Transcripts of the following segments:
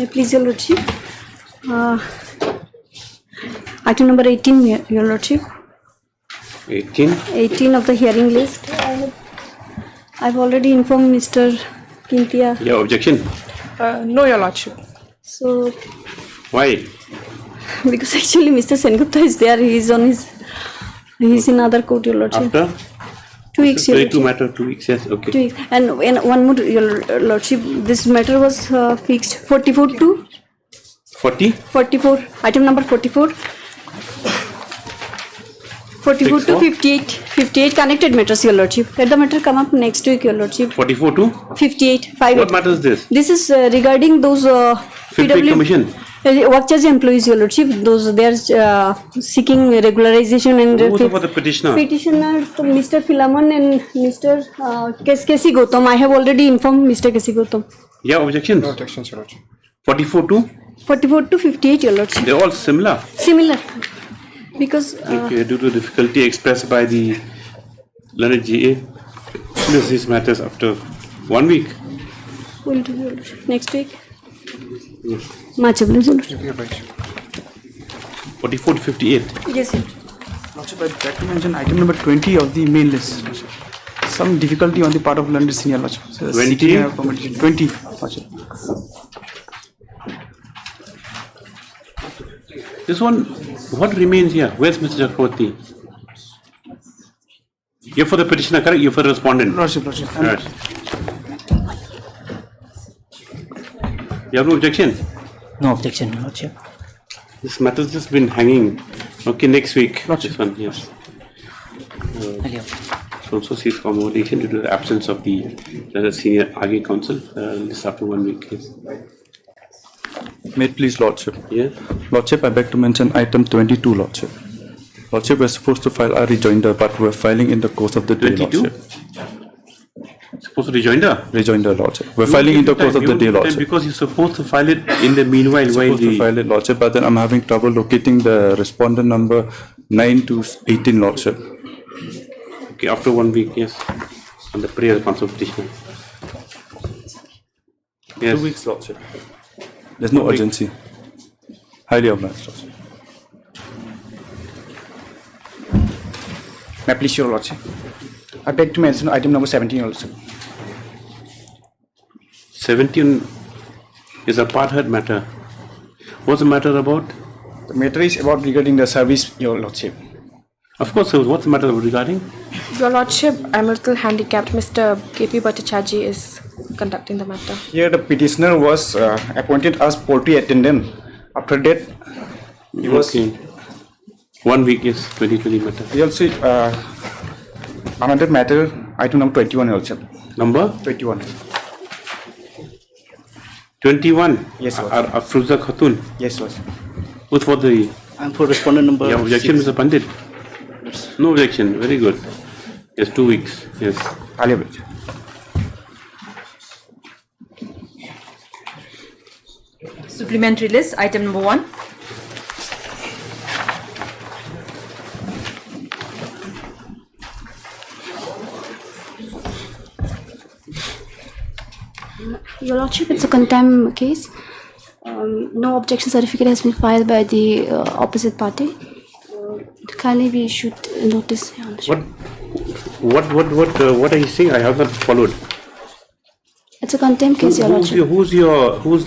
Please, Your Lordship. Item number 18, Your Lordship. 18? 18 of the hearing list. I've already informed Mr. Kintia. Your objection? No, Your Lordship. So, Why? because actually Mr. Sengupta is there, he's in other court, Your Lordship. After? 2 weeks, Your Lordship. 2 matter, 2 weeks, yes, okay. 2 weeks. And one more, Your Lordship, this matter was fixed 44 to 40? 44, item number 44. 44 to 58, 58 connected matters, Your Lordship. Let the matter come up next week, Your Lordship. 44 to? 58, 58. What matter is this? This is regarding those Fifth Pay Commission? work charge employees, Your Lordship. Those they are seeking regularization and Who was about the petitioner? Petitioner to Mr. Philamon and Mr. Kesi Gautam. I have already informed Mr. Kesi Gautam. Yeah, objections? No objections, Your Lordship. 44 to? 44 to 58, Your Lordship. They're all similar. Similar. Because Okay, due to difficulty expressed by the learned GA, this matters after 1 week. we'll do, Your Lordship. Next week. Much obliged, Your Lordship. You're right. 44 to 58. Yes, sir. Lordship, I'd like to mention item number 20 of the main list. Lordship. Some difficulty on the part of learned senior, Lordship. So 20? seeking accommodation. 20, Lordship. This one, what remains here? Where's Mr. Chakraborty? You're for the petitioner, correct? You're for the respondent. Lordship. Right. You have no objection? No objection, Your Lordship. This matter's just been hanging. Okay, next week. Lordship. This one, yes. Earlier. So also seeks accommodation due to the absence of the senior AG counsel. This after 1 week. Yes. May it please, Lordship. Yes. Lordship, I beg to mention item 22, Lordship. Lordship, we're supposed to file a rejoinder, but we're filing in the course of the day, 22? Lordship. Supposed to rejoinder? Rejoinder, Lordship. We're filing in the course of the day, Lordship. Because you're supposed to file it in the meanwhile while Supposed to the... file it, Lordship, but then I'm having trouble locating the respondent number 9 to 18, Lordship. Okay, after 1 week, yes. On the prayer consultation. Yes. 2 weeks, Lordship. There's no urgency. Highly obliged, Lordship. May I please, Your Lordship? I beg to mention item number 17 also. 17 is a part-heard matter. What's the matter about? The matter is about regarding the service, Your Lordship. Of course, sir. What's the matter regarding? Your Lordship, I'm a little handicapped. Mr. KP Bhattacharjee is conducting the matter. Here the petitioner was appointed as poultry attendant. After that, he was... Okay. 1 week, yes. 2020 matter. He also another matter, item number 21 also. Number? 21. 21. Yes, sir. Afruza Khatun. Yes, sir. Who's for the... I'm for respondent number Yeah, objection, 6. Mr. Pandit? No objection. Very good. Yes, 2 weeks. Yes. Highly obliged. Supplementary list, item number 1. Your Lordship, it's a contempt case. No objection certificate has been filed by the opposite party. Kindly we should notice. Your Lordship. What are you saying? I have not followed. It's a contempt case, Your Lordship. Who's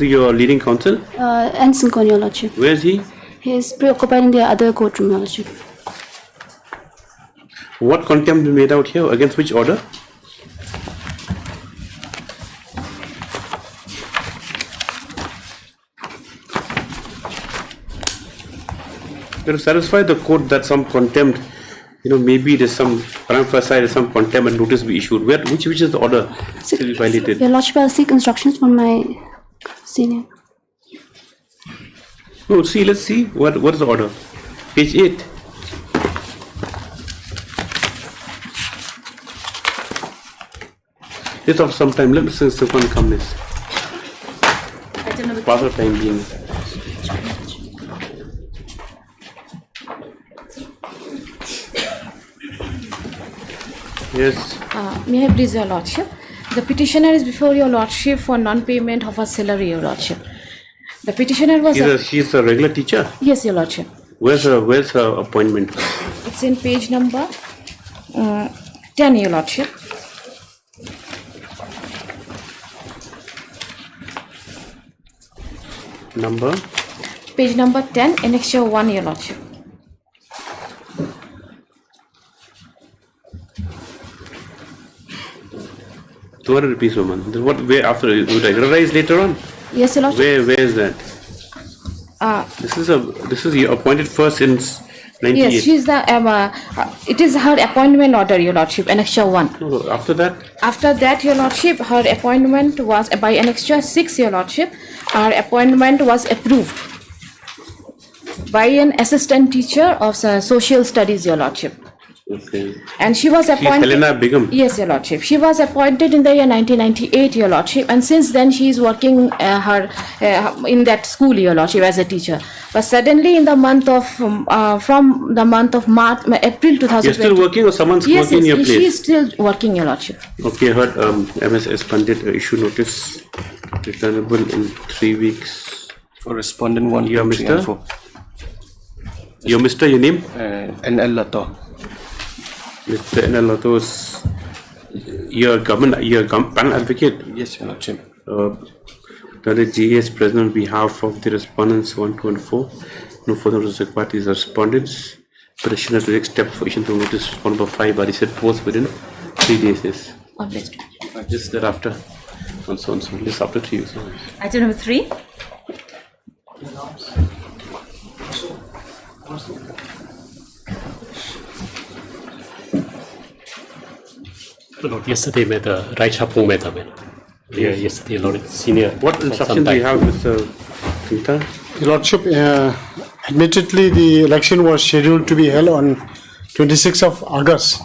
your leading counsel? Anson Kon, Your Lordship. Where is he? He is preoccupied in the other courtroom, Your Lordship. What contempt made out here? Against which order? To satisfy the court that some contempt, maybe there's some, on first side, some contempt and notice be issued. Which is the order to be violated? Your Lordship, I'll seek instructions from my senior. No, let's see. What is the order? Page 8. It's of some time. Let me see someone come this. Item number Pass of time being. Yes. May I please, Your Lordship? The petitioner is before Your Lordship for non-payment of a salary, Your Lordship. The petitioner was. She's a regular teacher. Yes, Your Lordship. Where's her appointment? It's in page number 10, Your Lordship. Number? Page number 10, annexure 1, Your Lordship. ₹200 per month. What? Where after? Would regularize later on? Yes, Your Lordship. Where is that? This is you appointed first since 98. Yes, she's the. It is her appointment order, Your Lordship, annexure 1. Oh, after that? After that, Your Lordship, her appointment was by annexure 6, Your Lordship. Her appointment was approved by an assistant teacher of social studies, Your Lordship. Okay. And she was appointed. She's Helena Begum. Yes, Your Lordship. She was appointed in the year 1998, Your Lordship, and since then she is working in that school, Your Lordship, as a teacher. But suddenly, in the month of from the month of March, April 2020. You're still working, or someone's working in your place? She is still working, Your Lordship. Okay, I heard MSS Pandit issue notice returnable in 3 weeks. For respondent 1, You're 2, 3, and Mr. 4. You're Mr. Your name? NL Lato. Mr. NL Latos. You're panel advocate. Yes, Your Lordship. The GS present on behalf of the respondents 1, 2, and 4. No further notice required to these respondents. Petitioner to take steps for issuing notice number 5 are said post within 3 days. Yes. Just thereafter. And so on. So just after 3 weeks. Item number 3. Lord, yesterday met the Right Chapung met yesterday, Lord, senior. What instructions do you have, Mr. Kinta? Your Lordship, admittedly, the election was scheduled to be held on 26th of August.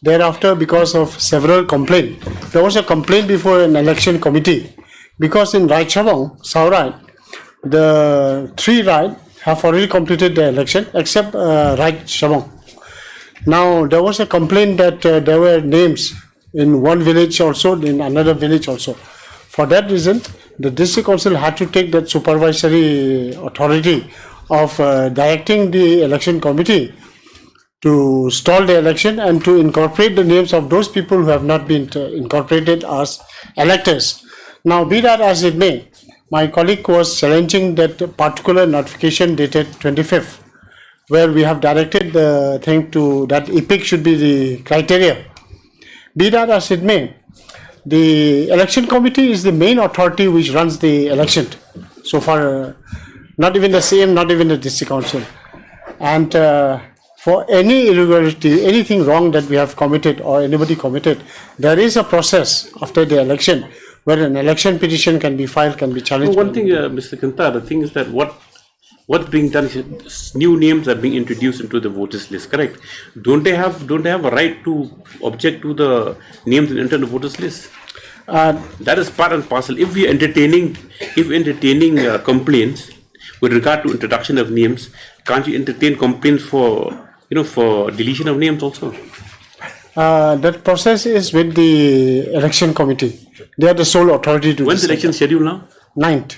Thereafter, because of several complaints, there was a complaint before an election committee. Because in Right Chabang, Saurai, the 3 right have already completed the election except Right Chabang. Now, there was a complaint that there were names in one village also, in another village also. For that reason, the district council had to take that supervisory authority of directing the election committee to stall the election and to incorporate the names of those people who have not been incorporated as electors. Now, be that as it may, my colleague was challenging that particular notification dated 25th, where we have directed the thing to that epic should be the criteria. Be that as it may, the election committee is the main authority which runs the election. So far, not even the CM, not even the district council. And for any irregularity, anything wrong that we have committed or anybody committed, there is a process after the election where an election petition can be filed, can be challenged. Well, one thing, Mr. Kanta, the thing is that what's being done is new names are being introduced into the voters list, correct? Don't they have a right to object to the names that enter the voters list? That is part and parcel. If we are entertaining complaints with regard to introduction of names, can't you entertain complaints for deletion of names also? That process is with the election committee. They are the sole authority to. When's the election schedule now? 9th.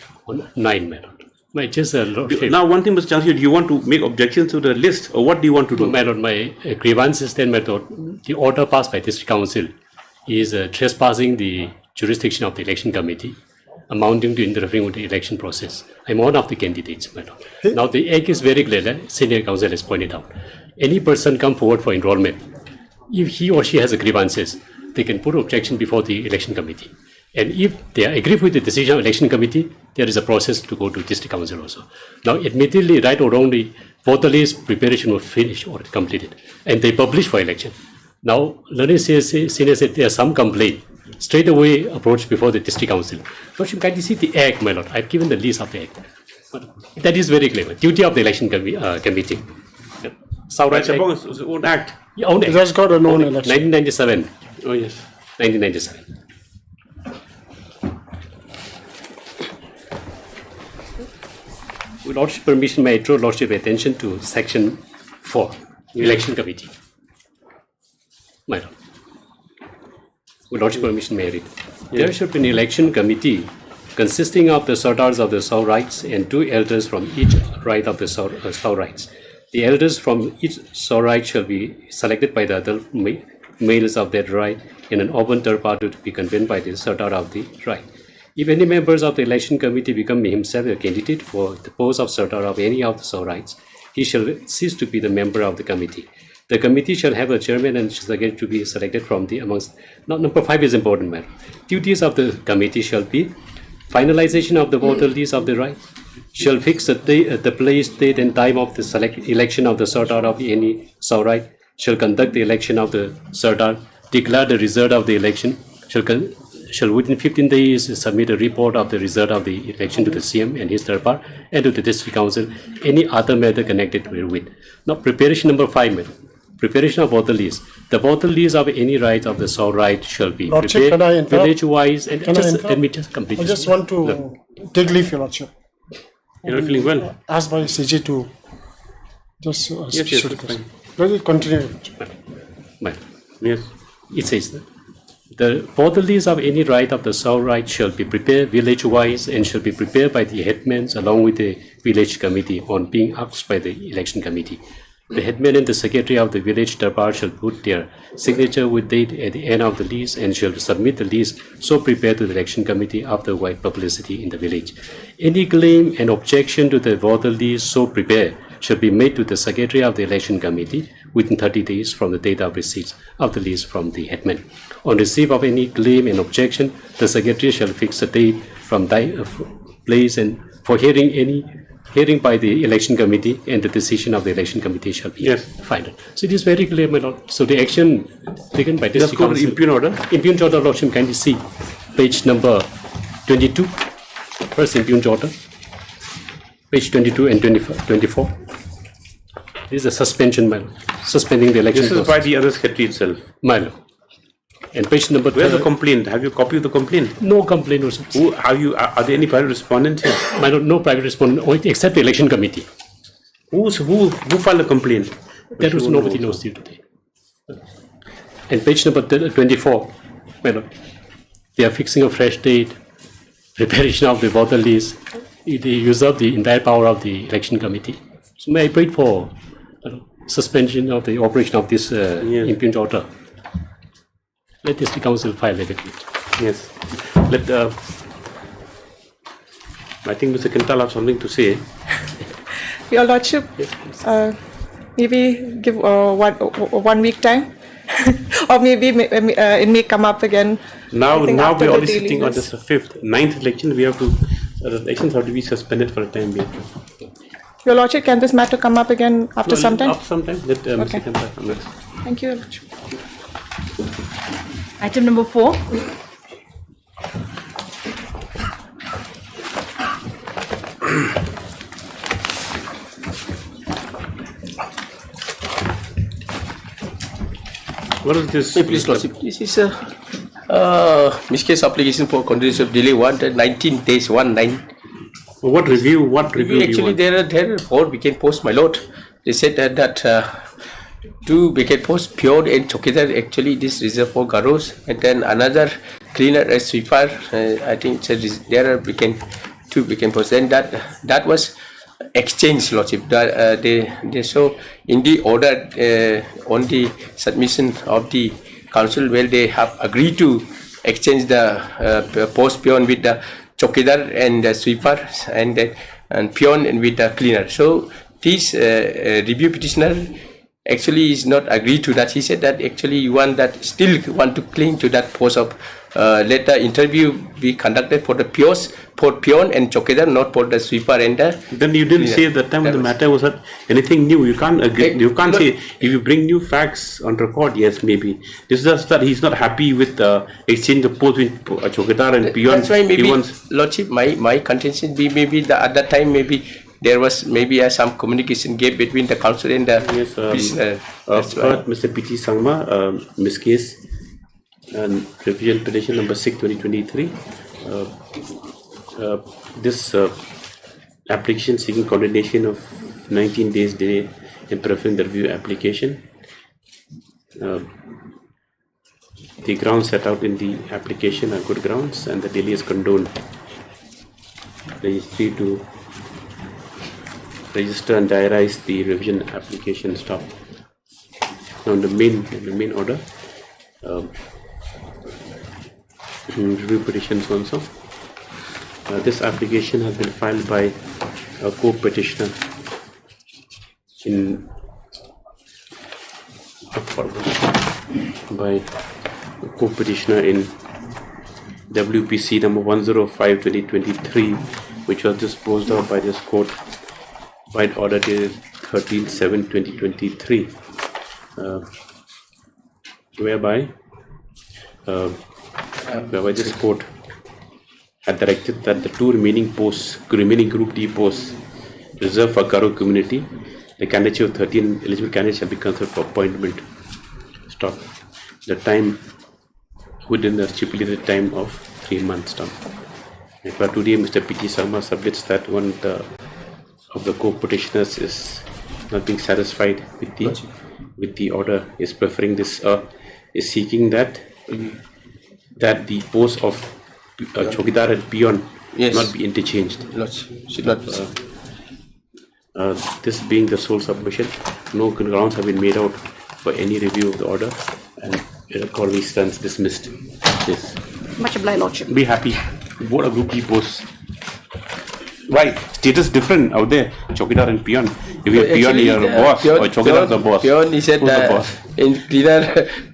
9, madam. Now, one thing, Mr. Chancellor, do you want to make objections to the list, or what do you want to do? My Lord, my grievance is then, my Lord, the order passed by District Council is trespassing the jurisdiction of the election committee, amounting to interfering with the election process. I'm one of the candidates, my Lord. Now, the act is very clear, Senior Counsel has pointed out. Any person come forward for enrollment, if he or she has a grievances, they can put objection before the election committee. And if they are agreed with the decision of election committee, there is a process to go to district council also. Now, admittedly, right or wrong, the voter list preparation was finished or completed, and they published for election. Now, Learning Senior said there are some complaint. Straight away approach before the district council. Lordship, can you see the act, my Lord? I've given the list of the act. But that is very clear. Duty of the election committee. Right, Chabang is own act. It has got an own election. 1997. Oh yes, 1997. With Lordship permission, may I draw Lordship attention to section 4, election committee. My Lord. With Lordship permission, may I read? There should be an election committee consisting of the Sardars of the Sau rights and 2 elders from each right of the Sau rights. The elders from each Sau right shall be selected by the other males of that right in an open third party to be convened by the Sardar of the right. If any members of the election committee become himself a candidate for the post of Sardar of any of the Sau rights, he shall cease to be the member of the committee. The committee shall have a chairman and secretary to be selected from the amongst. Now, number 5 is important matter. Duties of the committee shall be finalization of the voter list of the right, shall fix the place, date, and time of the election of the Sardar of any Sau right, shall conduct the election of the Sardar, declare the result of the election, shall within 15 days submit a report of the result of the election to the CM and his third part and to the district council, any other matter connected with. Now, preparation number 5, madam. Preparation of voter list. The voter list of any right of the Sau right shall be Lordship, prepared village-wise. And let me just complete I this. just want to take leave, Your Lordship. You're not feeling well? Asked by CJ to just Yes, fine. Let it continue. Madam. Yes. It says that the voter list of any right of the Sau right shall be prepared village-wise and shall be prepared by the headmen along with the village committee on being asked by the election committee. The headman and the secretary of the village darbar shall put their signature with date at the end of the list and shall submit the list so prepared to the election committee after wide publicity in the village. Any claim and objection to the voter list so prepared shall be made to the secretary of the election committee within 30 days from the date of receipt of the list from the headman. On receipt of any claim and objection, the secretary shall fix a date from place and for hearing by the election committee, and the decision of the election committee shall be final. So it is very clear, my lord. So the action taken by this council. Impugn order. Impugn order, lordship, kindly see page number 22. First impugn order, page 22 and 24. This is a suspension, my lord. Suspending the election. This is by the other secretary itself. My lord. And page number. Where's the complaint? Have you a copy of the complaint? No complaint was. Who have you? Are there any private respondents here? My lord, no private respondent except the election committee. Who filed a complaint? That was nobody knows till today. And page number 24, my lord, they are fixing a fresh date, preparation of the voter list. They usurp the entire power of the election committee. So may I wait for suspension of the operation of this impugn order? Let this council file it. Yes. I think Mr. Kintal has something to say. Your Lordship, maybe give 1 week time, or maybe it may come up again. Now we are already sitting on the 5th, 9th election. We have to elections have to be suspended for a time being. Your Lordship, can this matter come up again after some time? After some time. Let Mr. Kintal come next. Thank you, Your Lordship. Item number 4. What is this? Please, Lordship. This is a miscase application for continuation of delay 19 days, 19. What review? What review? Actually, there are 4 vacant posts, my lord. They said that 2 vacant posts, pure and chokidar. Actually, this reserved for Garos, and then another cleaner as sweeper. I think there are 2 vacant posts. Then that was exchange, Lordship. They so in the order on the submission of the council, well, they have agreed to exchange the post peon with the chokidar and the sweeper, and peon with the cleaner. So this review petitioner actually is not agreed to that. He said that actually you still want to cling to that post of let the interview be conducted for the peon and chokidar, not for the sweeper and the. Then you didn't say at the time when the matter was that anything new. You can't agree. You can't say if you bring new facts on record. Yes, maybe this is just that he's not happy with exchange the post with chokidar and peon. That's why maybe, Lordship, my contention be maybe at that time maybe there was maybe some communication gap between the council and the prisoner. Mr. P.T. Sangma, miscase and revision petition number 6, 2023. This application seeking condemnation of 19 days delay in preferring the review application. The grounds set out in the application are good grounds, and the delay is condoned. registry to register and diarize the revision application. Stop. Now in the main order, review petitions also. This application has been filed by a co-petitioner in WPC number 105/2023, which was disposed of by this court by order dated 13/7/2023, whereby this court had directed that the two remaining Group D posts reserved for Garo community, the candidature of 13 eligible candidates shall be considered for appointment. Stop. The time within the stipulated time of 3 months. Stop. And for today, Mr. P.T. Sarma submits that one of the co-petitioners is not being satisfied with the order, is preferring this, is seeking that the post of Chowkidar and peon not be interchanged. Should not be. This being the sole submission, no grounds have been made out for any review of the order, and it accordingly stands dismissed. Yes. Much obliged, Lordship. Be happy. What a Group D posts. Why? Status different out there. Chowkidar and peon. If you're peon, you're a boss, or Chowkidar is a boss. Peon, he said, who's the boss? in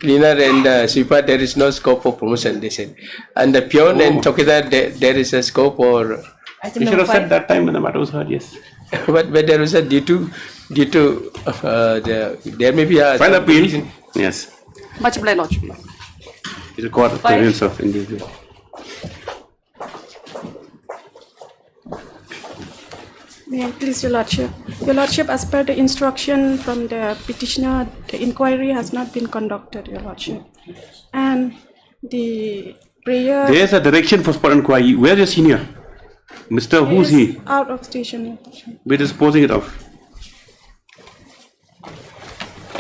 cleaner and sweeper, there is no scope for promotion, they said. And the peon and Chowkidar, there is a scope for. You should have said that time when the matter was heard, yes. but there was a due to there may be a. Find the reason. Yes. Much obliged, Lordship. It requires appearance of individual. May I please, Your Lordship? Your Lordship, as per the instruction from the petitioner, the inquiry has not been conducted, Your Lordship. And the prayer... There's a direction for spot inquiry. Where's your senior? Mr. Who's he? Out of station, Your Lordship. We're disposing it off.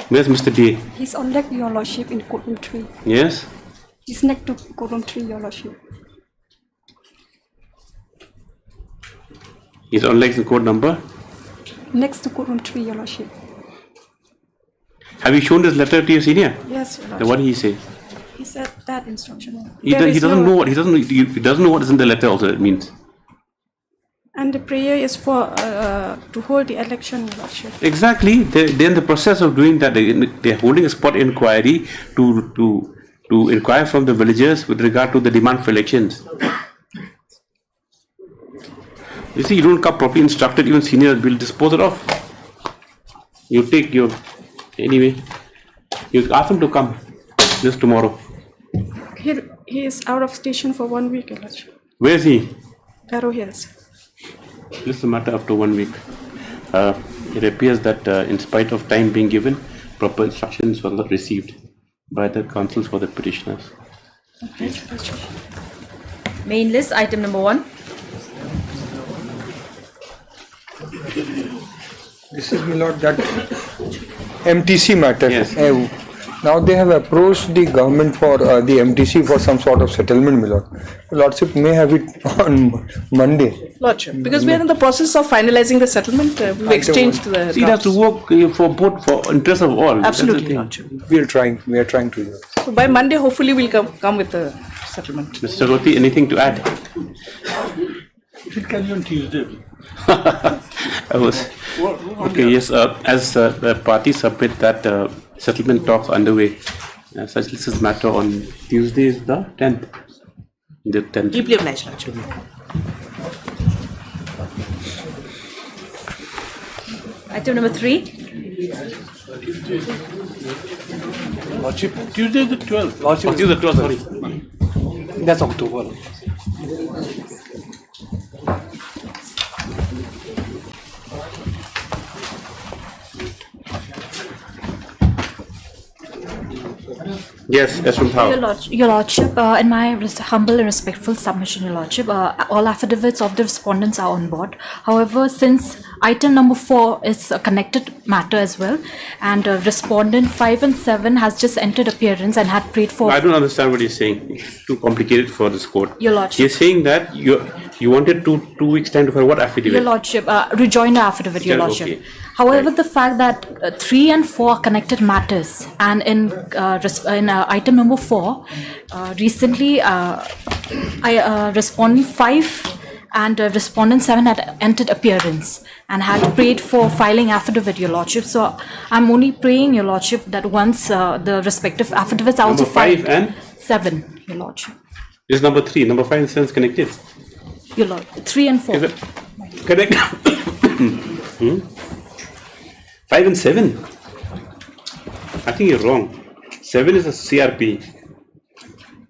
Where's Mr. D? He's on deck, Your Lordship, in courtroom 3. Yes? He's next to courtroom 3, Your Lordship. He's on legs in court number? Next to courtroom 3, Your Lordship. Have you shown this letter to your senior? Yes, Your Lordship. Then what did he say? He said that instruction. He doesn't know what he doesn't know what is in the letter also, it means. And the prayer is for to hold the election, Your Lordship. Exactly. They're in the process of doing that. They're holding a spot inquiry to inquire from the villagers with regard to the demand for elections. You see, you don't come properly instructed, even seniors will dispose it off. You take your... Anyway, you ask him to come just tomorrow. He is out of station for 1 week, Your Lordship. Where is he? Garo Hills. This is a matter after 1 week. It appears that in spite of time being given, proper instructions were not received by the counsels for the petitioners. Okay. Main list, item number 1. This is, my lord, that MTC matter. Yes. Now they have approached the government for the MTC for some sort of settlement, my lord. Lordship may have it on Monday. Lordship, because we are in the process of finalizing the settlement, we've exchanged the... See, it has to work for interest of all. Absolutely, Lordship. We are trying to do that. So by Monday, hopefully we'll come with the settlement. Mr. Roti, anything to add? It will carry on Tuesday. Okay, yes, as the parties submit that settlement talks underway, such this is matter on Tuesday is the 10th. The 10th. Deeply obliged, Lordship. Item number 3. Lordship, Tuesday the 12th. Lordship, Tuesday the 12th, sorry. That's October. Yes, that's from how. Your Lordship, in my humble and respectful submission, Your Lordship, all affidavits of the respondents are on board. However, since item number 4 is a connected matter as well, and respondent 5 and 7 has just entered appearance and had prayed for... I don't understand what he's saying. It's too complicated for this court. Your Lordship. He's saying that You wanted 2 weeks time to file what affidavit? Your Lordship, rejoinder affidavit, Your Okay. Lordship. However, the fact that 3 and 4 are connected matters, and in item number 4, recently respondent 5 and respondent 7 had entered appearance and had prayed for filing affidavit, Your Lordship. So I'm only praying, Your Lordship, that once the respective affidavits are also Number 5 filed. and 7, Your Lordship. this is number 3. Number 5 and 7 is connected. Your Lord, 3 and 4. Is it correct? 5 and 7. I think you're wrong. 7 is a CRP.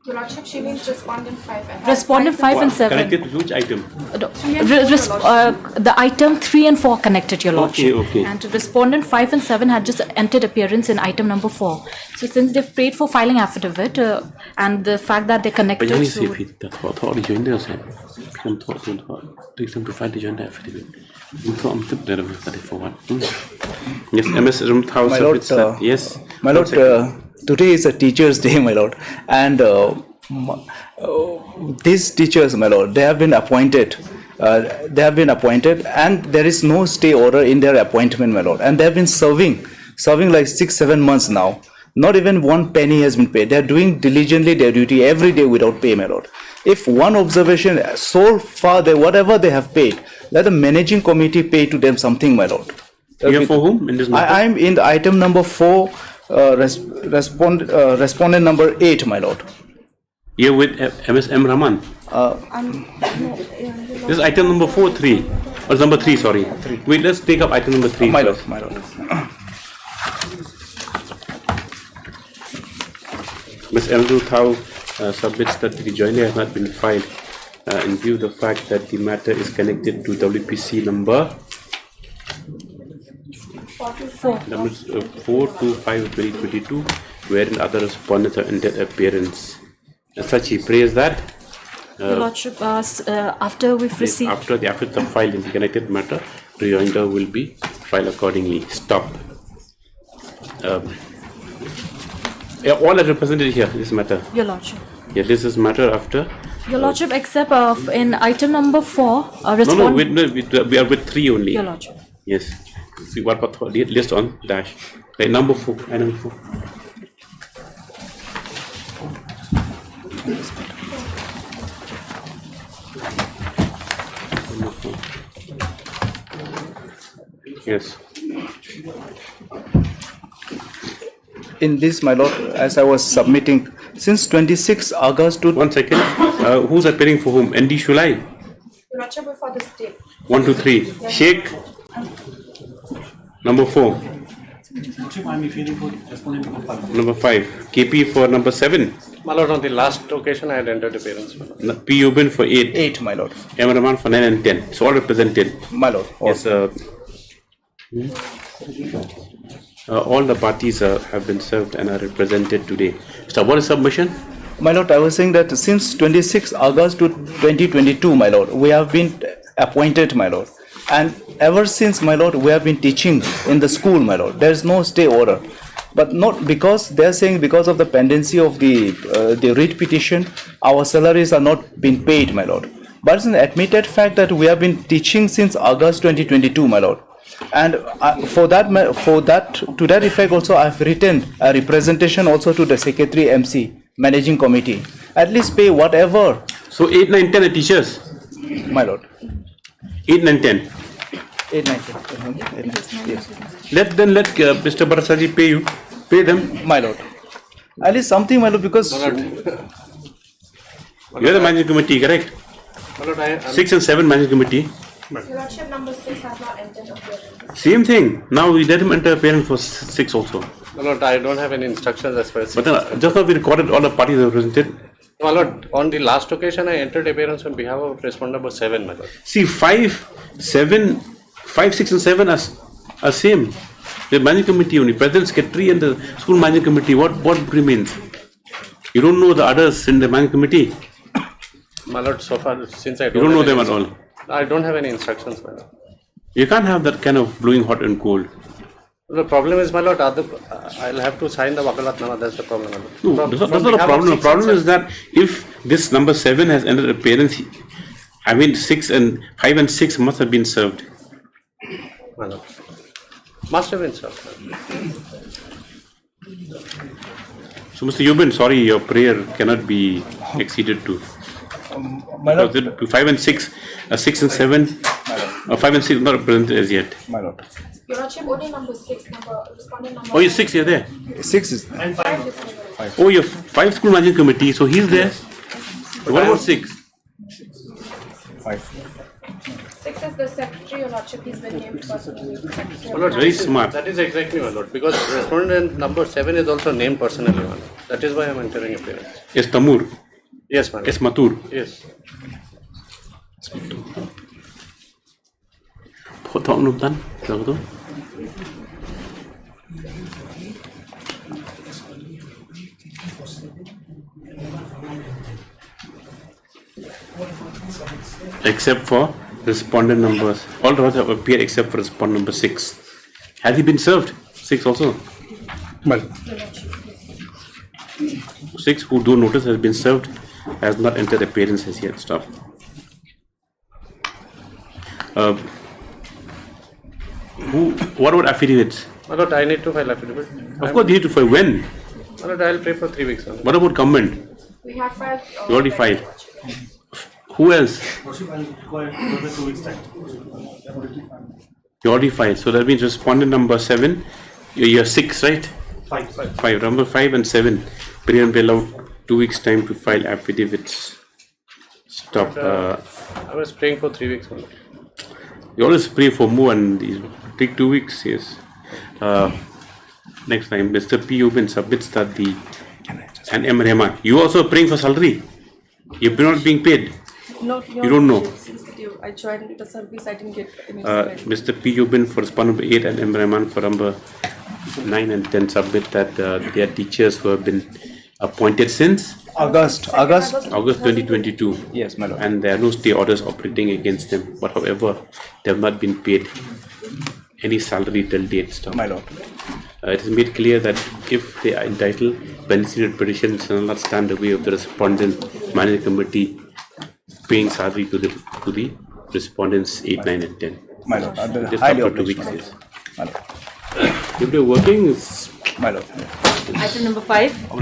Your Lordship, she means respondent 5 and Respondent 5 and 7. Connected to which item? The item 3 and 4 connected, Your Lordship. Okay. And respondent 5 and 7 had just entered appearance in item number 4. So since they've prayed for filing affidavit and the fact that they're connected But to... the thought rejoinder said, takes them to file the joint affidavit. Yes, MS Rumthau submits that. Yes. My Lord, today is a Teachers' Day, my Lord, and these teachers, my Lord, they have been appointed. And there is no stay order in their appointment, my Lord, and they have been serving like 6-7 months now. Not even 1 penny has been paid. They are doing diligently their duty every day without pay, my Lord. If one observation, so far whatever they have paid, let the managing committee pay to them something, my Lord. You are for whom in this matter? I am in the item number 4, respondent number 8, my Lord. You're with MS M. Raman. This is item number 4, 3. Or number 3, sorry. 3. Wait, let's take up item number 3. My Lord, my Lord. Ms. Rumthau submits that the rejoinder has not been filed in view of the fact that the matter is connected to WPC number 425/2022, wherein other respondents have entered appearance. As such, he prays that Your Lordship, after we've received... after the affidavit are filed in the connected matter, rejoinder will be filed accordingly. Stop. All are represented here, this matter. Your Lordship. Yeah, this is matter after. Your Lordship, except in item number 4, No, we are with 3 only. Your Lordship. Yes. See what list on dash. Right, number 4. Item 4. Yes. In this, my Lord, as I was submitting, since 26 August to... 1 second. Who's appearing for whom? ND Shulai? Your Lordship, for the state. 1, 2, 3. Sheikh. Number 4. Number 5. KP for number 7. My Lord, on the last occasion I had entered appearance. P. Ubin for 8. 8, my Lord. M. Rahman for 9 and 10. So all represented. My Lord. Yes, all the parties have been served and are represented today. So what is submission? My Lord, I was saying that since 26 August to 2022, my Lord, we have been appointed, my Lord. And ever since, my Lord, we have been teaching in the school, my Lord. There is no stay order. But not because they are saying because of the pendency of the writ petition, our salaries are not being paid, my Lord. But it's an admitted fact that we have been teaching since August 2022, my Lord. And to that effect also, I have written a representation also to the Secretary MC, Managing Committee. At least pay whatever. So 8, 9, 10 are teachers? My Lord. 8, 9, 10. 8, 9, 10. Yes. Let Mr. Barasaji pay them. My Lord. At least something, my Lord, because... You are the Managing Committee, correct? 6 and 7 Managing Committee. Your Lordship, number 6 has not entered appearance. Same thing. Now we let him enter appearance for 6 also. My Lord, I don't have any instructions as far as... But just now we recorded all the parties represented. My Lord, on the last occasion I entered appearance on behalf of respondent number 7, my Lord. See, 5, 6 and 7 are same. The Managing Committee only. President, Secretary and the School Managing Committee. What remains? You don't know the others in the Managing Committee? My Lord, so far, since I don't... You don't know them at all? I don't have any instructions, my Lord. You can't have that kind of blowing hot and cold. The problem is, my Lord, I'll have to sign the Wakalatnama. That's the problem, my Lord. No, that's not a problem. The problem is that if this number 7 has entered appearance, I mean 5 and 6 must have been served. My lord. Must have been served. So Mr. Yubin, sorry, your prayer cannot be exceeded to. My lord. To 5 and 6, 6 and 7, 5 and 6 not presented as yet. My lord. Your Lordship, only number 6, respondent number. Oh, you're 6, you're there. 6 is. And 5 is. Oh, you're 5 school management committee, so he's there. What about 6? 5. 6 is the secretary, Your Lordship. He's been named personally. My lord, Very smart. That is exactly, my lord, because respondent number 7 is also named personally, my lord. That is why I am entering appearance. Yes, Tamur. Yes, my lord. Yes, Matur. Yes. Potong nutan, betul. Except for respondent numbers, all rows have appeared except for respondent number 6. Has he been served? 6 also. Well, 6 who do notice has been served, has not entered appearance as yet. Stop. What about affidavits? My lord, I need to file affidavit. Of course, you need to file. When? My lord, I will pray for 3 weeks. What about government? We have filed. You already filed. Who else? You already filed. So that means respondent number 7. You're 6, right? 5. Number 5 and 7. Priyan will allow 2 weeks time to file affidavits. Stop. I was praying for 3 weeks. You always pray for more and these take 2 weeks. Yes. Next time, Mr. P. Ubin submits that the and M. Rahman. You also praying for salary. You're not being paid. No, you don't know. Since I joined the service, I didn't get any. Mr. P. Ubin for respondent number 8 and M. Rahman for number 9 and 10 submit that they are teachers who have been appointed since August 2022. Yes, my lord. And there are no stay orders operating against them. But however, they have not been paid any salary till date. Stop. My lord. It is made clear that if they are entitled, beneficiary petition shall not stand the way of the respondent management committee paying salary to the respondents 8, 9, and 10. My lord. Just Highly after 2 obliged, weeks. my lord. Yes. My lord. If they're working, it's my lord. Item number 5.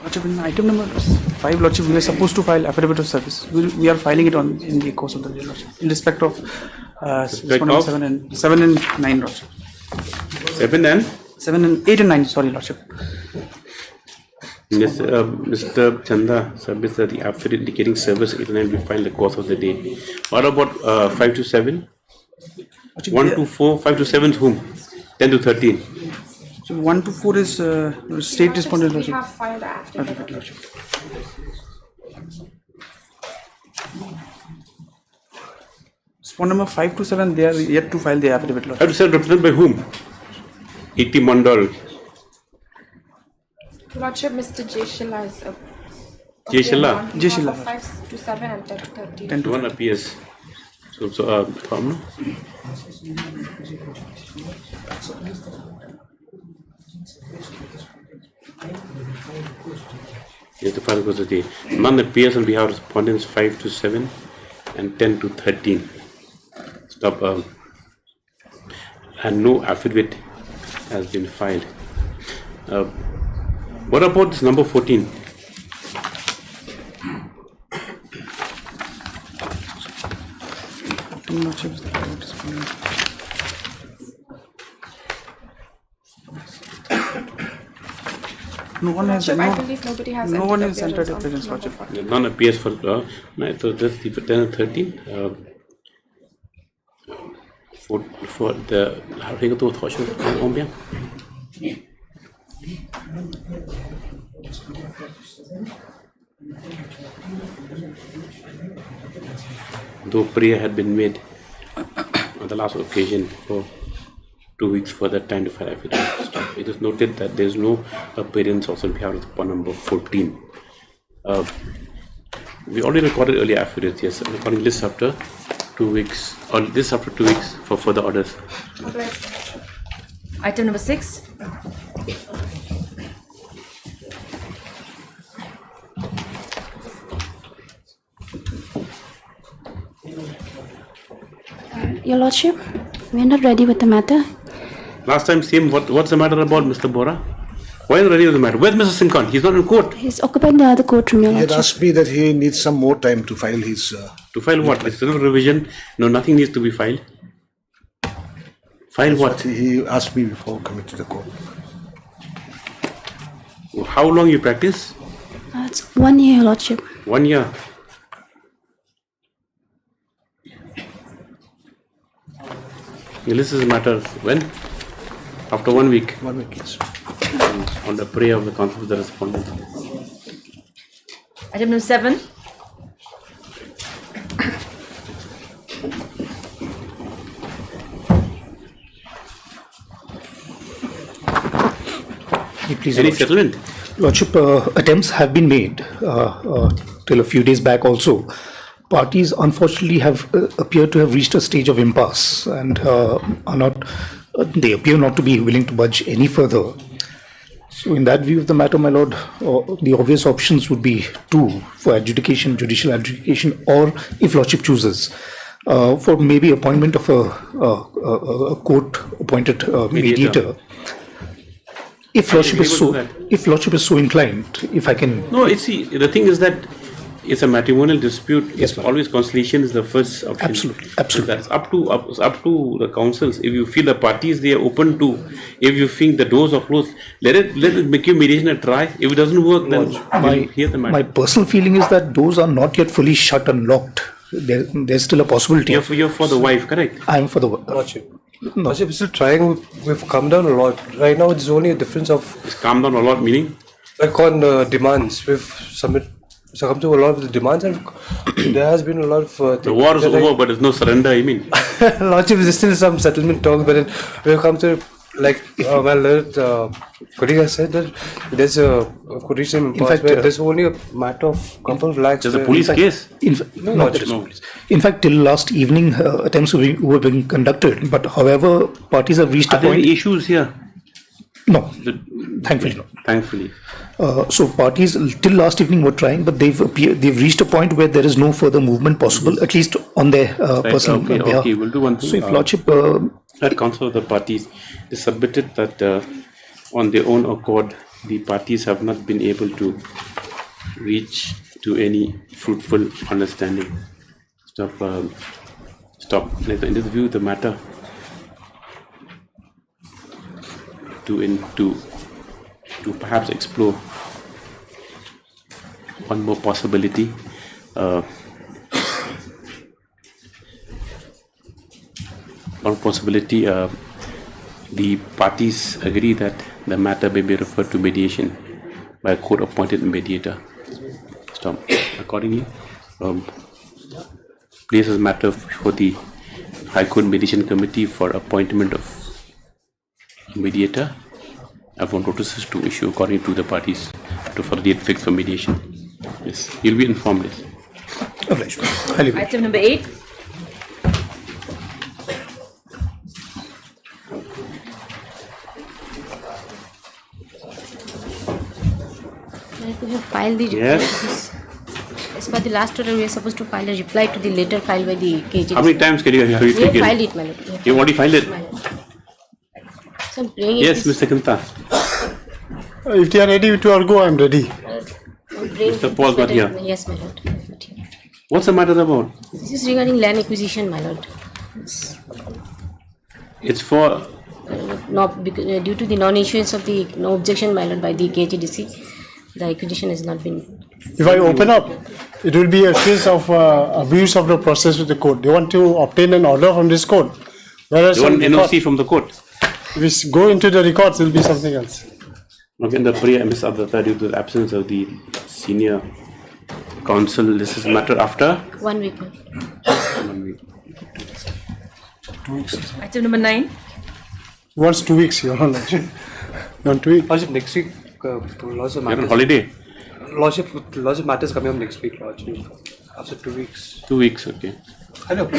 Lordship, in item number 5, Lordship, we are supposed to file affidavit of service. We are filing it in the course of the day, Lordship, in respect of respondent 7 and 9, Lordship. 7 and 8 and 9. Sorry, Lordship. Yes, Mr. Chanda submits that the affidavit indicating service 8 and 9 will be filed in the course of the day. What about 5 to 7? 1 to 4, 5 to 7 is whom? 10 to 13. So 1 to 4 is state respondent, We Lordship. have filed the affidavit. Lordship. Respondent number 5 to 7, they are yet to file the affidavit, 5 Lordship. to 7 represented by whom? E.T. Mandal. Lordship, Mr. Jeshila is a. Jeshila. Jeshila. 5 to 7 and 10 to 13. 10 to 1 appears. So, problem? Yes, the file goes to the none appears on behalf of respondents 5 to 7 and 10 to 13. Stop. And no affidavit has been filed. What about this number 14? No one has. Lordship, I believe nobody has. No one has entered entered appearance, number Lordship. 14. None appears for so that's the 10 and 13. For the how do you go to Colombia? Though prayer had been made on the last occasion for 2 weeks for that time to file affidavit. It is noted that there is no appearance also on behalf of number 14. We already recorded earlier affidavits, yes, recording list after 2 weeks, or this after 2 weeks for further orders. Item number 6. Your Lordship, we are not ready with the matter. Last time, same. What's the matter about Mr. Bora? Why is ready with the matter? Where's Mr. Sinkan? He's not in court. He's occupied the other courtroom, Your He had Lordship. asked me that he needs some more time to file his. To file what? There's no revision. No, nothing needs to be filed. File what? He asked me before coming to the court. How long you practice? It's 1 year, Your Lordship. 1 year. This is a matter when? After 1 week. 1 week, yes. On the prayer of the counsel of the respondent. Item number 7. Please, Any Lordship. settlement? Lordship, attempts have been made till a few days back also. Parties unfortunately have appear to have reached a stage of impasse and are not. They appear not to be willing to budge any further. So, in that view of the matter, my lord, the obvious options would be two: for adjudication, judicial adjudication, or if lordship chooses, for maybe appointment of a court-appointed mediator. If lordship is so inclined, if I can. No, the thing is that it's a matrimonial dispute. Yes, always conciliation is the first option. Absolutely. So that's up to the councils. If you feel the parties they are open to, if you think the doors are closed, let it make your mediation a try. If it doesn't work, then we'll hear the matter. My personal feeling is that doors are not yet fully shut and locked. There's still a possibility. You're for the wife, correct? I am for the wife. Lordship. Lordship, we're still trying. We've come down a lot. Right now, it's only a difference of. It's come down a lot, meaning? Like on demands, we've succumbed to a lot of the demands, and there has been a lot of. The war is over, but there's no surrender. I mean. Lordship, there's still some settlement talks, but then we've come to like colleague has said that there's a quotation in fact there's only a matter of couple of lakhs. There's a police case. In fact, till last evening, attempts were being conducted. But however, parties have reached a point. Are there any issues here? No, thankfully not. Thankfully. So parties till last evening were trying, but they've reached a point where there is no further movement possible, at least on their personal behalf. Okay, we'll do one thing. So if lordship. At council of the parties, they submitted that on their own accord, the parties have not been able to reach to any fruitful understanding. Let the interview the matter to perhaps explore one more possibility. One possibility, the parties agree that the matter may be referred to mediation by a court-appointed mediator. Accordingly, places matter for the High Court Mediation Committee for appointment of a mediator. I want notices to issue according to the parties to for date fixed for mediation. Yes, you'll be informed. Yes. Item number 8. We have filed the report. Yes. As per the last order, we are supposed to file a reply to the letter filed by the KG. How many times can you We have filed it, my lord. You've already filed it? So I'm praying Yes, it is- Mr. Kanta. If they are ready to go, I'm ready. I'm praying Mr. it Paul is got better- here. Yes, my lord. What's the matter about? This is regarding land acquisition, my lord. It's for Due to the non-issuance of the no objection, my lord, by the KGDC, the acquisition has not been. If I open up, it will be a case of abuse of the process with the court. They want to obtain an order from this court. Whereas you want on NOC from the court. If we go into the records, it will be something else. Okay, in the pre-MS Adata, due to the absence of the senior counsel, this is matter after 1 week. 1 week. 2 weeks. Item number 9. Once 2 weeks, Your Honor. Not 2 weeks. Lordship, next week, lots of You're matters. on holiday. Lordship, lots of matters coming up next week, Lordship. After 2 weeks. 2 weeks, okay. Hello.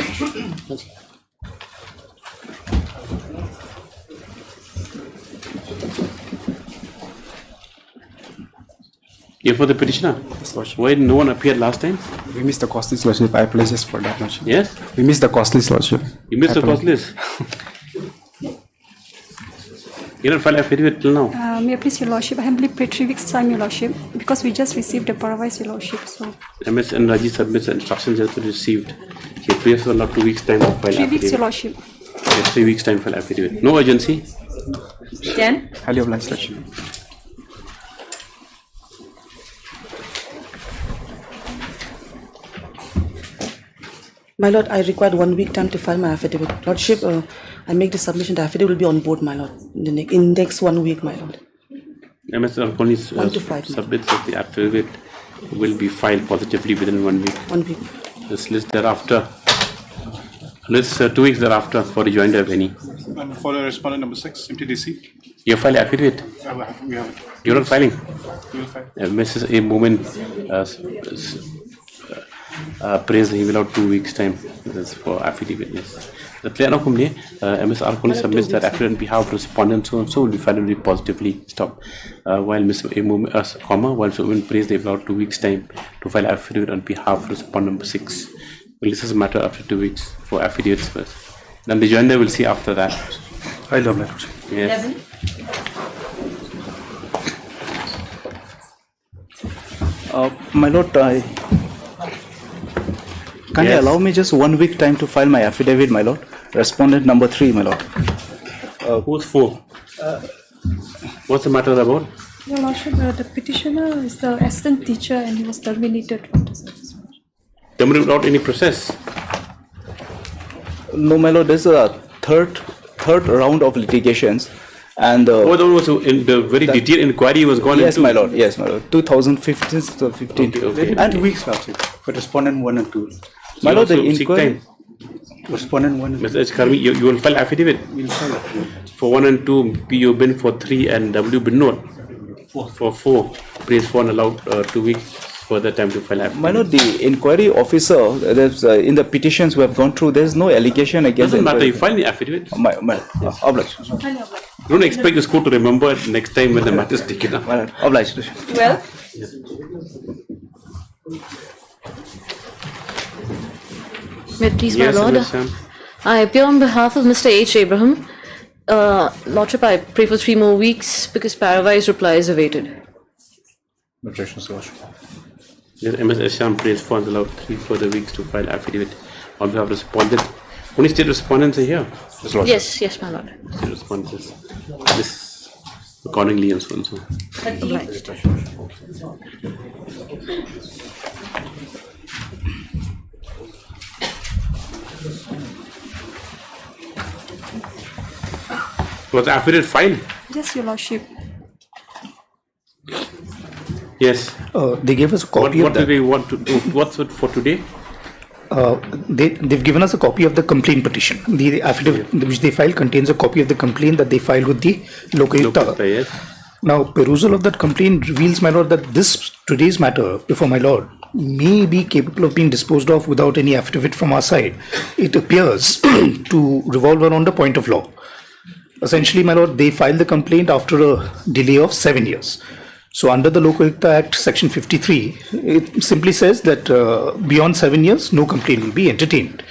Yeah, for the petitioner. Why no one appeared last time? We missed the costly lordship. I apologize for that, lordship. Yes? We missed the costly lordship. You missed the costly. You don't file affidavit till now. May I please, Your Lordship, I have only paid 3 weeks' time, Your Lordship, because we just received a prohibition, Your Lordship. So MS and Raji submits instructions just received. He appears for now 2 weeks time to file 3 affidavit. weeks, Your Lordship. Yes, 3 weeks time for affidavit. No urgency. 10. Highly obliged, lordship. My lord, I required 1 week time to file my affidavit. Lordship, I make the submission. The affidavit will be on board, my lord, in next 1 week, my lord. MS Arconi 1 to 5. submits that the affidavit will be filed positively within 1 week. 1 week. This list thereafter. List 2 weeks thereafter for rejoinder of any. And for the respondent number 6, MTDC. You file affidavit. We have. You're not filing. We will file. Mrs. A Moment praised he will have 2 weeks time. This for affidavit. Yes. The clear now come MS Arconi submits that affidavit on behalf of respondent so and so will be filed positively. Stop. While Mr. A Moment while Mr. Women praised they will have 2 weeks time to file affidavit on behalf of respondent number 6. Well, this is a matter after 2 weeks for affidavits first. Then the joiner will see after that. I love that. Yes. 11. My lord, can you Yes. allow me just 1 week time to file my affidavit, my lord? Respondent number 3, my lord. Who's 4? What's the matter about? Your Lordship, the petitioner is the assistant teacher and he was terminated from the service. Terminated without any process. No, my lord, there's a third round of litigations. And also in the very detailed inquiry was gone yes, into? my lord, yes, my lord. 2015 to 15. Okay. And 2 weeks, Lordship, for respondent 1 and 2. My lord, the Also seek inquiry. time. Respondent 1 and 2. Mr. H. Karmi, you will file affidavit? We'll file affidavit. For 1 and 2, PO bin for 3 and W bin not. For 4, praise for and allowed 2 weeks further time to file affidavit. My lord, the inquiry officer, there's, in the petitions we have gone through, there's no allegation against Doesn't the matter, you inquiry. file the affidavit. Obliged. Don't expect the court to remember it next time when the matter is taken up. Obliged. 12. May it please, my Yes, lord. Ms. Sam. I appear on behalf of Mr. H. Abraham. Lordship, I pray for 3 more weeks because Paravai's reply is awaited. Objections, Lordship. Yes, MS Asham praise for and allowed 3 further weeks to file affidavit on behalf of respondent. Only state respondents are here. Yes, yes, my lord. State respondents. This accordingly and so and so. 13. Was the affidavit filed? Yes, Your Lordship. Yes. They gave us a copy what of that. do they want to do? What's it for today? They've given us a copy of the complaint petition. The affidavit which they filed contains a copy of the complaint that they filed with the Lokayukta. Yes. Now, perusal of that complaint reveals, my lord, that today's matter before my lord may be capable of being disposed of without any affidavit from our side. It appears to revolve around the point of law. Essentially, my lord, they filed the complaint after a delay of 7 years. So under the Lokayukta Act, section 53, it simply says that beyond 7 years, no complaint will be entertained.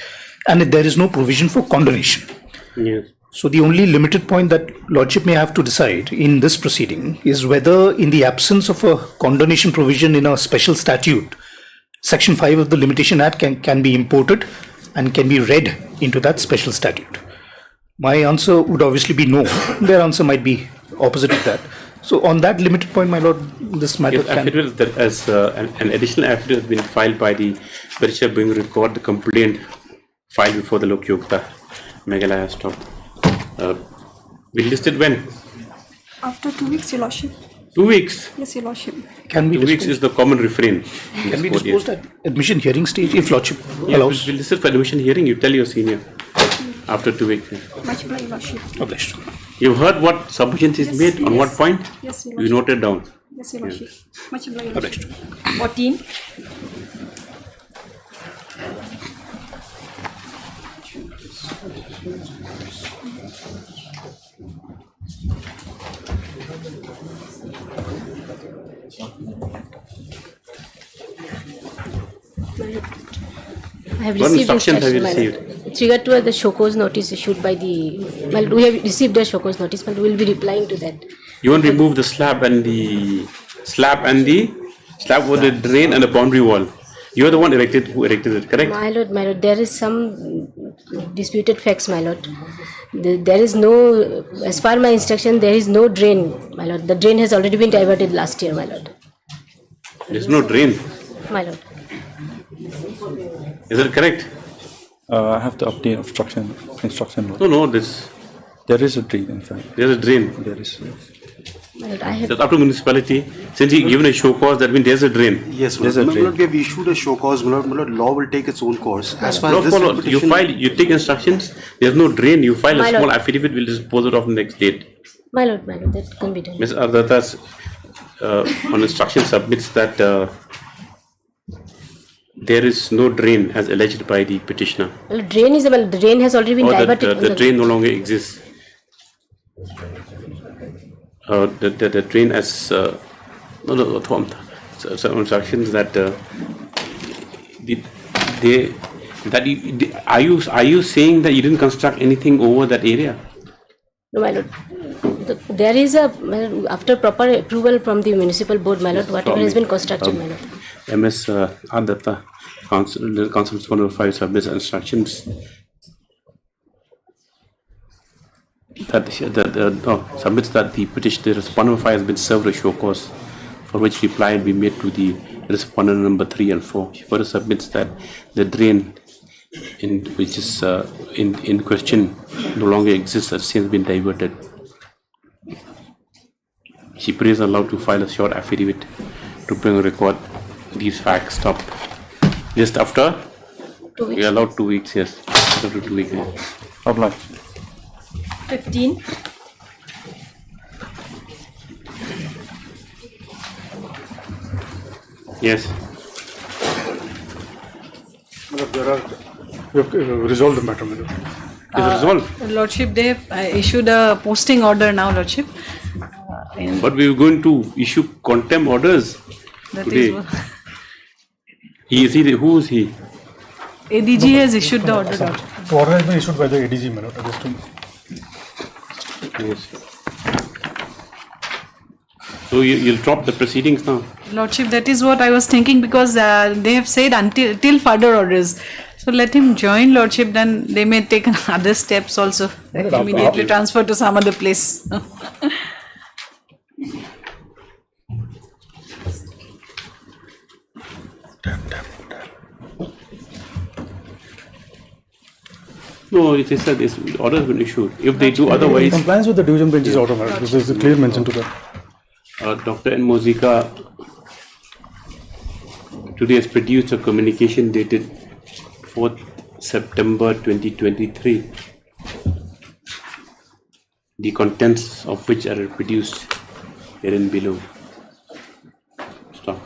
And there is no provision for condonation. Yes. So the only limited point that Lordship may have to decide in this proceeding is whether in the absence of a condonation provision in a special statute, section 5 of the Limitation Act can be imported and can be read into that special statute. My answer would obviously be no. Their answer might be opposite of that. So on that limited point, my lord, this matter Yes, affidavit that as an additional affidavit has been filed by the petitioner being record the complaint filed before the Lokayukta Meghalaya stop. We listed when? After 2 weeks, Your Lordship. 2 weeks. Yes, Your Lordship. Can we 2 weeks is the common refrain. Can be disposed at admission hearing stage if Lordship Yeah, allows? we listed for admission hearing. You tell your senior after 2 weeks. Much obliged, Your Lordship. Obliged. You've heard what submissions is made on what point? Yes, Your You Lordship. noted down. Yes, Your Lordship. Much obliged, Your Obliged. Lordship. 14. I have What received instructions have you my lord. received? With regard to the show cause notice issued by the, well, we have received a show cause notice, but we will be replying to that. You want to remove the slab and the slab with the drain and the boundary wall. You are the one who erected it, correct? My lord, there is some disputed facts, my lord. There is no, as far my instruction, there is no drain, my lord. The drain has already been diverted last year, my lord. There is no drain. My lord. Is that correct? I have to update instruction. No, this. There is a drain, in fact. There is a drain. There is. My lord, I have. That's up to municipality. Since he given a show cause, that means there's a drain. Yes, there's a my drain. lord, we have issued a show cause. My lord, law will take its own course. As far No, as this follow. You petition- you take instructions. There's no drain. You file My a small lord. affidavit. We'll dispose it of the next date. My lord, that can be done. Ms. Ardata's on instruction submits that there is no drain as alleged by the petitioner. Well, the drain has already been Or diverted. the drain no longer exists. The drain as some instructions that are you saying that you didn't construct anything over that area? No, my lord. There is a, after proper approval from the municipal board, my lord, whatever has been constructed, my lord. MS Ardata, Council 105 submits instructions submits that the respondent file has been served a show cause, for which reply will be made to the respondent number 3 and 4. She further submits that the drain which is in question no longer exists, has since been diverted. She prays allowed to file a short affidavit to bring a record these facts stopped. Just after 2 weeks. we are allowed 2 weeks, yes. After 2 weeks. Obliged. 15. Yes. We have resolved the matter, madam. Lordship, they have issued a posting order now, Lordship. But we were going to issue contempt orders That today. is what Who is he? ADG has issued the order, Lordship. The order has been issued by the ADG, madam. Yes. So you'll drop the proceedings now? Lordship, that is what I was thinking, because they have said till further orders. So let him join, Lordship, then they may take other steps also. Like immediately transfer to some other place. No, it is said this order has been issued. If they do otherwise, Compliance with the division bench's order, madam. This is clearly mentioned to them. Dr. N. Mozika today has produced a communication dated 4th September 2023, the contents of which are reproduced herein below. Stop.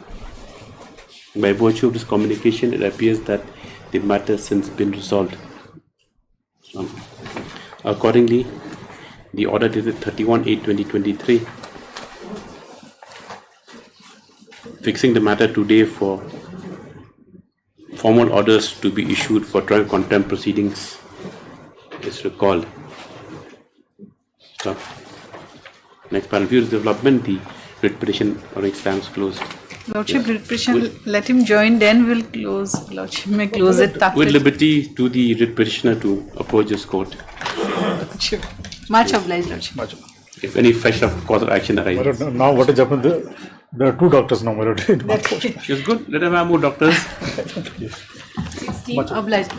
By virtue of this communication, it appears that the matter has since been resolved. Accordingly, the order dated 31/8/2023, fixing the matter today for formal orders to be issued for trial contempt proceedings is recalled. So, next panel views development, the writ petition stands closed. Lordship, petition, let him join, then we'll close. Lordship may close it after. With liberty to the writ petitioner to approach this court Lordship. Much obliged, Lordship. if any fresh cause of action arises. Now what has happened? There are 2 doctors now, madam. It's good. Let us have more doctors. 16 obliged.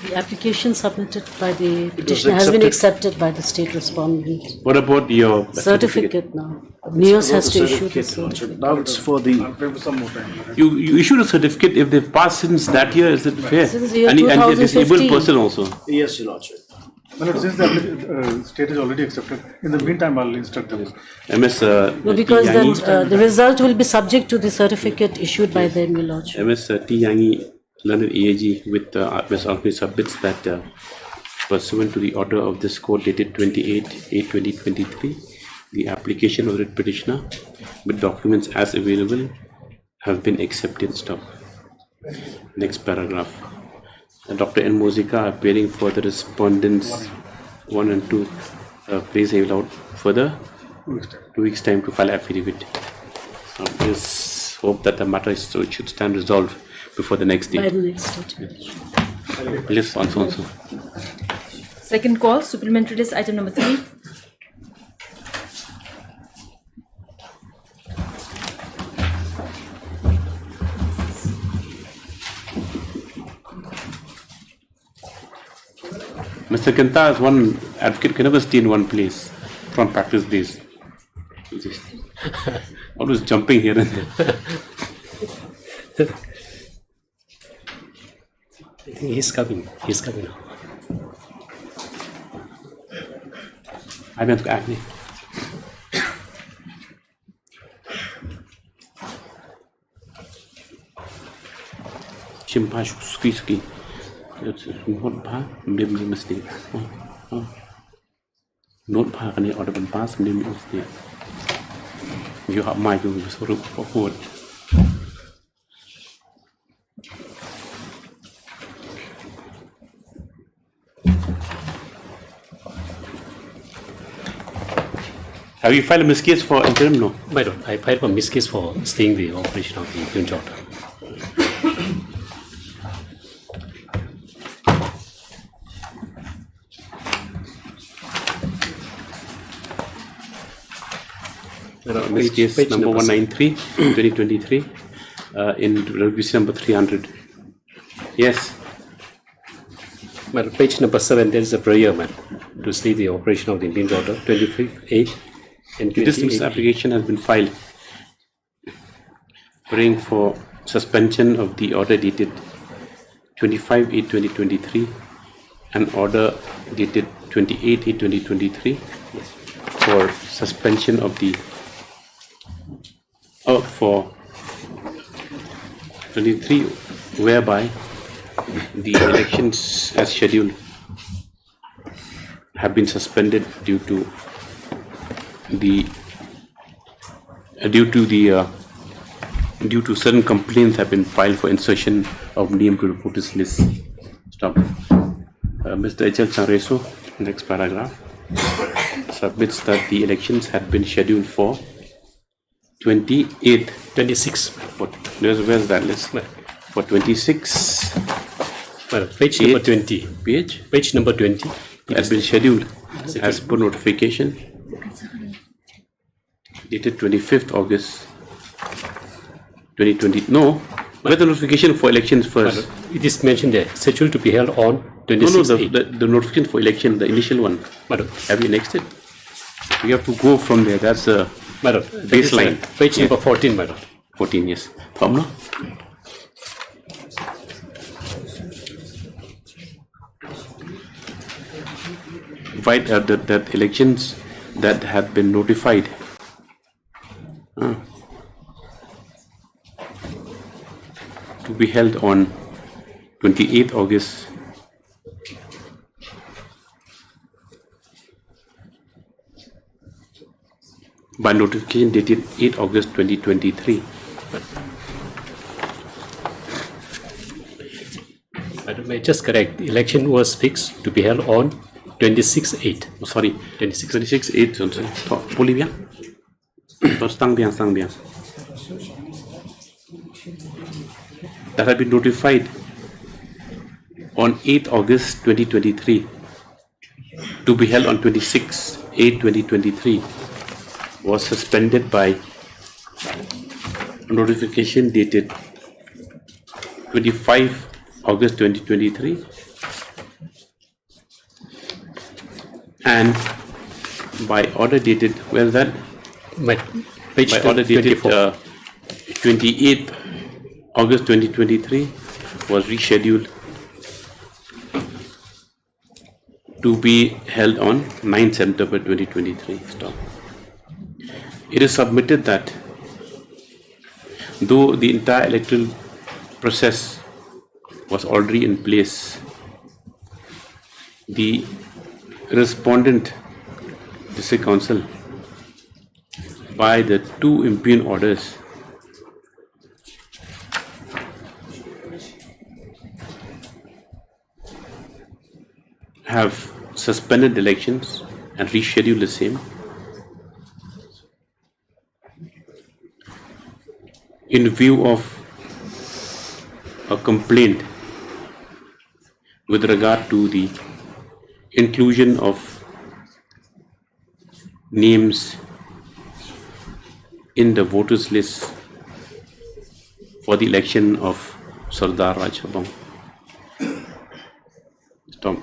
The application submitted by the petitioner has been accepted by the state respondent. What about your Certificate now. NEOS has to issue the certificate. Now it's for the. You issued a certificate if they've passed since that year. Is it fair? Since the year And a disabled 2015. person also. Yes, Your Lordship. My lord, since the state is already accepted, in the meantime, I'll instruct them. MS. No, because then the result will be subject to the certificate issued by them, Your Lordship. MS T. Yangi, London EAG, with Ms. Alchemy submits that pursuant to the order of this court dated 28/8/2023, the application of the petitioner with documents as available have been accepted. Stop. Next paragraph. Dr. N. Mosica appearing for the respondents 1 and 2. Please have allowed further 2 weeks time to file affidavit. Please hope that the matter is so it should stand resolved before the next By date. the next date. Please also. Second call, supplementary list item number 3. Mr. Kanta is one advocate can never stay in one place from practice days. Always jumping here and there. He's coming. He's coming now. I'm going to acne. Chimpash ski. It's not bad. Maybe mistake. Not bad. Any order been passed. Maybe mistake. You have my sort of forward. Have you filed a miscase for interim? No. My lord, I filed for miscase for staying the operation of the bench order. Miscase number 193, 2023, in resolution number 300. Yes. Well, page number 7, there is a prayer, man, to stay the operation of the bench order 23/8 and 28. This application has been filed, praying for suspension of the order dated 25/8/2023 and order dated 28/8/2023 for suspension of the for 23, whereby the elections as scheduled have been suspended due to certain complaints have been filed for insertion of name to the voters list. Stop. Mr. H.L. Chanreso, next paragraph, submits that the elections had been scheduled for 26. Where's that list? For 26. Well, page number 20. Page number 20. It has been scheduled as per notification dated 25th August 2020. No, where the notification for elections first? It is mentioned there, scheduled to be held on 26th. No, the notification for election, the initial one. Have you annexed it? You have to go from there. That's a baseline. Page number 14, madam. 14, yes. Pamela? Right, that elections that have been notified to be held on 28th August by notification dated 8 August 2023. Madam, I just correct. The election was fixed to be held on 26/8. Oh, sorry, 26/8. Boleh bien? Stang bien. That had been notified on 8 August 2023 to be held on 26/8/2023 was suspended by notification dated 25 August 2023 and by order dated, where is that? Page by order dated 28th August 2023 was rescheduled to be held on 9 September 2023. Stop. It is submitted that though the entire electoral process was already in place, the respondent district council, by the two impugn orders, have suspended the elections and rescheduled the same in view of a complaint with regard to the inclusion of names in the voters list for the election of Sardar Rajabang. Stop.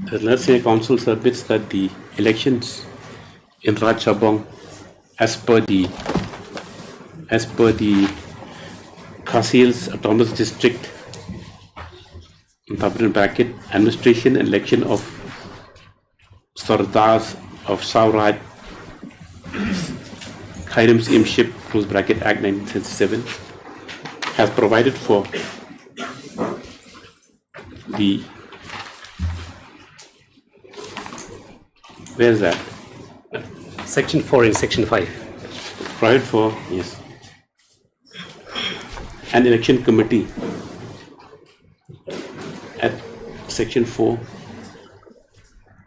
The Legislative Council submits that the elections in Rajabang, as per the Khasils Autonomous District, in bracket, administration and election of Sardars of Sauraj Khairam's Imship, close bracket, Act 1977, has provided for the, where is that? Section 4 and Section 5. Provided for, yes, an election committee at Section 4,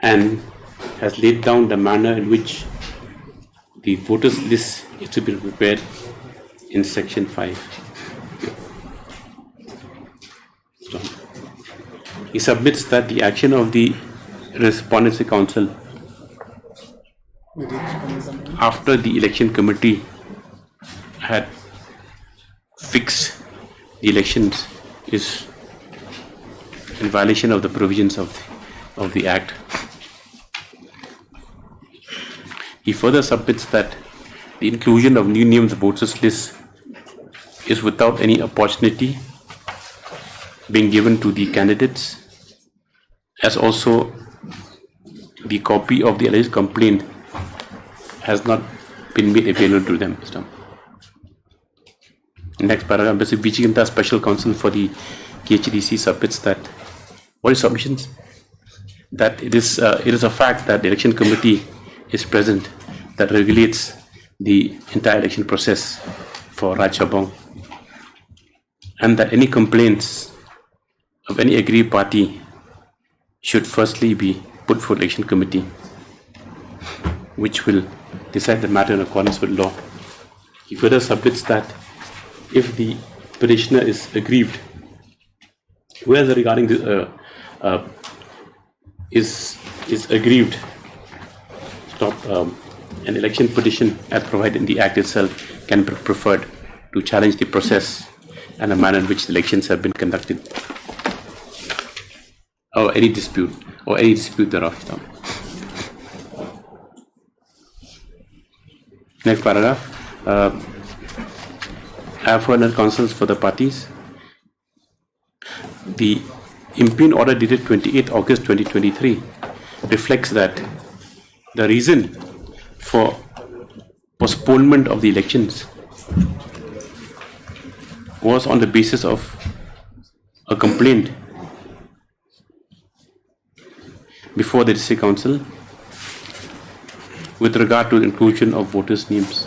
and has laid down the manner in which the voters list is to be prepared in Section 5. So, he submits that the action of the Respondency Council after the election committee had fixed the elections is in violation of the provisions of the Act. He further submits that the inclusion of new names voters list is without any opportunity being given to the candidates, as also the copy of the alleged complaint has not been made available to them. Next paragraph, Mr. Vichikanta, Special Counsel for the KHDC, submits that what is submissions? That it is a fact that the election committee is present that regulates the entire election process for Rajabang, and that any complaints of any aggrieved party should firstly be put for election committee, which will decide the matter in accordance with law. He further submits that if the petitioner is aggrieved, whether regarding the is aggrieved, an election petition as provided in the Act itself can be preferred to challenge the process and the manner in which the elections have been conducted, or any dispute thereof. Next paragraph. I have further counsels for the parties. The impugn order dated 28 August 2023 reflects that the reason for postponement of the elections was on the basis of a complaint before the district council with regard to the inclusion of voters' names.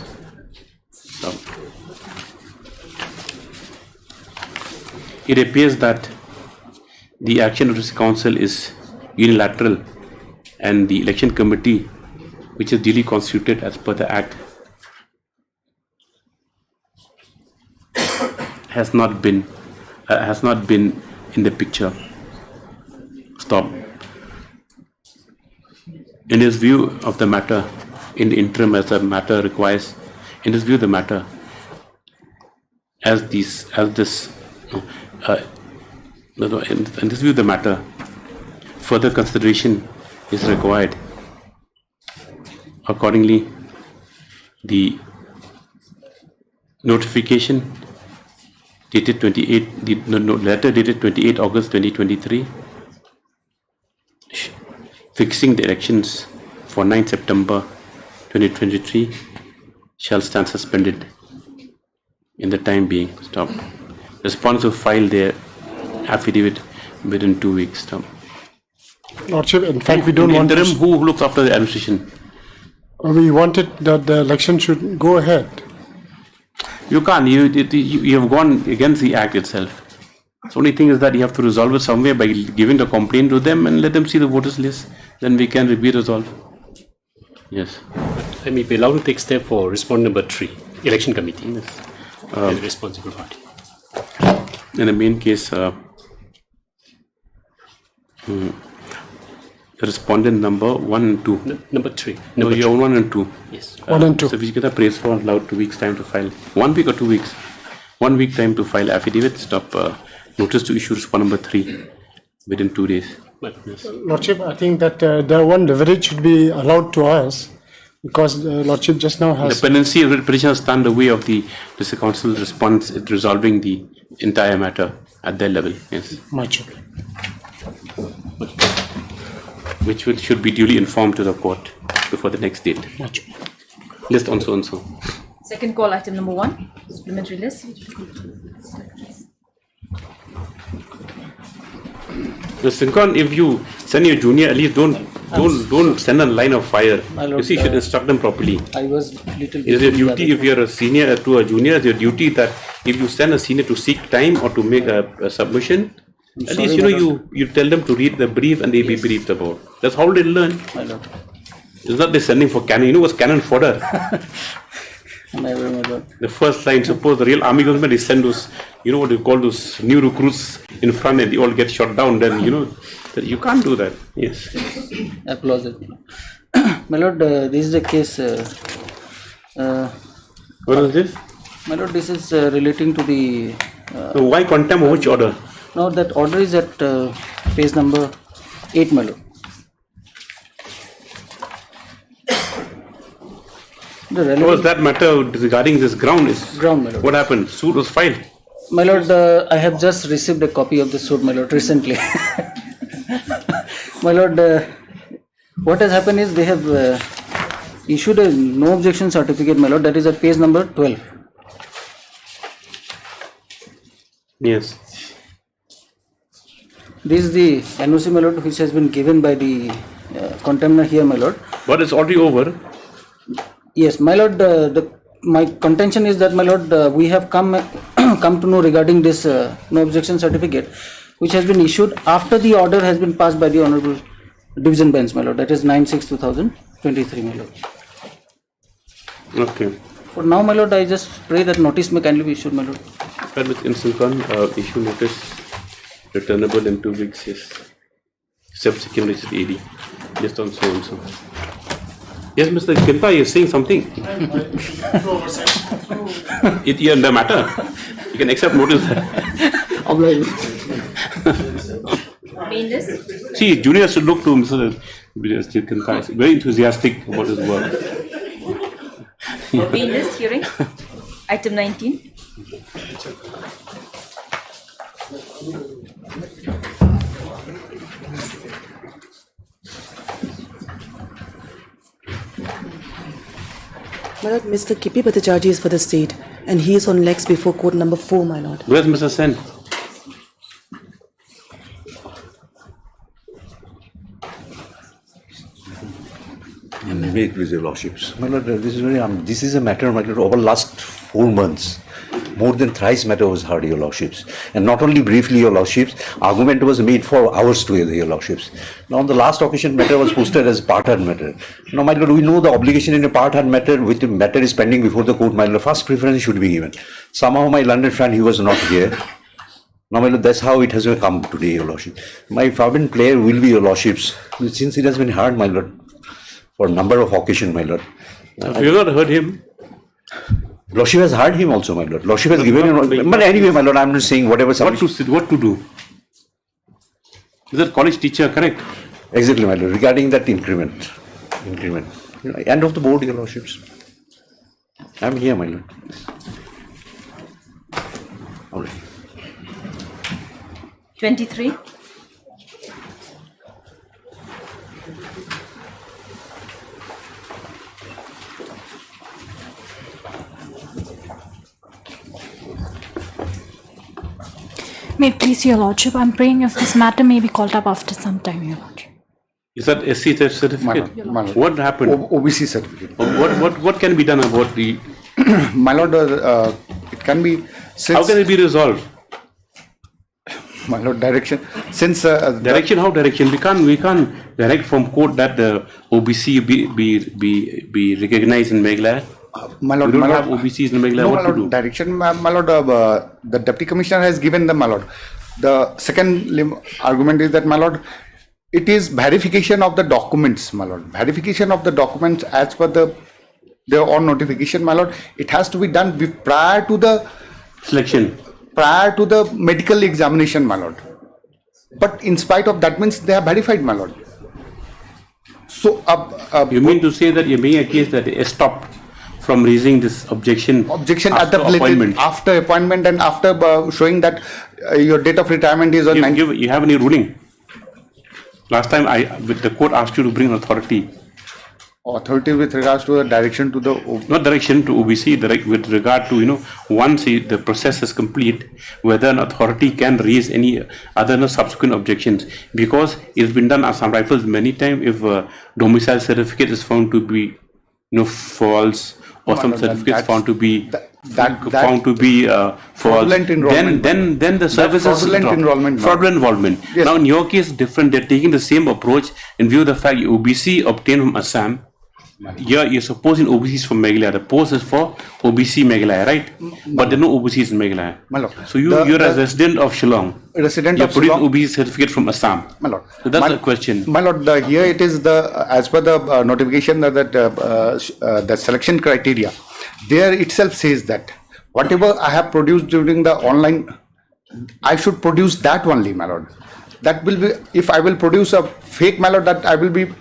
It appears that the action of this council is unilateral, and the election committee, which is duly constituted as per the Act, has not been in the picture. In his view of the matter, in the interim, as the matter requires, in his view of the matter, in this view of the matter, further consideration is required. Accordingly, the notification dated 28, letter dated 28 August 2023, fixing the elections for 9 September 2023 shall stand suspended in the time being. Stop. Respondents will file their affidavit within 2 weeks. Stop. Lordship, in fact, we don't in want interim, to, who looks after the administration? we wanted that the election should go ahead. You can't. You have gone against the act itself. The only thing is that you have to resolve it somewhere by giving the complaint to them and let them see the voters list. Then we can be resolved. Yes. I may be allowed to take step for respondent number 3, election committee, yes. as a responsible party. In the main case, the respondent number 1 and 2. Number 3. No, Number you're 1 and 2. Yes. 1 and 2. So we get a praise for allowed 2 weeks time to file. 1 week or 2 weeks? 1 week time to file affidavit. Stop. Notice to issue respondent number 3 within 2 days. Yes. Lordship, I think that the one leverage should be allowed to us because Lordship just now has. The pendency of the petition has stand the way of the District Council response at resolving the entire matter at their level. Yes. Much okay. Which should be duly informed to the court before the next date. Much. List on so and so. Second call, item number 1, supplementary list. So Sincon, if you send your junior, at least don't send a line of fire. You see, you should instruct them properly. I was little. It is your duty if you are a senior to a junior. It's your duty that if you send a senior to seek time or to make a submission, at least you tell them to read the brief and they be briefed about. That's how they learn. It's not they sending for cannon. You know what's cannon fodder? Never, my lord. The first line, suppose the real army government is send those, you know what you call those new recruits in front and they all get shot down, then that you can't do that. Yes. Applause. My lord, this is a case. What is this? My lord, this is relating to the. So why contempt? Which order? No, that order is at page number 8, my lord. What was that matter regarding this ground? Ground, my lord. What happened? Suit was filed. My lord, I have just received a copy of the suit, my lord, recently. My lord, what has happened is they have issued a no objection certificate, my lord, that is at page number 12. Yes. This is the NOC, my lord, which has been given by the contemptor here, my lord. But it's already over. Yes, my lord, my contention is that, my lord, we have come to know regarding this no objection certificate, which has been issued after the order has been passed by the Honorable Division Bench, my lord, that is 9/6/2023, my lord. Okay. For now, my lord, I just pray that notice may kindly be issued, my lord. But with Sincon, issue notice returnable in 2 weeks, yes. Subsequently, it's AD. Just on so and so. Yes, Mr. Kinta, you're saying something. You're in the matter. You can accept notice. Main list. See, juniors should look to Mr. Kinta. He's very enthusiastic about his work. Main list hearing. Item 19. My lord, Mr. K.P. Bhattacharjee is for the state and he is on legs before court number 4, my lord. Where's Mr. Sen? May it please your lordships. My lord, this is a matter, my lord, over last 4 months. More than thrice matter was heard, your lordships. And not only briefly, your lordships, argument was made for hours together, your lordships. Now, on the last occasion, matter was posted as part-heard matter. Now, my lord, we know the obligation in a part-heard matter, with the matter is pending before the court, my lord, first preference should be given. Somehow, my London friend, he was not here. Now, my lord, that's how it has come today, your lordship. My fervent prayer will be, your lordships, since it has been heard, my lord, for a number of occasions, my lord. Have you not heard him? Lordship has heard him also, my lord. Lordship has given him. But anyway, my lord, I'm not saying whatever. What to do? Is that college teacher correct? Exactly, my lord. Regarding that increment. End of the board, your lordships. I'm here, my lord. All right. 23. May it please your lordship, I'm praying if this matter may be called up after some time, your lordship. Is that SC certificate? My lord. What happened? OBC certificate. What can be done about the? My lord, it can be. How can it be resolved? My lord, direction. Since direction, how direction? We can't direct from court that the OBC be recognized in Meghalaya. My lord, we don't my have lord, OBCs in Meghalaya. no, What my lord, to do? direction, my lord. The deputy commissioner has given them, my lord. The second argument is that, my lord, it is verification of the documents, my lord. Verification of the documents as per their own notification, my lord. It has to be done prior to the selection, prior to the medical examination, my lord. But in spite of that, means they are verified, my lord. So, you mean to say that you're making a case that they stopped from raising this objection at the appointment, after appointment, and after showing that your date of retirement is on. You have any ruling? Last time the court asked you to bring authority. Authority with regards to the direction to the not direction to OBC, with regard to once the process is complete, whether an authority can raise any other subsequent objections, because it's been done Assam Rifles many times. If domicile certificate is found to be false, or some certificates found to be false, then the services fraudulent enrollment. Fraudulent involvement. Yes. Now in your case, different. They're taking the same approach in view of the fact OBC obtained from Assam. You're supposing OBC is from Meghalaya. The post is for OBC Meghalaya, right? But there are no OBCs in Meghalaya. So you're a resident of Shillong. Resident you of produced Shillong. OBC certificate from Assam. My lord. So that's the question. My lord, here it is as per the notification that the selection criteria, there itself says that whatever I have produced during the online, I should produce that only, my lord. That will be, if I will produce a fake, my lord, that I will be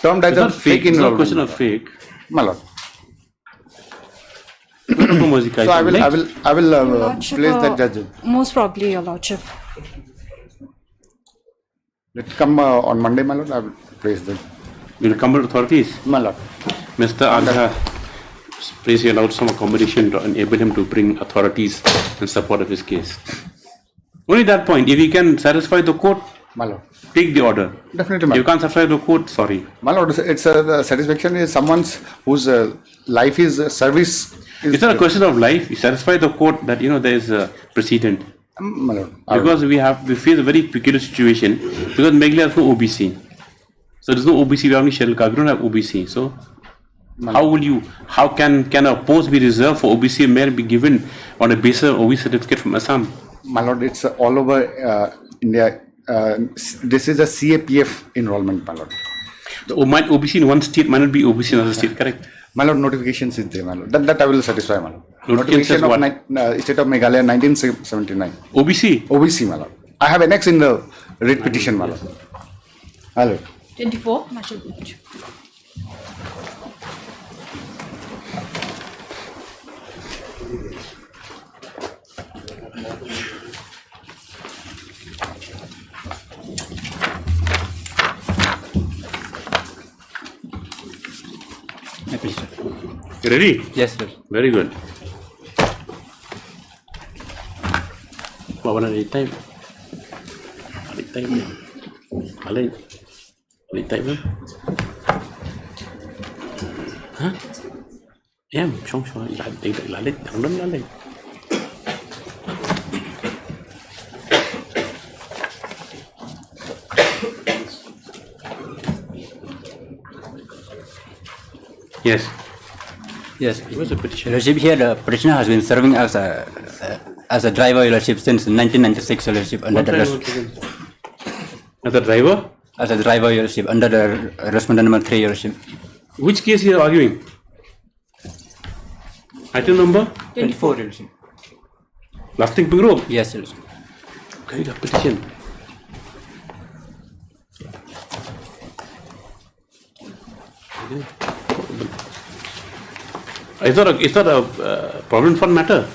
termed as a fake It's not a enrollment. question of fake. My lord. So I will place that judgment. Most probably, your lordship. Let it come on Monday, my lord. I will place that. Will come to authorities? My lord. Mr. Agha, please allow some accommodation to enable him to bring authorities in support of his case. Only that point. If he can satisfy the court, my lord, take the order. Definitely, my you lord. can't satisfy the court. Sorry, my lord. It's a satisfaction is someone's whose life is service. It's not a question of life. You satisfy the court that there is a precedent. My lord. Because we face a very peculiar situation because Meghalaya has no OBC. So there's no OBC. We have only scheduled caste. We don't have OBC. So how can a post be reserved for OBC male be given on a basis of OBC certificate from Assam? My lord, it's all over India. This is a CAPF enrollment, my lord. The OBC in one state might not be OBC in another state, correct? My lord, notifications is there, my lord. That I will satisfy, my lord. Notification of what? State of Meghalaya, 1979. OBC? OBC, my lord. I have annexed in the writ petition, my lord. Hello. 24. You ready? Yes, sir. Very good. What are time? Huh? Em xong rồi lại lên thằng lớn lên. Yes. Yes. Where's the petition? Your Lordship, here the petitioner has been serving as a driver, Your Lordship, since 1996, Your Lordship, under the as a driver? As a driver, Your Lordship, under the respondent number 3, Your Lordship. Which case you are arguing? Item number? 24, Your Lordship. Lasting Ping Road? Yes, Your Lordship. Okay, the petition. It's not a problem for matter.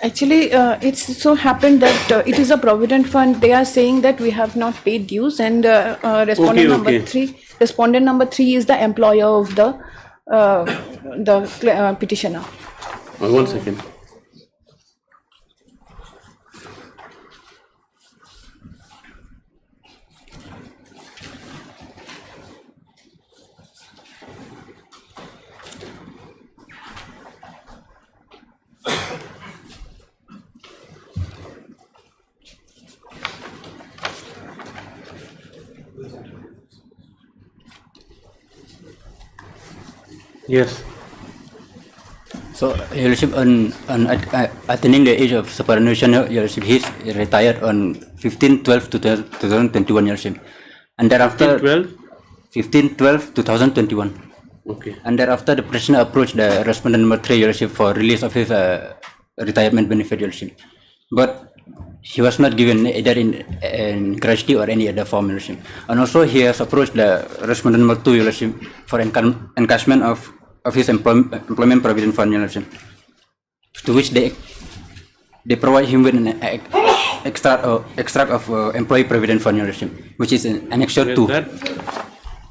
Actually, it's so happened that it is a provident fund. They are saying that we have not paid dues, and respondent number three is the employer of the petitioner. 1 second. Yes. So, Your Lordship, attaining the age of superannuation, Your Lordship, he's retired on 15/12/2021, Your Lordship. And thereafter, 15/12/2021. Okay. And thereafter, the petitioner approached the respondent number 3, Your Lordship, for release of his retirement benefit, Your Lordship. But he was not given either in gratuity or any other form, Your Lordship. And also, he has approached the respondent number 2, Your Lordship, for encashment of his employment provident fund, Your Lordship, to which they provide him with an extract of employee provident fund, Your Lordship, which is in Annexure 2.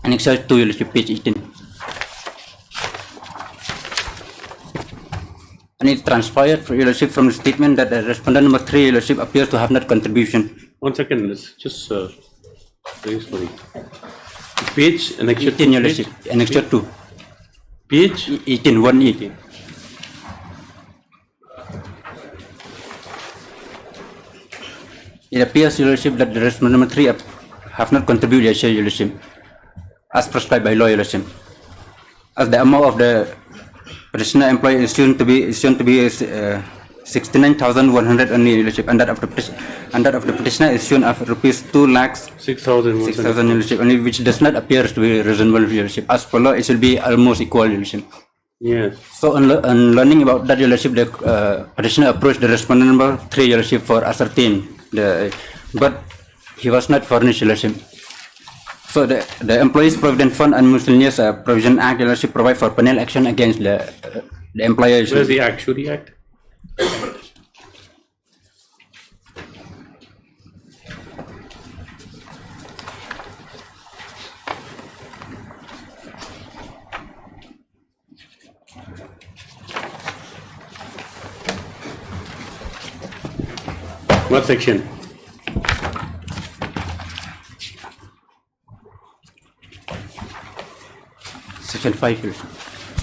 Annexure 2, Your Lordship, page 18. And it transpired, Your Lordship, from the statement that the respondent number 3, Your Lordship, appears to have not contribution. 1 second, let's just very sorry. Page Annexure 18, Your Lordship, Annexure 2. Page 18, 118. It appears, Your Lordship, that the respondent number 3 have not contributed, Your Lordship, as prescribed by law, Your Lordship, as the amount of the petitioner employee is shown to be 69,100 only, Your Lordship, and that of the petitioner is shown of rupees 2,06,000, Your Lordship, only, which does not appear to be reasonable, Your Lordship. As per law, it should be almost equal, Your Lordship. Yes. So on learning about that, Your Lordship, the petitioner approached the respondent number 3, Your Lordship, for ascertain but he was not furnished, Your Lordship. So the Employees Provident Fund and Miscellaneous Provision Act, Your Lordship, provide for penal action against the employer. Where's the act? Should the act? What section? Section 5, Your Lordship.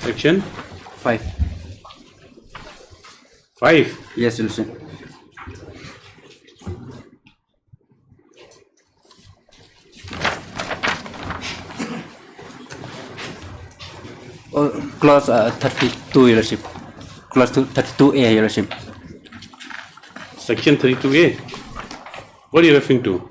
Section 5. 5? Yes, Your Lordship. Clause 32, Your Lordship. Clause 32A, Your Lordship. Section 32A? What are you referring to?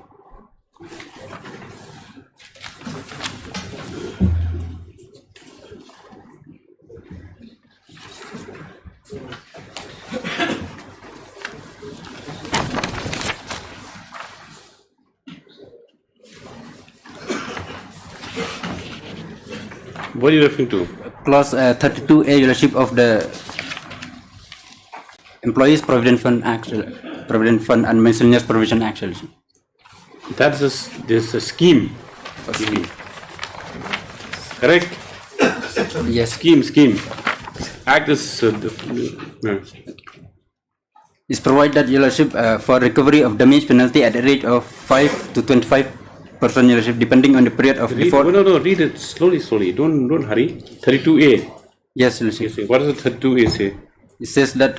What are you referring to? Clause 32A, Your Lordship, of the Employees Provident Fund Act, Provident Fund and Miscellaneous Provision Act. That's there's a scheme. Correct? Yes. Scheme. Act is Is provide that, Your Lordship, for recovery of damage penalty at a rate of 5 to 25%, Your Lordship, depending on the period of default. No, read it slowly. Don't hurry. 32A. Yes, Your Lordship. What does the 32A say? It says that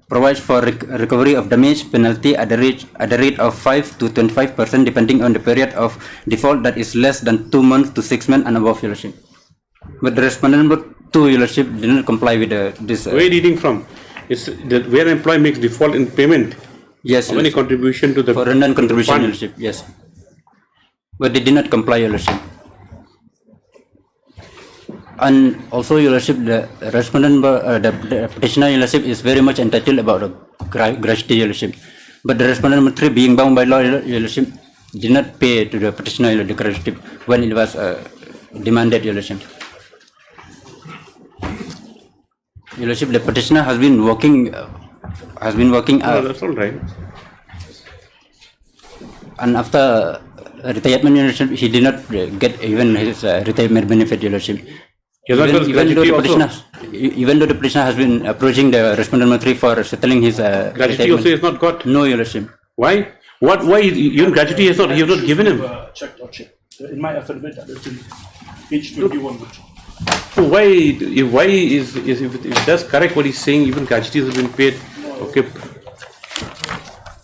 provides for recovery of damage penalty at the rate of 5 to 25%, depending on the period of default that is less than 2 months to 6 months and above, Your Lordship. But the respondent number 2, Your Lordship, did not comply with this. Where are you reading from? It's that where employee makes default in payment. Yes. How many contribution to the for redundant contribution, fund? Your Lordship. Yes. But they did not comply, Your Lordship. And also, Your Lordship, the respondent, the petitioner, Your Lordship, is very much entitled about the gratuity, Your Lordship. But the respondent number 3, being bound by law, Your Lordship, did not pay to the petitioner, Your Lordship, the gratuity when it was demanded, Your Lordship. Your Lordship, the petitioner has been working has been working. No, that's all right. And after retirement, Your Lordship, he did not get even his retirement benefit, Your Lordship. Even though the petitioner has been approaching the respondent number 3 for settling his gratuity also he has not got. No, Your Lordship. Why? Why even gratuity he has not given him? Check, Lordship. In my affidavit, that's in page 21. So why is if that's correct what he's saying, even gratuity has been paid? Okay.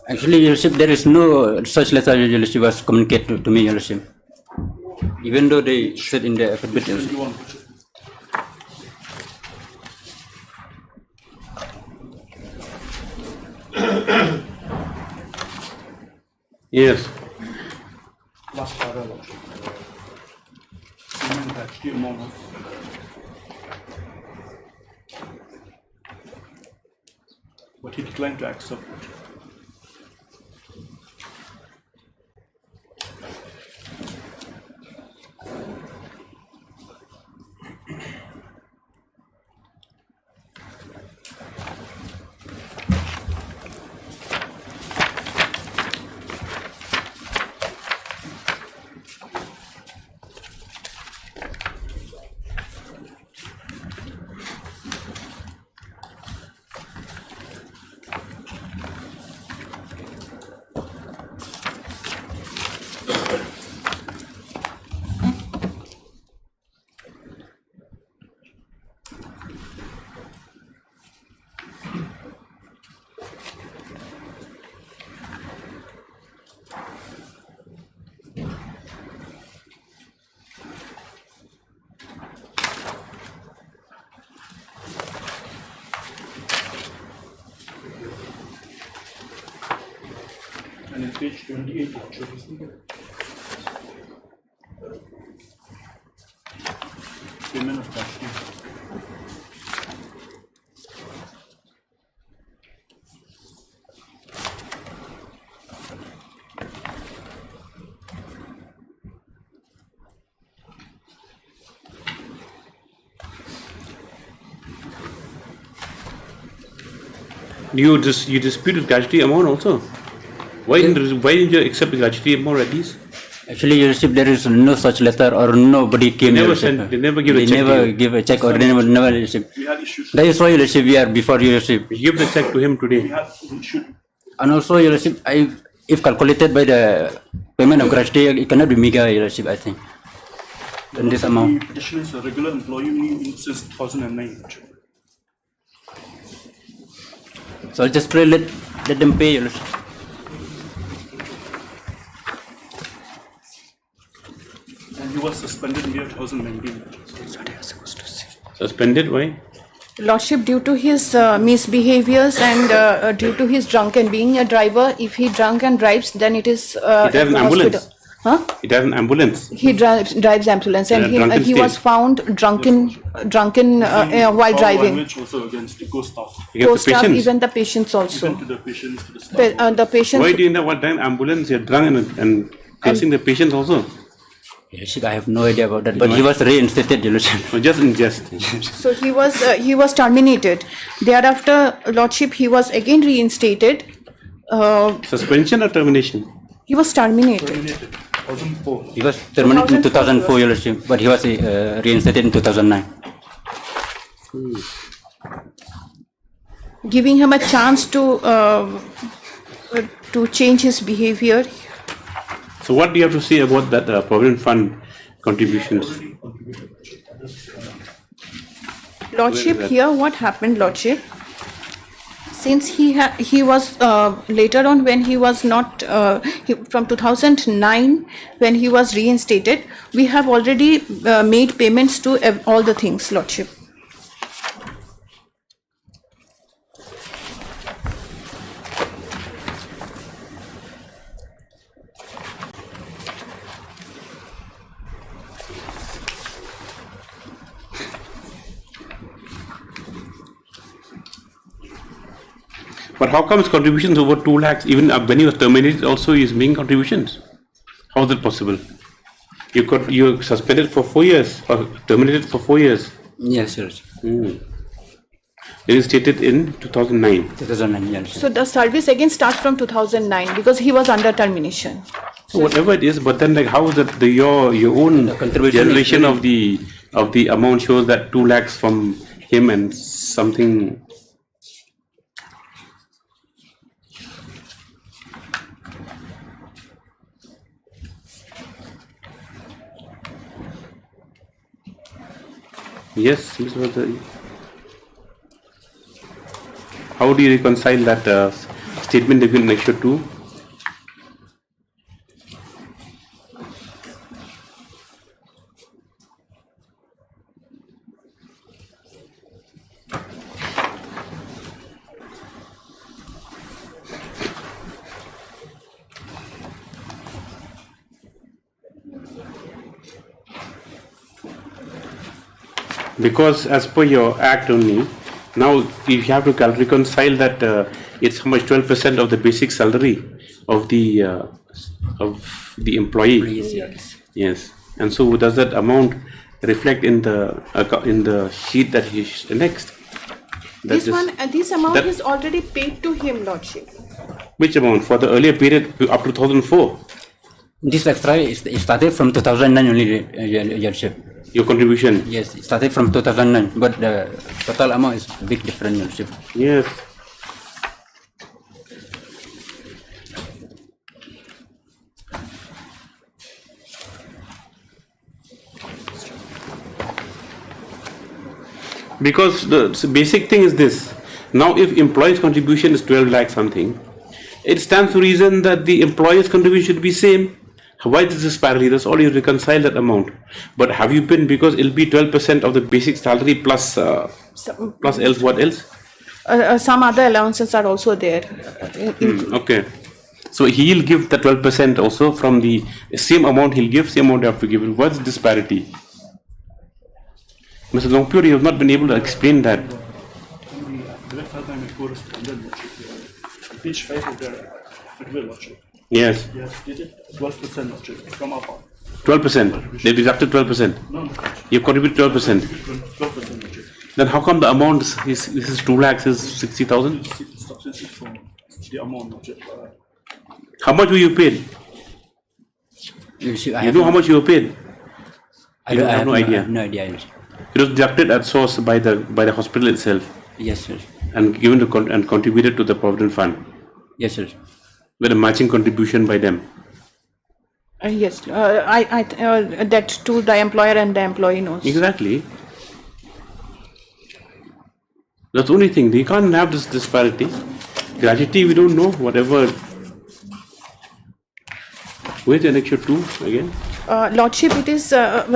Actually, Your Lordship, there is no such letter, Your Lordship, was communicated to me, Your Lordship. Even though they said in the affidavit. Yes. Last paragraph, Lordship. Gratuity amount of but he declined to accept it. And in page 28, Lordship, isn't it? Payment of gratuity. You disputed gratuity amount also? Why didn't you accept the gratuity amount at least? Actually, Your Lordship, there is no such letter or nobody came. They never give a check. They never give a check or never Your Lordship. That is why, Your Lordship, we are before Your Lordship. Give the check to him today. And also, Your Lordship, if calculated by the payment of gratuity, it cannot be meager, Your Lordship, I think. In this amount. The petitioner is a regular employee since 2009. So I'll just pray, let them pay, Your Lordship. And he was suspended in the year 2019. Suspended? Why? Lordship, due to his misbehaviors and due to his drunken, being a driver, if he drunk and drives, then it is. It has an ambulance. Hospital. Huh? It has an ambulance. He drives ambulance, and he was found drunken while driving. Also against the co-staff. Co-staff, even the patients also. Even to the patients, to the staff. The patients. Why do you know what time ambulance? You're drunk and cursing the patients also. Yes, I have no idea about that, but he was reinstated, Your Lordship. Just in jest. So he was terminated. Thereafter, Lordship, he was again reinstated. Suspension or termination? He was terminated. 2004. He was terminated in 2004, Your Lordship, but he was reinstated in 2009. Giving him a chance to change his behavior. So what do you have to say about that Provident Fund contributions? Lordship, here what happened, Lordship? Since he was later on when he was not from 2009 when he was reinstated, we have already made payments to all the things, Lordship. But how come his contributions over 2 lakhs? Even when he was terminated, also he is making contributions. How is it possible? You suspended for 4 years or terminated for 4 years. Yes, sir. It is stated in 2009. 2009, yes. So the service again starts from 2009 because he was under termination. So whatever it is, but then like how is it your own generation of the amount shows that 2 lakhs from him and something. Yes, Mr. Vadari. How do you reconcile that statement again next to? Because as per your act only, now you have to reconcile that it's how much 12% of the basic salary of the employee. Yes. And so does that amount reflect in the sheet that he next? This amount is already paid to him, Lordship. Which amount for the earlier period up to 2004? This extra is started from 2009 only, Your Lordship. Your contribution? Yes, it started from 2009, but the total amount is a big difference, Your Lordship. Yes. Because the basic thing is this. Now if employee's contribution is 12 lakh something, it stands to reason that the employer's contribution should be same. Why is this parallel? That's all you reconcile that amount. But have you been, because it'll be 12% of the basic salary plus else, what else? Some other allowances are also there. Okay. So he'll give the 12% also from the same amount he'll give, same amount you have to give. What's disparity? Mr. Longpure, you have not been able to explain that. Page 5 of the Archival Data. Yes. Yes, 12% from our part. 12%. They deducted 12%. No. You contribute 12%. 12%. Then how come the amount is 2 lakhs is 60,000? From the amount. How much were you paid? You know how much you were paid? I have no idea. No idea. It was deducted at source by the hospital itself. Yes, sir. And given to and contributed to the Provident Fund. Yes, sir. With a matching contribution by them. Yes, that to the employer and the employee knows. Exactly. That's the only thing. They can't have this disparity. Gratuity, we don't know. Whatever. Where's the annexure 2 again? Lordship, it is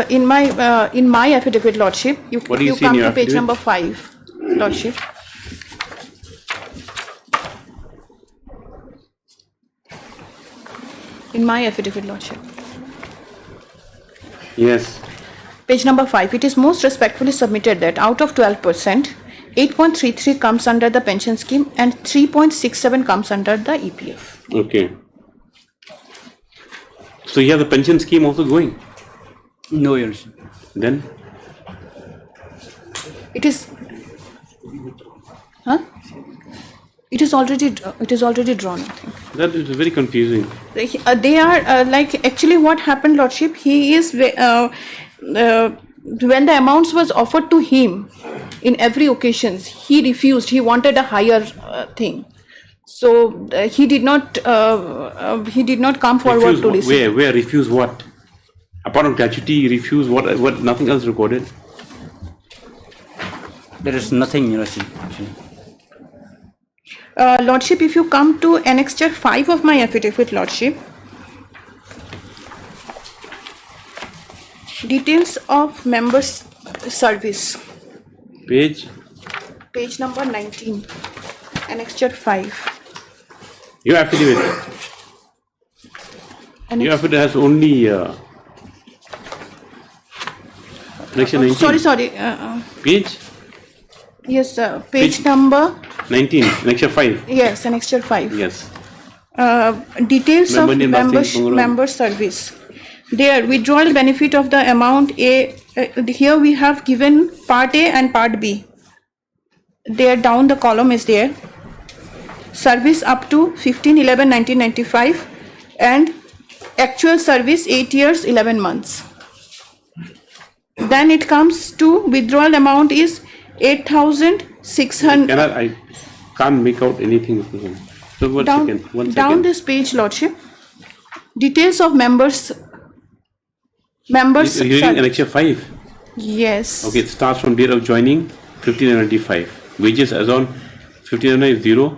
in my affidavit, Lordship. You What do you see come in your to page affidavit? number 5, Lordship. In my affidavit, Lordship. Yes. Page number 5. It is most respectfully submitted that out of 12%, 8.33 comes under the pension scheme and 3.67 comes under the EPF. Okay. So you have the pension scheme also going? No, yes. Then? It is. Huh? It is already drawn, I think. That is very confusing. They are like, actually what happened, Lordship, he is when the amounts was offered to him in every occasion, he refused. He wanted a higher thing, so he did not come forward Refuse to receive. Where refuse what? Apart from gratuity, refuse what? Nothing else recorded. There is nothing, you know. Lordship, if you come to annexure 5 of my affidavit, Lordship, details of members' service. Page Number 19, annexure 5. Your affidavit. Your affidavit has only annexure 19. Sorry. Page? Yes, page number 19, annexure 5. Yes, annexure 5. Yes. Details Member of name, last name, member service. There, withdrawal benefit of the amount A. Here we have given part A and part B. there down the column is there. Service up to 15/11/1995 and actual service 8 years 11 months. Then it comes to withdrawal amount is 8,600. I can't make out anything. So one second. Down this page, Lordship. Details of members. Members. You're reading Annexure 5. Yes. Okay, it starts from date of joining 1595. Wages as on 1590.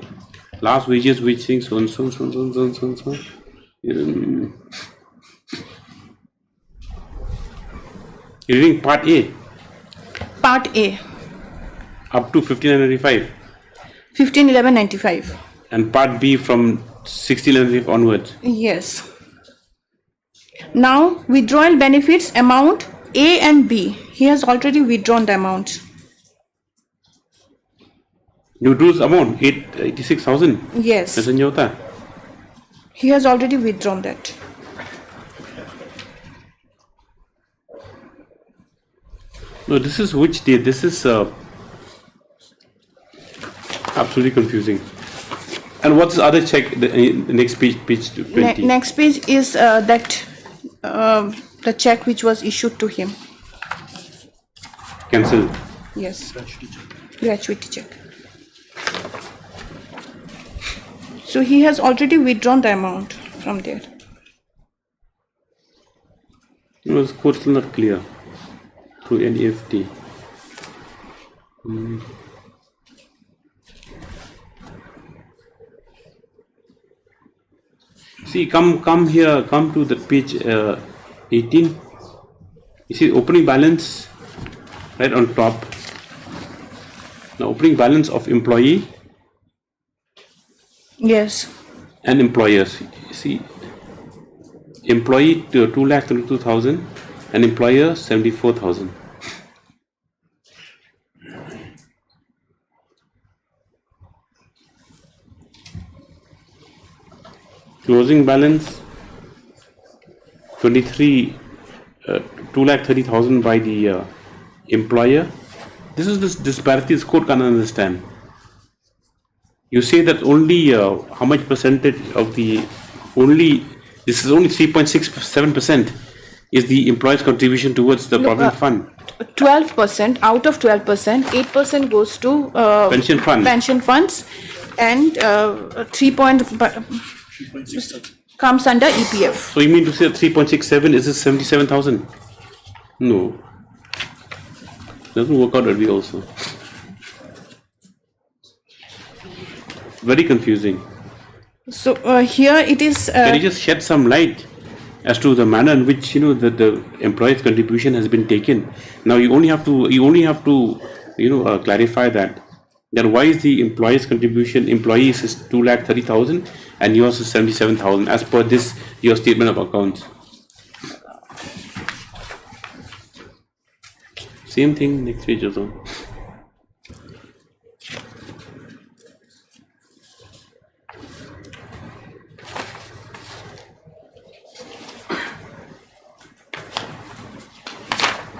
Last wages which things so. You're reading Part A. Part A. Up to 1595. 15/11/95. And Part B from 1695 onwards. Yes. Now withdrawal benefits amount A and B. He has already withdrawn the amount. You do this amount 86,000. Yes. ऐसा नहीं होता. He has already withdrawn that. No, this is which date? This is absolutely confusing. And what's the other check? The next page, page 20. Next page is the check which was issued to him. Cancelled. Yes. Gratuity check. So he has already withdrawn the amount from there. No, the code is still not clear. Through NEFT. See, come here, come to the page 18. You see opening balance right on top. Now opening balance of employee. Yes. And employers. You see, employee to 2,32,000 and employer 74,000. Closing balance 2,30,000 by the employer. This is this disparity this court can't understand. You say that only how much percentage of the this is only 3.67% is the employer's contribution towards the provident fund. 12% out of 12%, 8% goes to pension funds, and 3 comes under EPF. So you mean to say 3.67 is 77,000? No, doesn't work out that way also. Very confusing. So here it is. Can you just shed some light as to the manner in which the employee's contribution has been taken? Now you only have to clarify that why is the employee's contribution, employees is 2,30,000 and yours is 77,000 as per this your statement of accounts. Same thing next page also.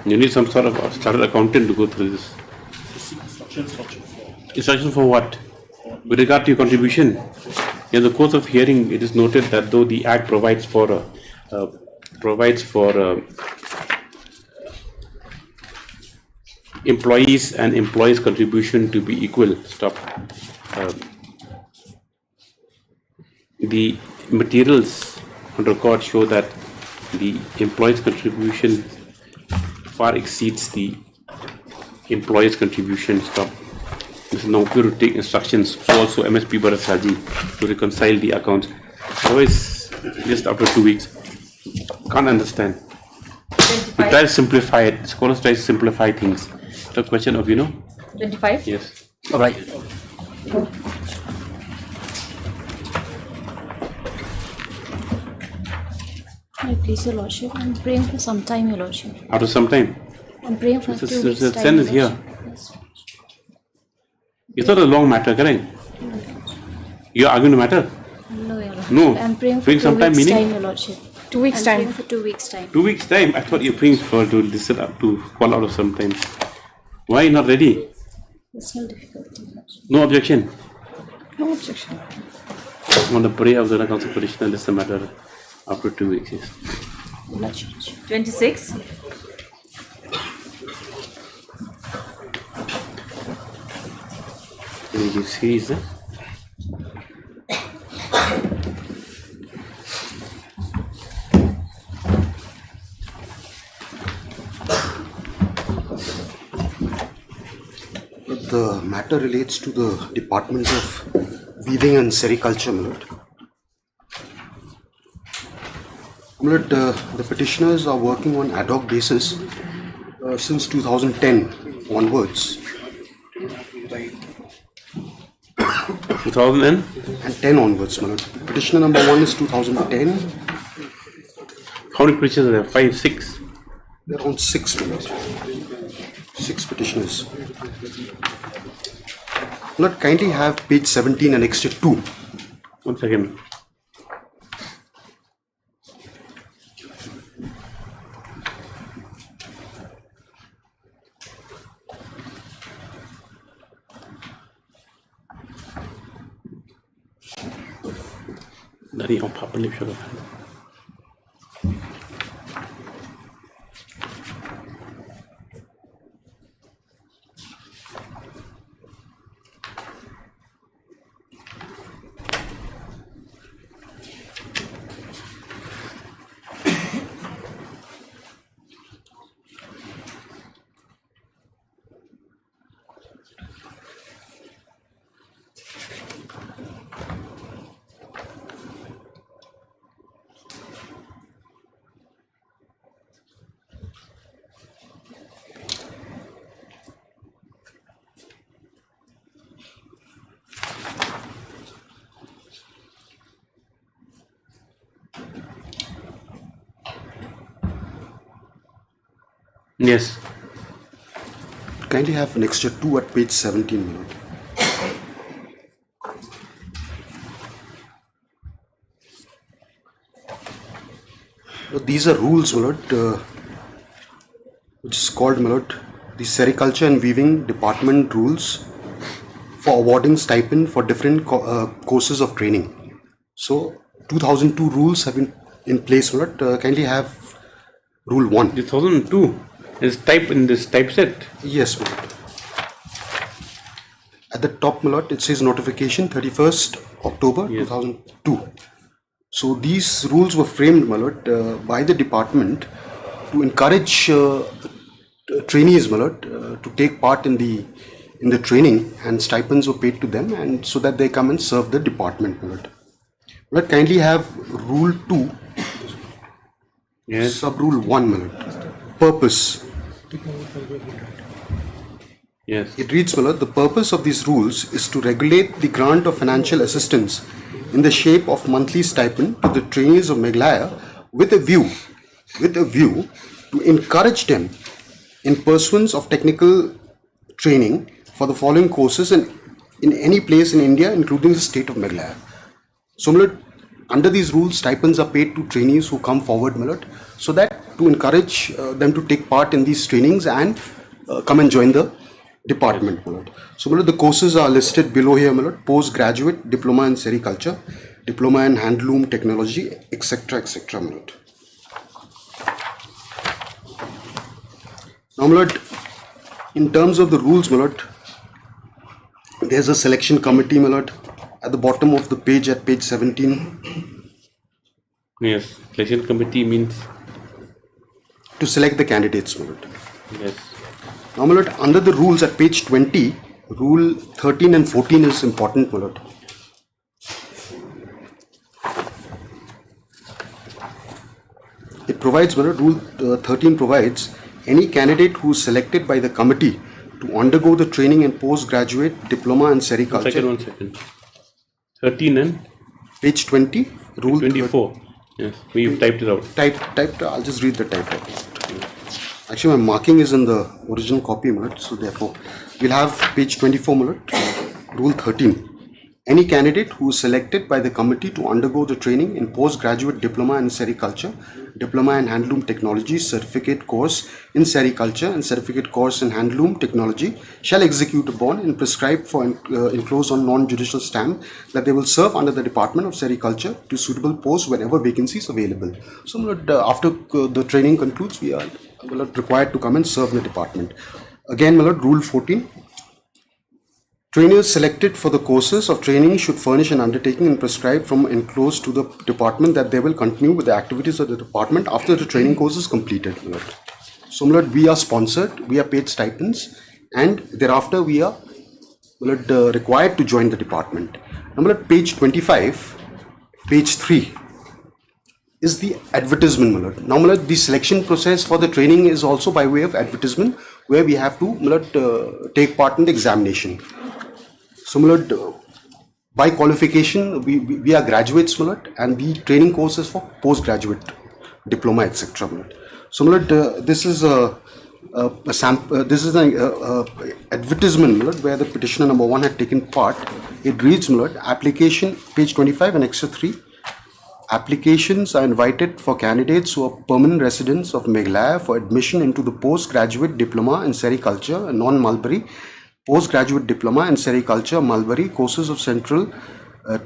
You need some sort of chartered accountant to go through this. Instruction for what? With regard to your contribution, in the course of hearing, it is noted that though the Act provides for employees and employees' contribution to be equal. The materials on record show that the employees' contribution far exceeds the employees' contribution. This is now to take instructions. So also MSP Bharat to reconcile the accounts. Otherwise, just after 2 weeks, can't understand. We try to simplify it. Scholars try to simplify things. It's a question of 25. Yes. All right. Please, Your Lordship, I'm praying for some time, Your Lordship. After some time. I'm praying for 2 weeks The time. sentence here. Yes. It's not a long matter, correct? You're arguing the matter? No, Your Lordship. No. I'm praying for Praying 2 sometime weeks meaning? time, Your Lordship. 2 weeks I'm time. praying for 2 weeks time. 2 weeks time? I thought you're praying for to listen up to fall out of some time. Why not ready? It's not difficult. No objection. No objection. On the prayer of the council petitioner, this is a matter after 2 weeks. Yes. 26. Can you see this? The matter relates to the departments of weaving and sericulture, my lord. My lord, the petitioners are working on ad hoc basis since 2010 onwards. 2010 onwards, my lord. Petitioner number 1 is 2010. How many petitioners are there? 5, 6? There are around 6, my lord. 6 petitioners. My lord, kindly have page 17 annexed 2. 1 second. Dari ang papalip siya. Yes. Kindly have annexure 2 at page 17, my lord. These are rules, my lord, which is called, my lord, the Sericulture and Weaving Department rules for awarding stipend for different courses of training. So, 2002 rules have been in place, my lord. Kindly have rule 1. 2002 is type in this typeset. Yes, my lord. At the top, my lord, it says notification 31st October 2002. So these rules were framed, my lord, by the department to encourage trainees, my lord, to take part in the training, and stipends were paid to them, and so that they come and serve the department, my lord. My lord, kindly have rule 2, sub rule 1, my lord. Purpose. Yes. It reads, my lord, the purpose of these rules is to regulate the grant of financial assistance in the shape of monthly stipend to the trainees of Meghalaya with a view to encourage them in pursuance of technical training for the following courses in any place in India, including the state of Meghalaya. So, my lord, under these rules, stipends are paid to trainees who come forward, my lord, so that to encourage them to take part in these trainings and come and join the department, my lord. So, my lord, the courses are listed below here, my lord. Postgraduate, diploma in sericulture, diploma in handloom technology, etc., etc., my lord. Now, my lord, in terms of the rules, my lord, there's a selection committee, my lord, at the bottom of the page at page 17. Yes, selection committee means to select the candidates, my lord. Yes. Now, my lord, under the rules at page 20, rule 13 and 14 is important, my lord. It provides, my lord, rule 13 provides any candidate who is selected by the committee to undergo the training in postgraduate diploma in sericulture. One second. 13 and page 20, rule 24. Yes, we've typed it out. Typed. I'll just read the type out. Actually, my marking is in the original copy, my lord, so therefore we'll have page 24, my lord, rule 13. Any candidate who is selected by the committee to undergo the training in postgraduate diploma in sericulture, diploma in handloom technology, certificate course in sericulture and certificate course in handloom technology shall execute a bond and prescribe for enclosed on non-judicial stamp that they will serve under the Department of Sericulture to suitable posts whenever vacancies available. So after the training concludes, we are required to come and serve in the department. Again, Rule 14. Trainers selected for the courses of training should furnish an undertaking and prescribe from enclosed to the department that they will continue with the activities of the department after the training course is completed. So we are sponsored, we are paid stipends, and thereafter we are required to join the department. Now, page 25, page 3 is the advertisement. Now, the selection process for the training is also by way of advertisement, where we have to take part in the examination. So, by qualification, we are graduates, and the training course is for postgraduate diploma, etc. So, this is a advertisement where the petitioner number 1 had taken part. It reads, application, page 25, Annexure 3. Applications are invited for candidates who are permanent residents of Meghalaya for admission into the postgraduate diploma in sericulture, non-Mulberry, postgraduate diploma in sericulture, Mulberry, courses of Central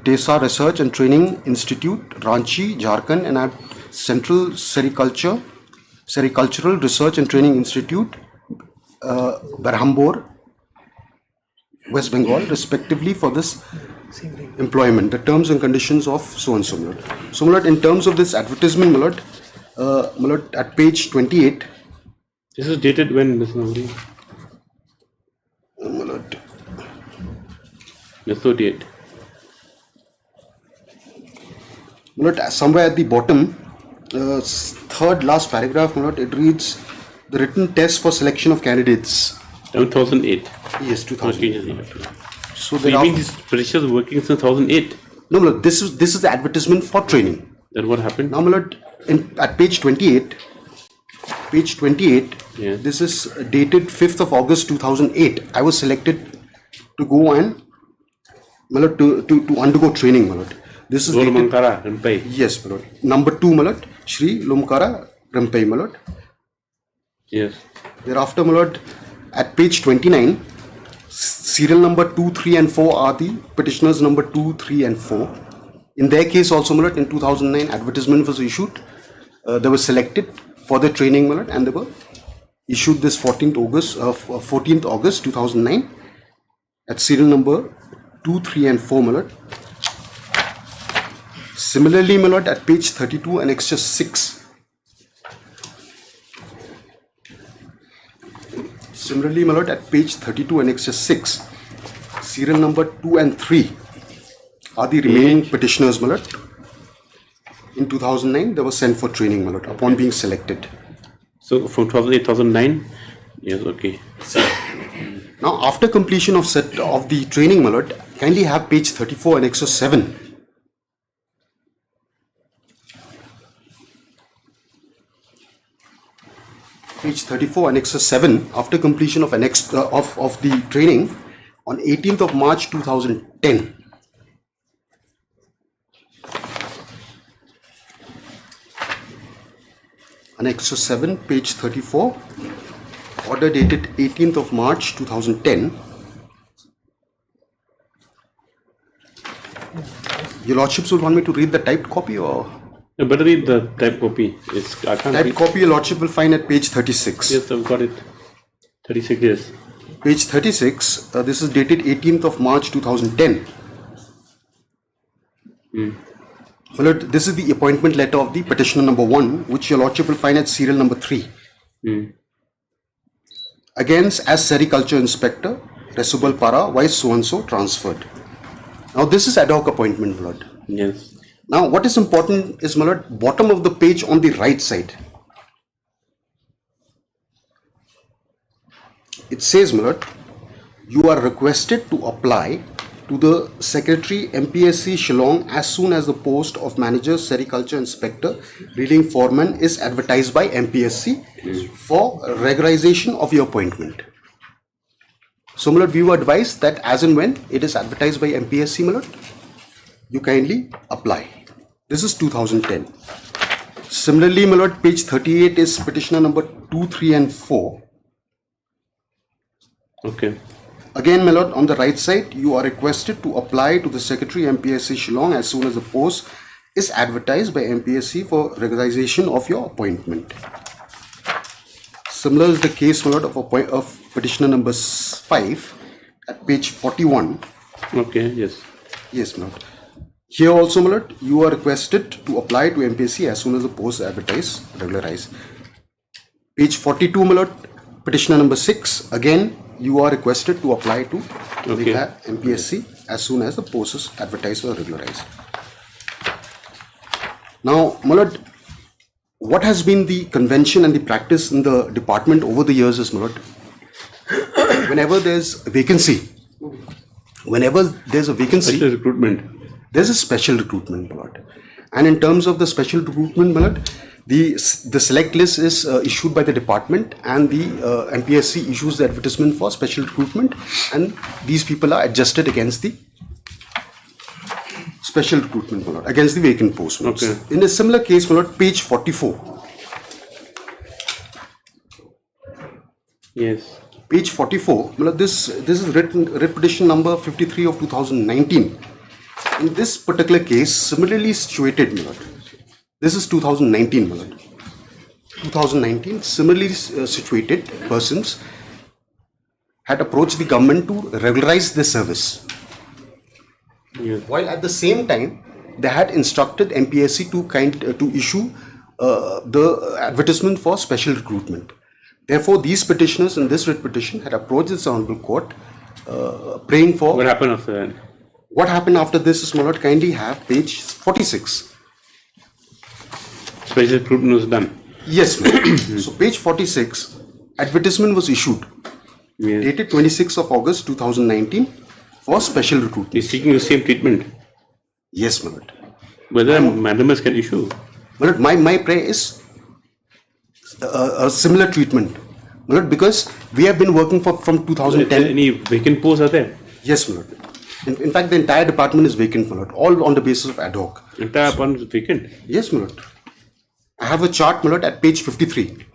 TESA Research and Training Institute, Ranchi, Jharkhand, and at Central Sericultural Research and Training Institute, Berhampur, West Bengal, respectively, for this employment. The terms and conditions of so and so. So, in terms of this advertisement, at page 28. This is dated when, Ms. Navri? The 38. Somewhere at the bottom, third last paragraph, it reads the written test for selection of candidates. 2008. Yes, 2008. So you mean these petitioners working since 2008? No, this is the advertisement for training. Then what happened? Now, at page 28, yeah. This is dated 5th of August 2008. I was selected to go and to undergo training. This is Lumkara Rempai. Yes, number 2, Shri Lumkara Rempai. Yes. Thereafter, at page 29, serial number 2, 3 and 4 are the petitioners number 2, 3 and 4. In their case also, in 2009, advertisement was issued. They were selected for the training, and they were issued this 14th August 2009 at serial number 2, 3 and 4. Similarly, at page 32, Annexure 6. Similarly, at page 32, Annexure 6, serial number 2 and 3 are the remaining petitioners. In 2009, they were sent for training upon being selected. So from 2008, 2009, yes, okay. Now, after completion of the training, kindly have page 34, Annexure 7. Page 34, Annexure 7, after completion of of the training on 18th of March 2010. Annexure 7, page 34, order dated 18th of March 2010. Your Lordships would want me to read the typed copy or? You better read the typed copy. I can't typed copy, Your Lordship will find at page 36. Yes, I've got it. 36 years. Page 36, this is dated 18th of March 2010. Well, this is the appointment letter of the petitioner number 1, which Your Lordship will find at serial number 3. Against as Sericulture Inspector, Resubal Para, Vice so-and-so transferred. Now, this is ad hoc appointment, Lord. Yes. Now, what is important is, my lord, bottom of the page on the right side. It says, my lord, you are requested to apply to the Secretary MPSC Shillong as soon as the post of Manager Sericulture Inspector Reeling Foreman is advertised by MPSC for regularization of your appointment. So, my lord, we were advised that as and when it is advertised by MPSC, my lord, you kindly apply. This is 2010. Similarly, my lord, page 38 is petitioner number 2, 3 and 4. Okay. Again, my lord, on the right side, you are requested to apply to the Secretary MPSC Shillong as soon as the post is advertised by MPSC for regularization of your appointment. Similar is the case, my lord, of petitioner number 5 at page 41. Okay, yes. Yes, my lord. Here also, my lord, you are requested to apply to MPSC as soon as the post is advertised, regularized. Page 42, my lord, petitioner number 6, again, you are requested to apply to MPSC as soon as the post is advertised or regularized. Now, my lord, what has been the convention and the practice in the department over the years is, my lord, whenever there's a vacancy, special recruitment, there's a special recruitment, my lord. And in terms of the special recruitment, my lord, the select list is issued by the department, and the MPSC issues the advertisement for special recruitment, and these people are adjusted against the special recruitment, my lord, against the vacant post. Okay. In a similar case, my lord, page 44. Yes. Page 44, my lord, this is writ petition number 53 of 2019. In this particular case, similarly situated, my lord. This is 2019, my lord. 2019, similarly situated persons had approached the government to regularize their service. Yes. While at the same time, they had instructed MPSC to issue the advertisement for special recruitment. Therefore, these petitioners in this writ petition had approached this honorable court praying for... What happened after that? What happened after this is, my lord, kindly have page 46. Special recruitment was done. Yes, ma'am. So page 46, advertisement was issued, dated 26th of August 2019 for special recruitment. He's seeking the same treatment. Yes, my lord. Whether mandamus can issue. My lord, my prayer is a similar treatment, my lord, because we have been working from 2010. Any vacant posts are there? Yes, my lord. In fact, the entire department is vacant, my lord, all on the basis of ad hoc. Entire department is vacant? Yes, my lord. I have a chart, my lord, at page 53.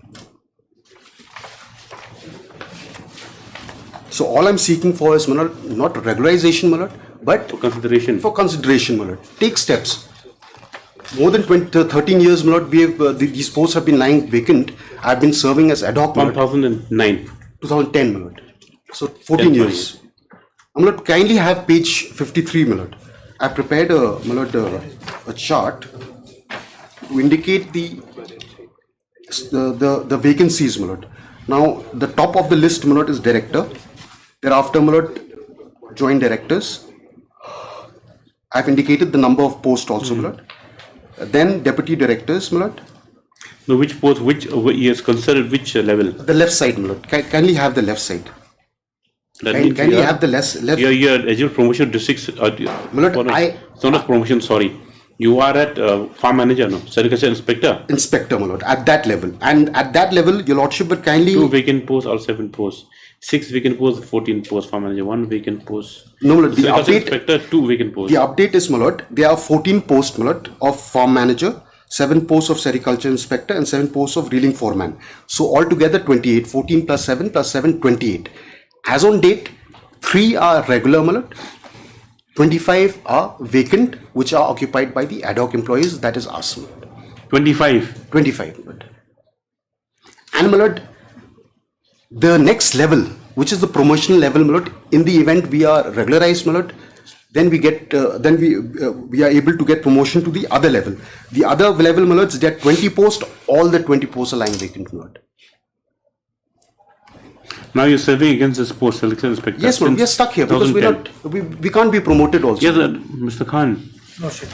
So all I'm seeking for is, my lord, not regularization, my lord, but for consideration. For consideration, my lord. Take steps. More than 13 years, my lord, we have these posts have been lying vacant. I've been serving as ad hoc. 2009. 2010, my lord. So 14 years. My lord, kindly have page 53, my lord. I prepared a chart to indicate the vacancies, my lord. Now, the top of the list, my lord, is director. Thereafter, my lord, joint directors. I've indicated the number of posts also, my lord. Then deputy directors, my lord. No, which post, which years considered which level? The left side, my lord. Kindly have the left side. Can you have the left? You're eligible promotion districts. My lord, it's not a promotion, sorry. You are at farm manager, no? Agriculture inspector? Inspector, my lord, at that level. And at that level, your lordship would kindly... 2 vacant posts or 7 posts. 6 vacant posts, 14 posts, farm manager, 1 vacant post. No, my lord, the update... Inspector, 2 vacant posts. The update is, my lord, there are 14 posts, my lord, of farm manager, 7 posts of sericulture inspector, and 7 posts of reeling foreman. So altogether 28, 14 plus 7 plus 7, 28. As on date, 3 are regular, my lord. 25 are vacant, which are occupied by the ad hoc employees, that is us. 25? 25, my lord. And, my lord, the next level, which is the promotional level, my lord, in the event we are regularized, my lord, then we get, we are able to get promotion to the other level. The other level, my lords, there are 20 posts, all the 20 posts are lying vacant, my lord. Now you're serving against this post, selection inspector. Yes, ma'am, we are stuck here because we can't be promoted also. Yes, Mr. Khan. No, sir.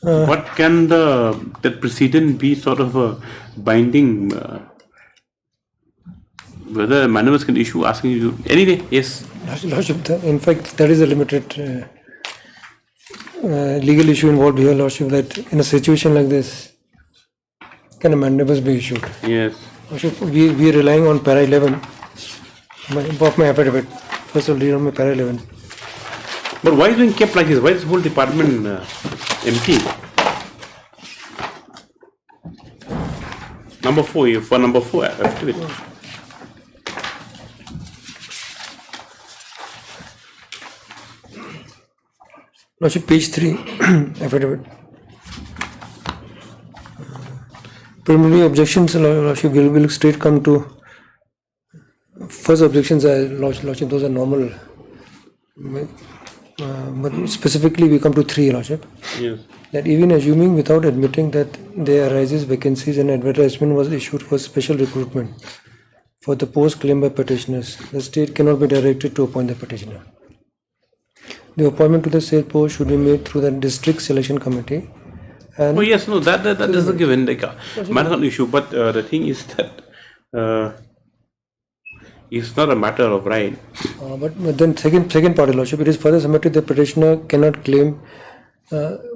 What can that precedent be sort of a binding? Whether mandamus can issue asking you to any day? Yes. Lordship, in fact, that is a limited legal issue involved here, Lordship, that in a situation like this, can a mandamus be issued? Yes. We are relying on para 11 of my affidavit. First I'll read on my para 11. But why is it being kept like this? Why is this whole department empty? Number 4, for number 4 affidavit. Lordship, page 3, affidavit. Preliminary objections, Lordship, will straight come to first objections. Lordship, those are normal. But specifically, we come to 3, Lordship. Yes. That even assuming without admitting that there arises vacancies and advertisement was issued for special recruitment for the post claimed by petitioners, the state cannot be directed to appoint the petitioner. The appointment to the said post should be made through the district selection committee. And oh yes, no, that is a given. Like, matter not an issue, but the thing is that it's not a matter of right. But then second part, Lordship, it is further submitted the petitioner cannot claim.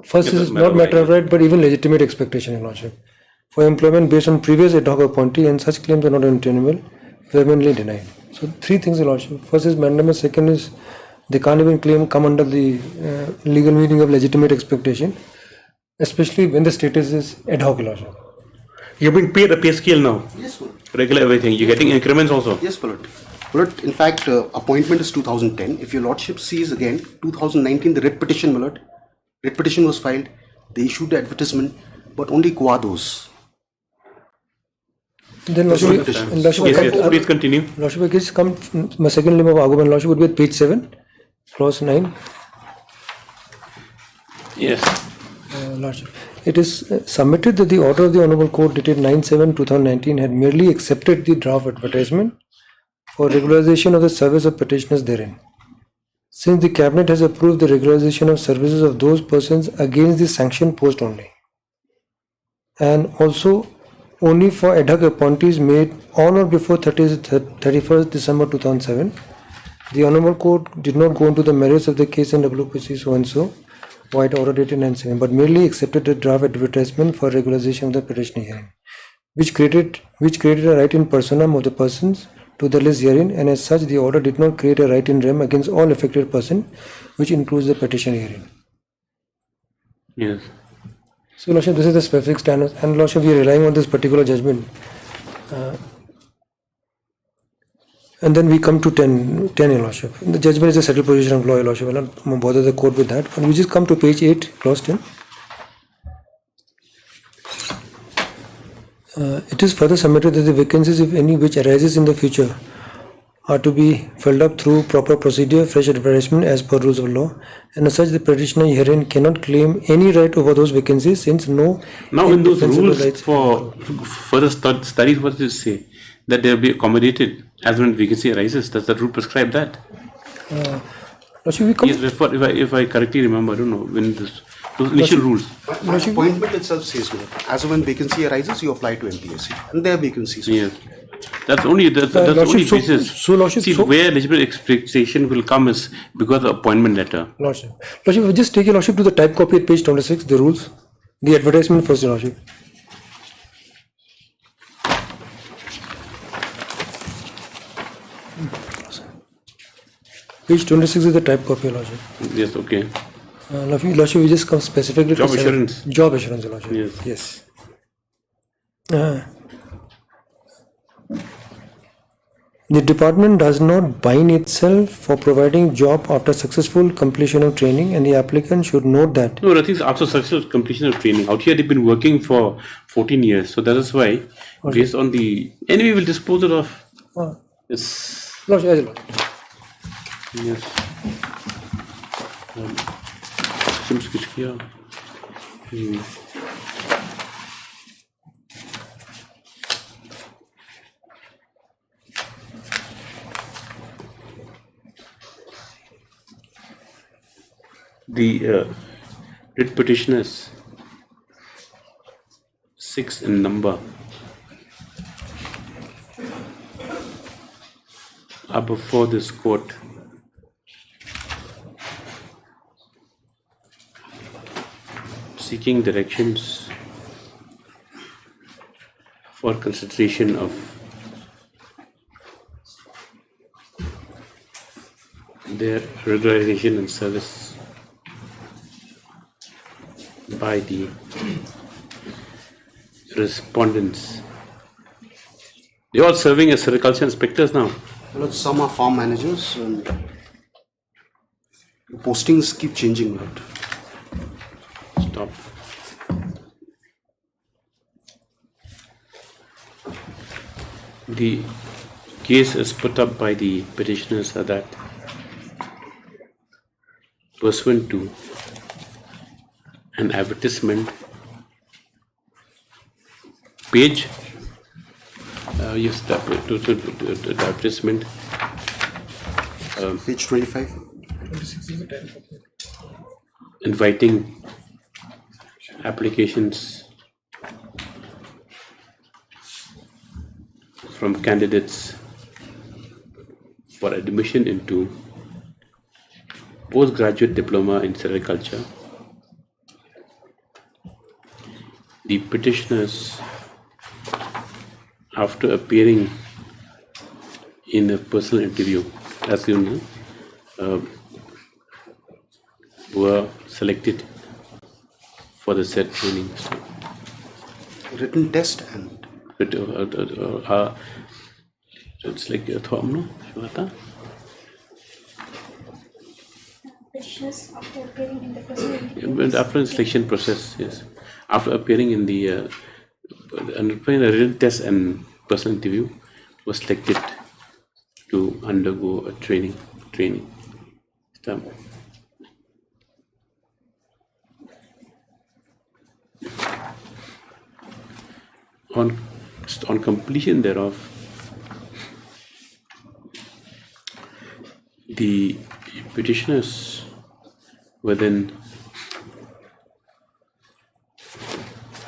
First is not matter of right, but even legitimate expectation, Lordship, for employment based on previous ad hoc appointee, and such claims are not untenable, vehemently denied. So 3 things, Lordship. First is mandamus. Second is they can't even come under the legal meaning of legitimate expectation, especially when the status is ad hoc, Lordship. You've been paid a pay scale now. Yes, sir. Regular everything. You're getting increments also. Yes, my lord. My lord, in fact, appointment is 2010. If your lordship sees again, 2019, the writ petition, my lord. Writ petition was filed. They issued the advertisement, but only quados. Then Lordship, yes, please continue. Lordship, case come my second limb of argument, Lordship, would be at page 7, clause 9. Yes. Lordship, it is submitted that the order of the Honourable Court dated 9/7/2019 had merely accepted the draft advertisement for regularization of the service of petitioners therein. Since the Cabinet has approved the regularization of services of those persons against the sanctioned post only, and also only for ad hoc appointees made on or before 31st December 2007, the Honourable Court did not go into the merits of the case in WPC so-and-so, White order dated 9/7, but merely accepted the draft advertisement for regularization of the petitioner hearing, which created a right in personam of the persons to the list herein, and as such the order did not create a right in rem against all affected person, which includes the petition hearing. Yes. So Lordship, this is the specific standard, and Lordship, we are relying on this particular judgment. And then we come to 10, Your Lordship. The judgment is a settled position of law, Your Lordship. I will not bother the court with that. And we just come to page 8, clause 10. It is further submitted that the vacancies, if any, which arises in the future, are to be filled up through proper procedure, fresh advertisement as per rules of law, and as such the petitioner herein cannot claim any right over those vacancies, since no. Now in those rules for further studies, what does it say? That they will be accommodated as when vacancy arises. Does that rule prescribe that? Yes, if I correctly remember, I don't know when those initial rules. Appointment itself says, as when vacancy arises, you apply to MPSC, and there are vacancies. Yes, that's only only basis. See, where legitimate expectation will come is because of appointment letter. Lordship, just take your Lordship to the type copy at page 26, the rules, the advertisement first, Your Lordship. Page 26 is the type copy, Lordship. Yes, okay. Lordship, we just come specifically job to assurance. Job assurance, Lordship. Yes. The department does not bind itself for providing job after successful completion of training, and the applicant should note that. No, I think after successful completion of training. Out here they've been working for 14 years, so that is why, based on the. Anyway, we'll dispose it of. Yes. Lordship. Yes. Seems कुछ किया. The writ petitioners, 6 in number, are before this court. Seeking directions for consideration of their regularization and service by the respondents. They are all serving as agriculture inspectors now. Well, some are farm managers and the postings keep changing. Right? Stop. The case is put up by the petitioners that pursuant to an advertisement page, yes, the advertisement, page 25, inviting applications from candidates for admission into postgraduate diploma in sericulture. The petitioners, after appearing in a personal interview, as you know, were selected for the said training. written test and it's like a thumb, no? Petitioners after appearing in the personal interview. After the selection process, yes. After appearing in the undergoing a written test and personal interview, was selected to undergo a training. Stop. On completion thereof, the petitioners were then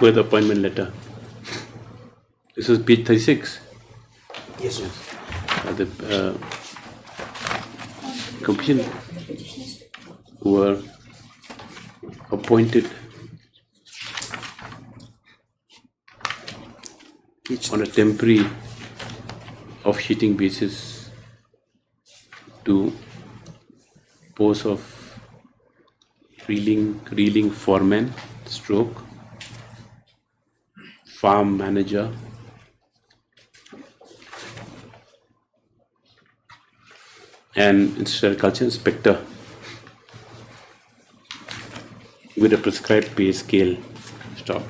with the appointment letter. This is page 36. yes, sir. The completion were appointed on a temporary off-sheeting basis to post of reeling foreman stroke farm manager and agriculture inspector with a prescribed pay scale. Stop.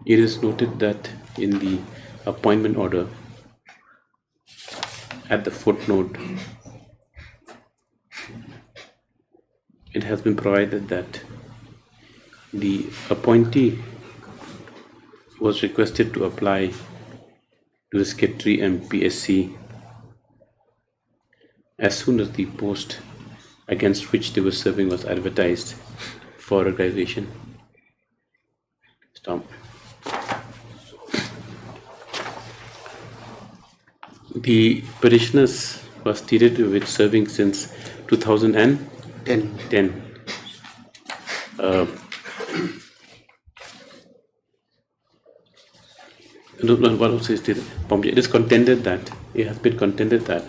It is noted that in the appointment order at the footnote, it has been provided that the appointee was requested to apply to the Secretary and PSC as soon as the post against which they were serving was advertised for regularization. Stop. The petitioners were stated with serving since 2010. What also is stated? It is contended that it has been contended that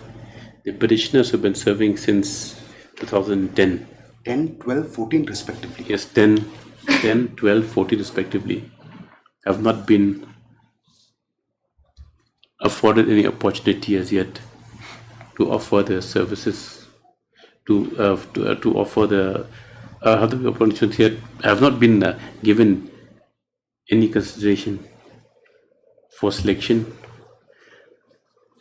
the petitioners have been serving since 2010. 10, 12, 14 respectively. Yes, 10, 12, 14 respectively have not been afforded any opportunity as yet to offer their services, to offer the opportunity yet have not been given any consideration for selection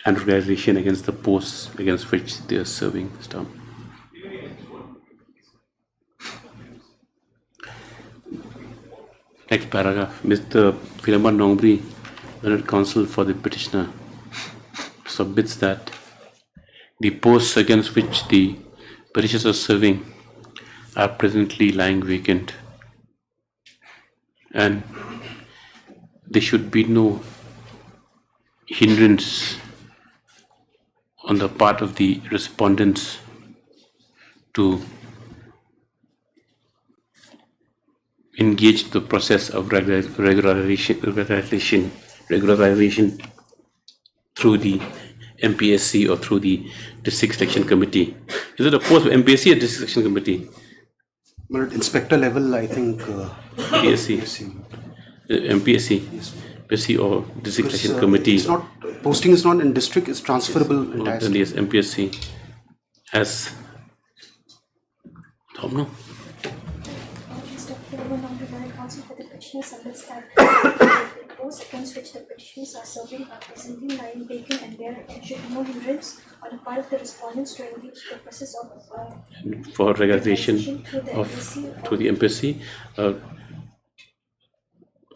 and regularization against the posts against which they are serving. Stop. Next paragraph. Mr. Philemon Nongri, learned counsel for the petitioner, submits that the posts against which the petitioners are serving are presently lying vacant, and there should be no hindrance on the part of the respondents to engaged the process of regularization through the MPSC or through the District Selection Committee. Is it a post of MPSC or District Selection Committee? Well, at inspector level, I think. MPSC. MPSC. MPSC or District Selection Committee. It's not, posting is not in district, it's transferable entirely. Then yes, MPSC as Tom, no. Counsel for the petitioner submits that the posts against which the petitioners are serving are presently lying vacant and there should be no hindrance on the part of the respondents to engage the process of for regularization through the MPSC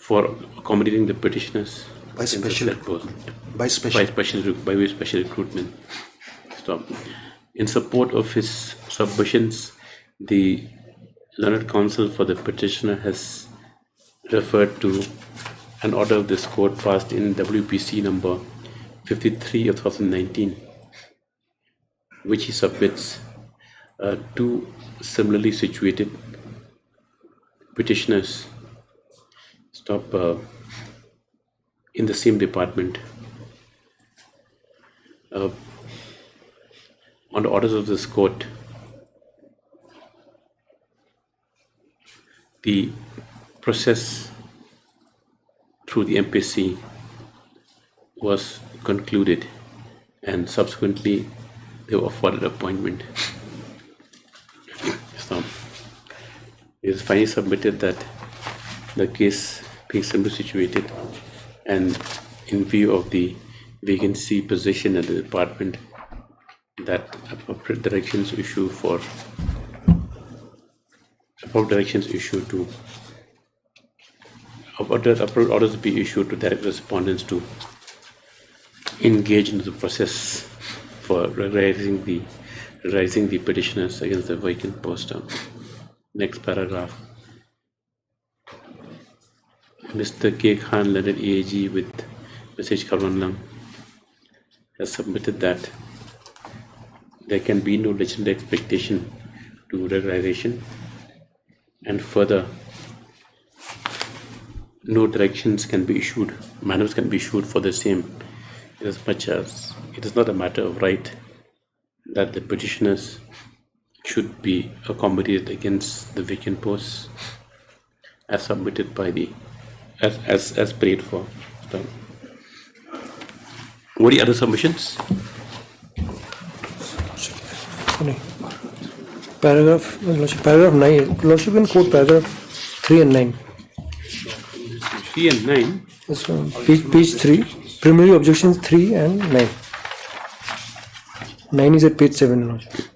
for accommodating the petitioners by special recruitment. Stop. In support of his submissions, the learned counsel for the petitioner has referred to an order of this court passed in WPC number 53 of 2019, which he submits two similarly situated petitioners in the same department. On the orders of this court, the process through the MPSC was concluded and subsequently they were afforded appointment. So it is finally submitted that the case being similarly situated and in view of the vacancy position at the department, that appropriate directions issue to appropriate orders be issued to direct respondents to engage into the process for raising the petitioners against the vacant post. Next paragraph. Mr. K. Khan, learned EAG with Mrs. Karwanlam, has submitted that there can be no legitimate expectation to regularization, and further, no directions can be issued, manuals can be issued for the same, as much as it is not a matter of right that the petitioners should be accommodated against the vacant posts as submitted by the as prayed for. What are the other submissions? Paragraph 9. Lordship can quote paragraph 3 and 9. 3 and 9? That's page 3. Preliminary objections 3 and 9. 9 is at page 7. Lordship.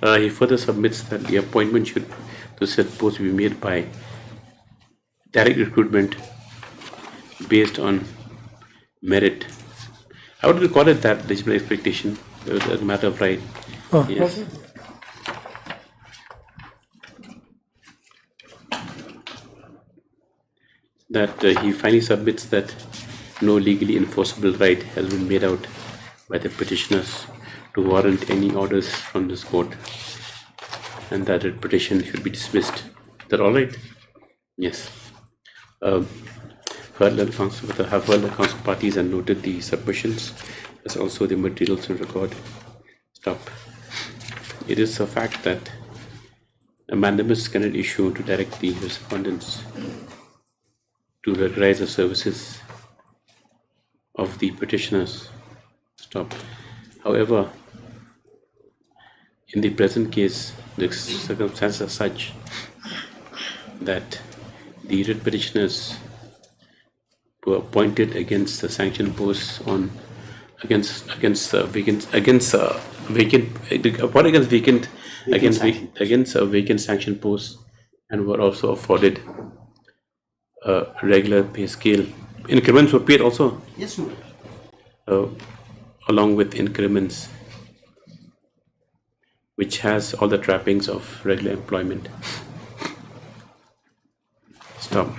He further submits that the appointment to said post be made by direct recruitment based on merit. How would you call it that legitimate expectation? As a matter of right. Oh, yes. okay. That he finally submits that no legally enforceable right has been made out by the petitioners to warrant any orders from this court, and that the petition should be dismissed. Is that all right? Yes. Heard the council parties and noted the submissions, as also the materials in record. Stop. It is a fact that a mandamus cannot issue to direct the respondents to regularize the services of the petitioners. Stop. However, in the present case, the circumstances are such that the writ petitioners were appointed against the sanction posts against a vacant sanction post, and were also afforded a regular pay scale. Increments were paid also. Yes, ma'am. Along with increments, which has all the trappings of regular employment. Stop.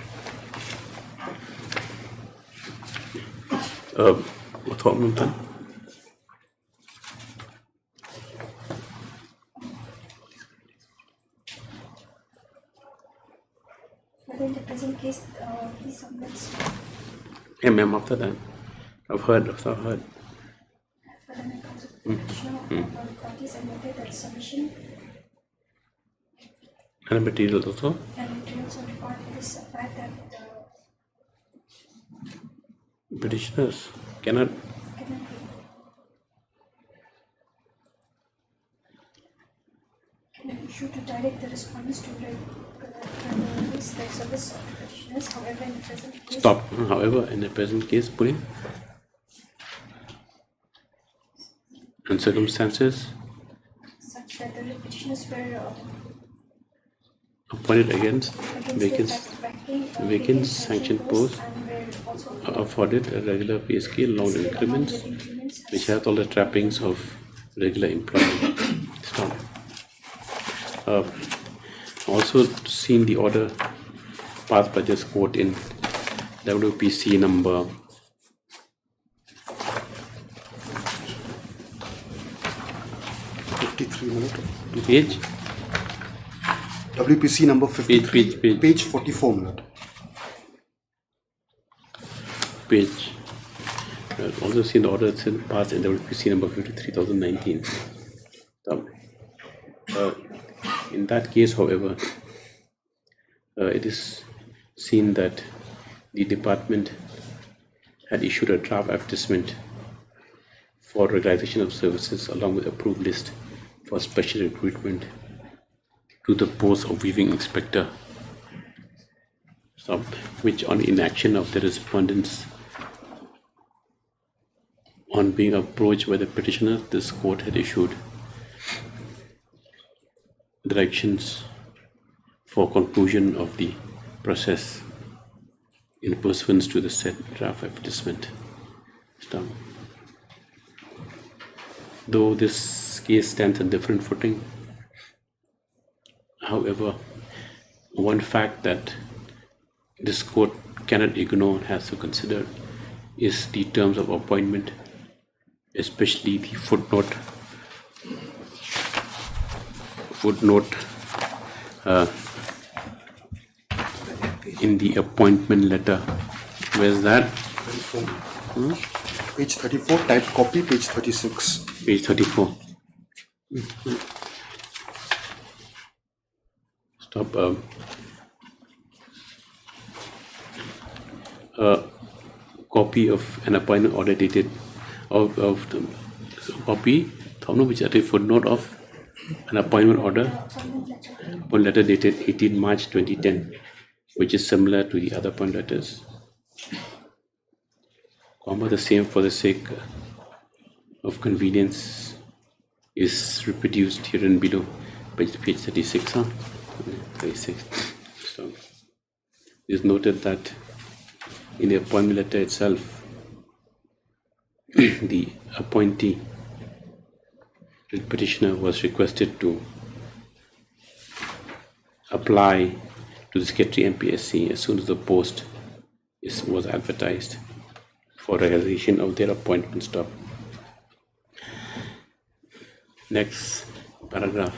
Ma'am, after that, I've heard. And material also. Petitioners cannot. Can issue to direct the respondents to release the service of the petitioners. However, in the present case. Stop. However, in the present case, put in. And circumstances Such that the petitioners were appointed against vacant sanctioned posts afforded a regular pay scale along the increments which have all the trappings of regular employment. Stop. Also seen the order passed by this court in WPC number 53 minutes. Page? WPC number 53. Page 44 minute. Page. I've also seen the order passed in WPC number 53/2019. In that case, however, it is seen that the department had issued a draft advertisement for regularization of services along with approved list for special recruitment to the post of weaving inspector, which on inaction of the respondents on being approached by the petitioner, this court had issued directions for conclusion of the process in pursuance to the said draft advertisement. Though this case stands on different footing, however, one fact that this court cannot ignore and has to consider is the terms of appointment, especially the footnote in the appointment letter. Where's that? Page 34, type copy, page 36. Page 34. Stop. Copy of an appointment order dated of the copy, which is a footnote of an appointment order or letter dated 18 March 2010, which is similar to the other appointment letters. The same for the sake of convenience is reproduced here and below, page 36. 36. So it is noted that in the appointment letter itself, the appointee, the petitioner, was requested to apply to the Secretary MPSC as soon as the post was advertised for realization of their appointment stop. Next paragraph.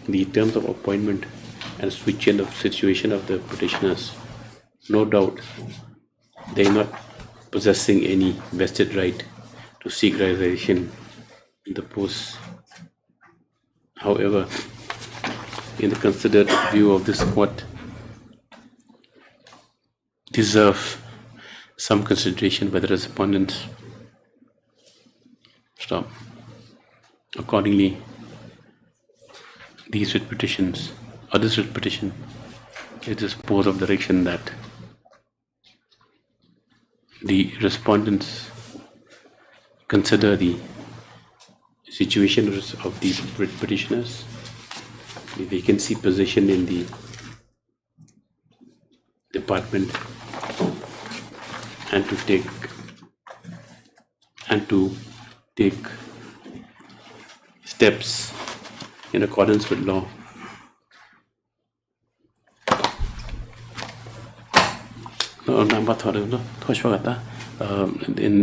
The terms of appointment and switch-in of situation of the petitioners. No doubt they are not possessing any vested right to seek realization in the post. However, in the considered view of this court, deserve some consideration by the respondents. Stop. Accordingly, these writ petitions, or this writ petition, it is pose of direction that the respondents consider the situation of these writ petitioners, the vacancy position in the department, and to take steps in accordance with law.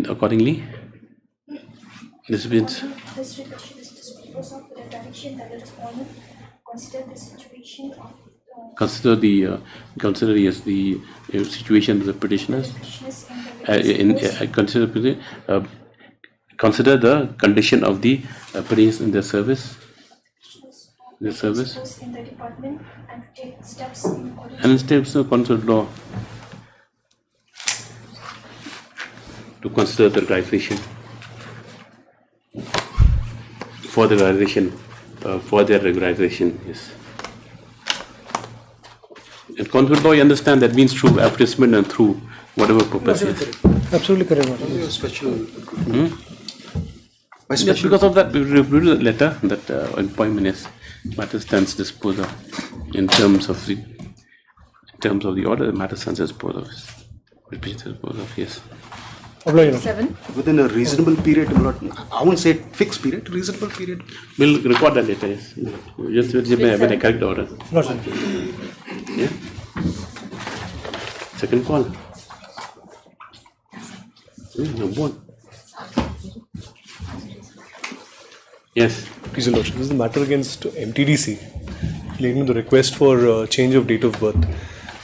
Accordingly, this means This repetition is disposed of with the direction that the respondent consider the situation of consider the situation of the petitioners. Consider the condition of the petitioners in their service. In the department and take steps in accordance with law to consider the regularization for the regularization, yes. In accordance with law, you understand that means through advertisement and through whatever purpose. Absolutely correct. Yes, because of that, we reviewed the letter that appointment is matter stands disposed of in terms of the order. The matter stands disposed of. Yes. 7. Within a reasonable period, I won't say fixed period, reasonable period. We'll record that later, yes. Just when I correct the order. Yeah. Second call. Number 1. Yes. Please, Your Lordship, this is the matter against MTDC relating to the request for change of date of birth.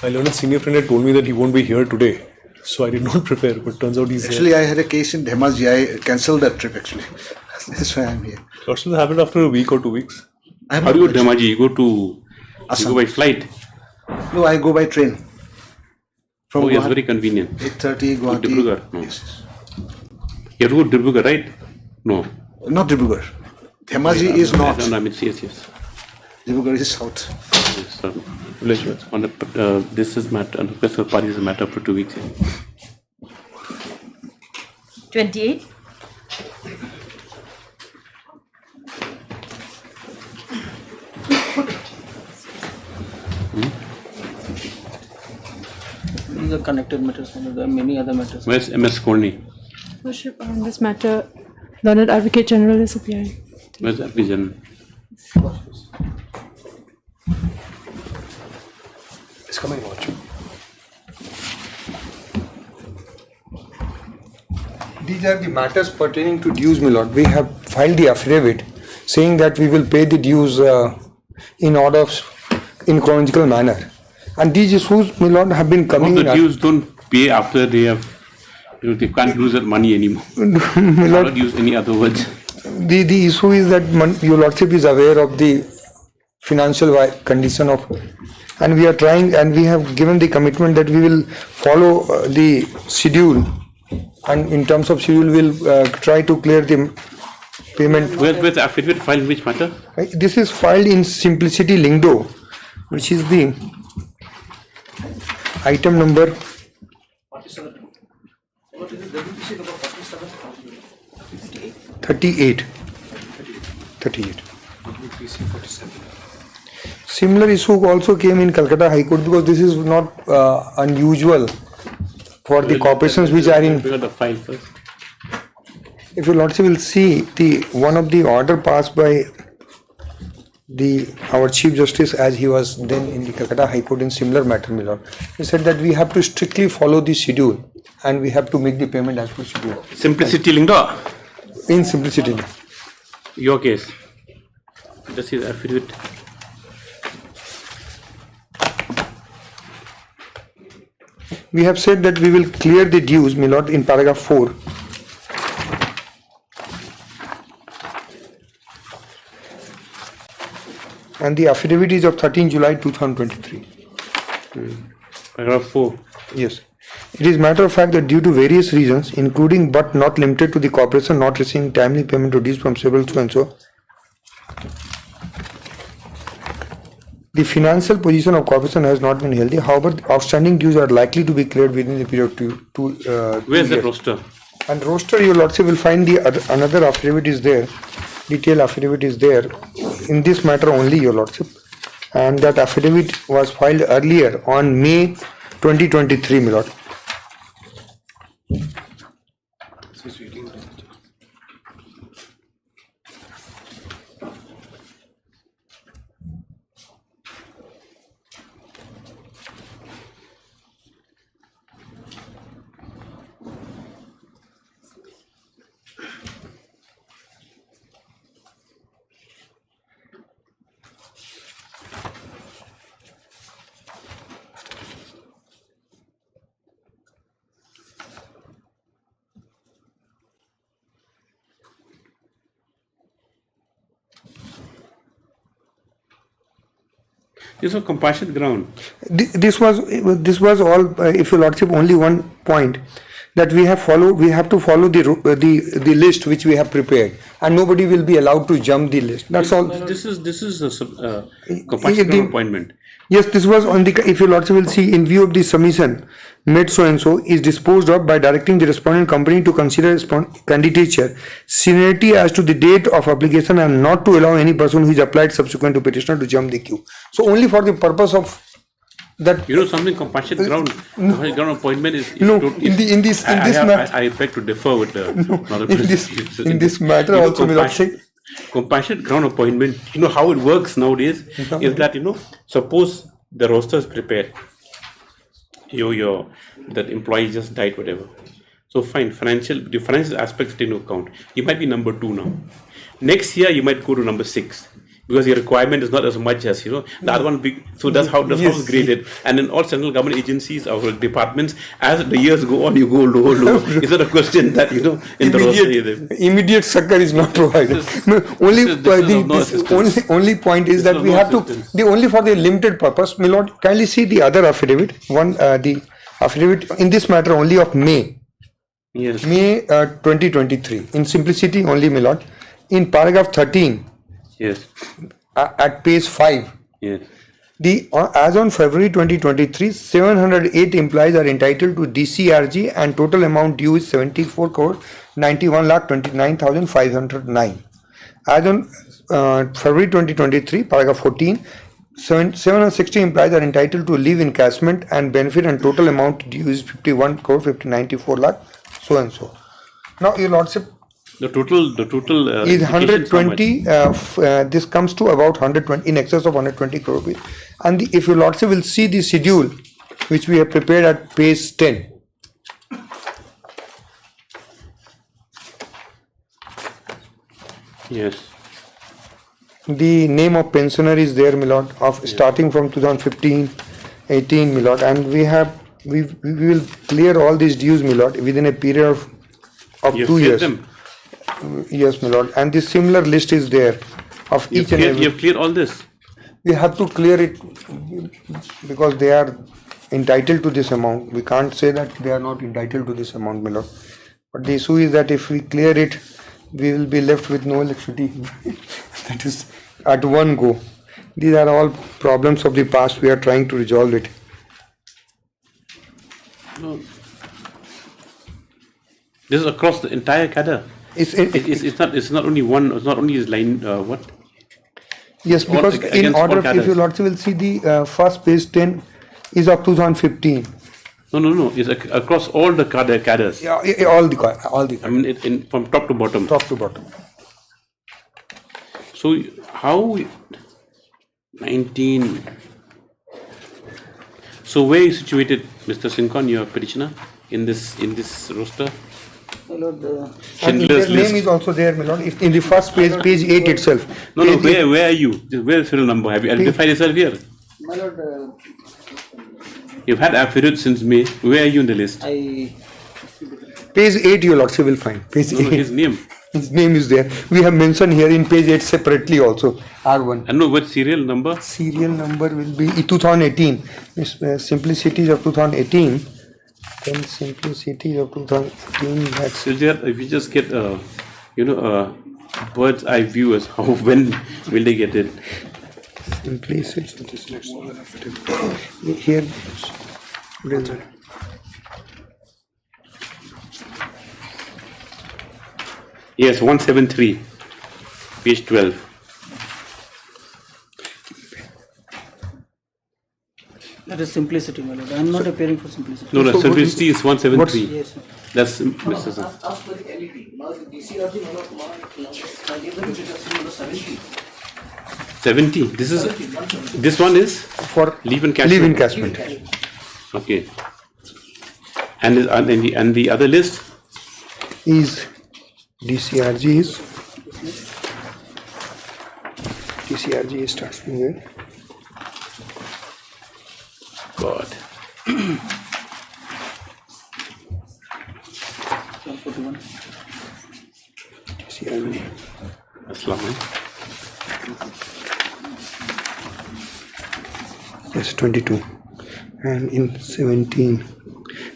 My learned senior friend had told me that he won't be here today, so I did not prepare, but turns out he's Actually, here. I had a case in Dhemaji. I cancelled that trip actually. That's why I'm here. Lordship, it happened after a week or 2 weeks. How do you go to Dhemaji? You go by flight? No, I go by train. From yes, very convenient. 8:30 Guwahati. Dibrugarh? No. Yes. You have to go to Dibrugarh, right? No. Not Dibrugarh. Dhemaji is north. No, I mean, yes. Dibrugarh is south. Yes, sir. On the, this is matter, and request for parties is a matter for 2 weeks. 28. These are connected matters. There are many other matters. Where's MS Korni? Worship, on this matter, the Honored Advocate General is appearing. Where's the Advocate General? It's coming, Lordship. These are the matters pertaining to dues, my lord. We have filed the affidavit saying that we will pay the dues in chronological manner. And these issues, my lord, have been coming. The dues don't pay after they have, they can't use that money anymore. My lord, not use any other words. The issue is that your lordship is aware of the financial condition of, and we are trying, and we have given the commitment that we will follow the schedule, and in terms of schedule we'll try to clear the payment. Where's the affidavit filed in which matter? This is filed in Simplicity Lingdo, which is the item number 38. Similar issue also came in Calcutta High Court, because this is not unusual for the corporations which are in. The file first. If your lordship will see the one of the order passed by our Chief Justice, as he was then in the Calcutta High Court in similar matter, my lord, he said that we have to strictly follow the schedule and we have to make the payment as per schedule. Simplicity Lingdo? In Simplicity. Your case. Just his affidavit. We have said that we will clear the dues, my lord, in paragraph 4. And the affidavit is of 13 July 2023. Paragraph 4. Yes. It is matter of fact that due to various reasons, including but not limited to the corporation not receiving timely payment of dues from several so and so, the financial position of corporation has not been healthy. However, the outstanding dues are likely to be cleared within the period of two Where's the years. roster? And roster, your lordship will find the another affidavit is there. Detailed affidavit is there in this matter only, your lordship, and that affidavit was filed earlier on May 2023, my lord. It's a compassionate ground. This was all, if your lordship, only one point that we have to follow the list which we have prepared, and nobody will be allowed to jump the list. That's all. This is a compassionate ground appointment. Yes, this was on the, if your lordship will see, in view of the submission made so and so is disposed of by directing the respondent company to consider candidature, seniority as to the date of application, and not to allow any person who is applied subsequent to petitioner to jump the queue. So only for the purpose of that. You know something, compassionate ground appointment is in this matter. I beg to differ with the in this matter also, my lord, say. Compassionate ground appointment, you know how it works nowadays is that, suppose the roster is prepared, that employee just died, whatever. So fine, the financial aspects take into account. You might be number 2 now. Next year you might go to number 6 because your requirement is not as much as the other one big. So that's how it's graded. And in all central government agencies or departments, as the years go on, you go low. Is that a question that in the roster immediate succor is not provided? Only point is that we have to only for the limited purpose. My lord, kindly see the other affidavit. The affidavit in this matter only of May. Yes. May 2023. In simplicity only, my lord. In paragraph 13. Yes. At page 5. Yes. As on February 2023, 708 employees are entitled to DCRG and total amount due is 74 crore 91,29,509. As on February 2023, paragraph 14, 760 employees are entitled to leave encashment and benefit, and total amount due is 51 crore 94 lakh so and so. Now, your lordship, the total is 120. This comes to about 120, in excess of 120 crore rupees. And if your lordship will see the schedule which we have prepared at page 10. Yes. The name of pensioner is there, my lord, starting from 2015, 18, my lord, and we will clear all these dues, my lord, within a period of 2 years. Yes, my lord, and the similar list is there of each and every. You have cleared all this. We have to clear it because they are entitled to this amount. We can't say that they are not entitled to this amount, my lord. But the issue is that if we clear it, we will be left with no electricity. That is at one go. These are all problems of the past. We are trying to resolve it. No. This is across the entire cadre. It's not only one. It's not only his line. What? Yes, because in order, if your lordship will see the first page 10 is of 2015. No. It's across all the cadres. Yeah, all the. I mean, from top to bottom. Top to bottom. So how 19? So where is situated, Mr. Sinkon, your petitioner, in this roster? My lord, and their name is also there, my lord. In the first page 8 itself. No. Where are you? Where is serial number? Have you identified yourself here? My lord, you've had affidavit since May. Where are you in the list? Page 8, your lordship will find. Page 8. His name. His name is there. We have mentioned here in page 8 separately also. R1. And no, what serial number? Serial number will be 2018. Simplicities of 2018. Then simplicities of 2018. That's if you just get a bird's eye view as how when will they get it? Simplicity. Here. Yes, 173, page 12. That is simplicity, my lord. I am not appearing for simplicity. No, simplicity is 173. Yes, sir. That's Mr. Sir. 70. This one is for leave encashment. Leave encashment. Okay. And the other list is DCRG starts from where? God. DCRG. Aslam. Yes, 22. And in 17,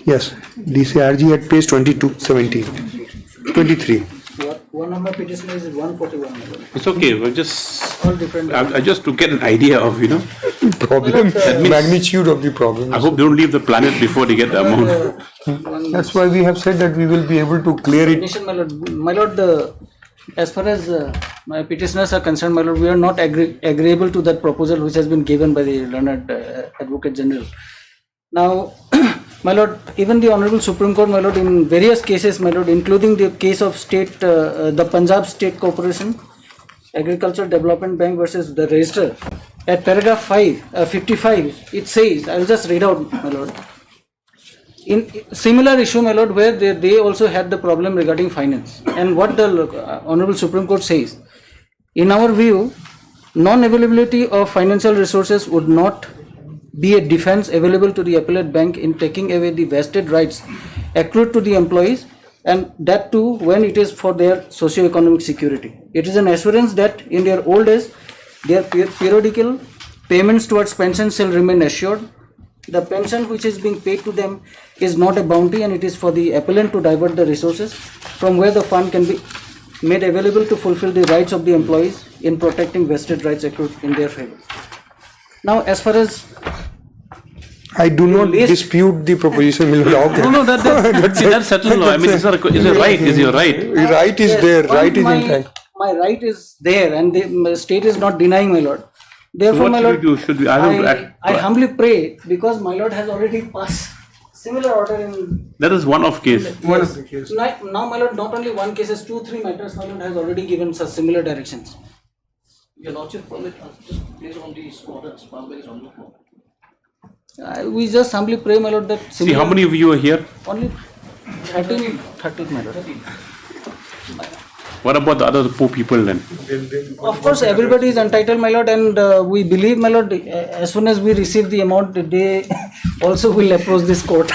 yes, DCRG at page 22, 17, 23. One of my petitioners is 141. It's okay. We're just All different. I just to get an idea of Problem, that means magnitude of the problem. I hope they don't leave the planet before they get the amount. That's why we have said that we will be able to clear it. Petition, my lord, as far as my petitioners are concerned, my lord, we are not agreeable to that proposal which has been given by the learned Advocate General. Now, my lord, even the Honorable Supreme Court, my lord, in various cases, my lord, including the case of the Punjab State Corporation, Agricultural Development Bank versus the Register, at paragraph 55, it says, I will just read out, my lord. In similar issue, my lord, where they also had the problem regarding finance, and what the Honorable Supreme Court says, in our view, non-availability of financial resources would not be a defense available to the appellate bank in taking away the vested rights accrued to the employees, and that too when it is for their socio-economic security. It is an assurance that in their old age, their periodical payments towards pension shall remain assured. The pension which is being paid to them is not a bounty, and it is for the appellant to divert the resources from where the fund can be made available to fulfill the rights of the employees in protecting vested rights accrued in their favor. Now, as far as I do not dispute the proposition. No, that's settled law. I mean, is your right? Is your right? Right is there. Right is intact. My right is there, and the state is not denying, my lord. Therefore, So my what lord, should we do? I humbly pray, because my lord has already passed similar order in. That is one off case. Yes. Now, my lord, not only one case, 2-3 matters, my lord has already given such similar directions. Your lordship probably just based on these orders, based on the court. We just humbly pray, my lord, that. See, how many of you are here? Only 13, my lord. What about the other poor people then? Of course, everybody is entitled, my lord, and we believe, my lord, as soon as we receive the amount, they also will approach this court.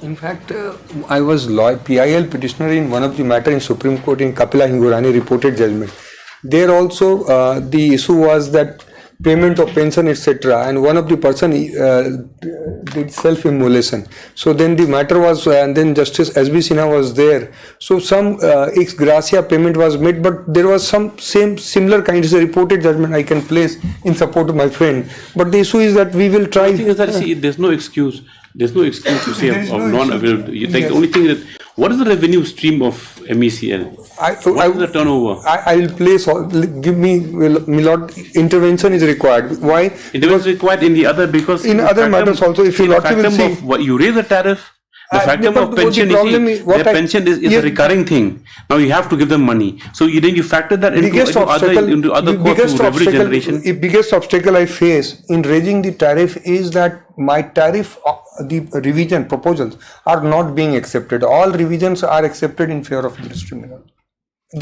In fact, I was PIL petitioner in one of the matter in Supreme Court in Kapila Hingorani reported judgment. There also the issue was that payment of pension etc. and one of the person did self-immolation. So then the matter was and then Justice SB Sinha was there. So some ex gratia payment was made, but there was some similar kind of reported judgment I can place in support of my friend. But the issue is that we will try. The thing is that see, there's no excuse. There's no excuse to say of non-available. You take the only thing that what is the revenue stream of MECL? What is the turnover? I will place. Give me, Milord. Intervention is required. Why? Intervention is required in the other because in other matters also. If you will see, what you raise the tariff. The factor of pension, their pension is a recurring thing. Now you have to give them money. So then you factor that into other costs of revenue generation. The biggest obstacle I face in raising the tariff is that my tariff, the revision proposals are not being accepted. All revisions are accepted in favor of the district.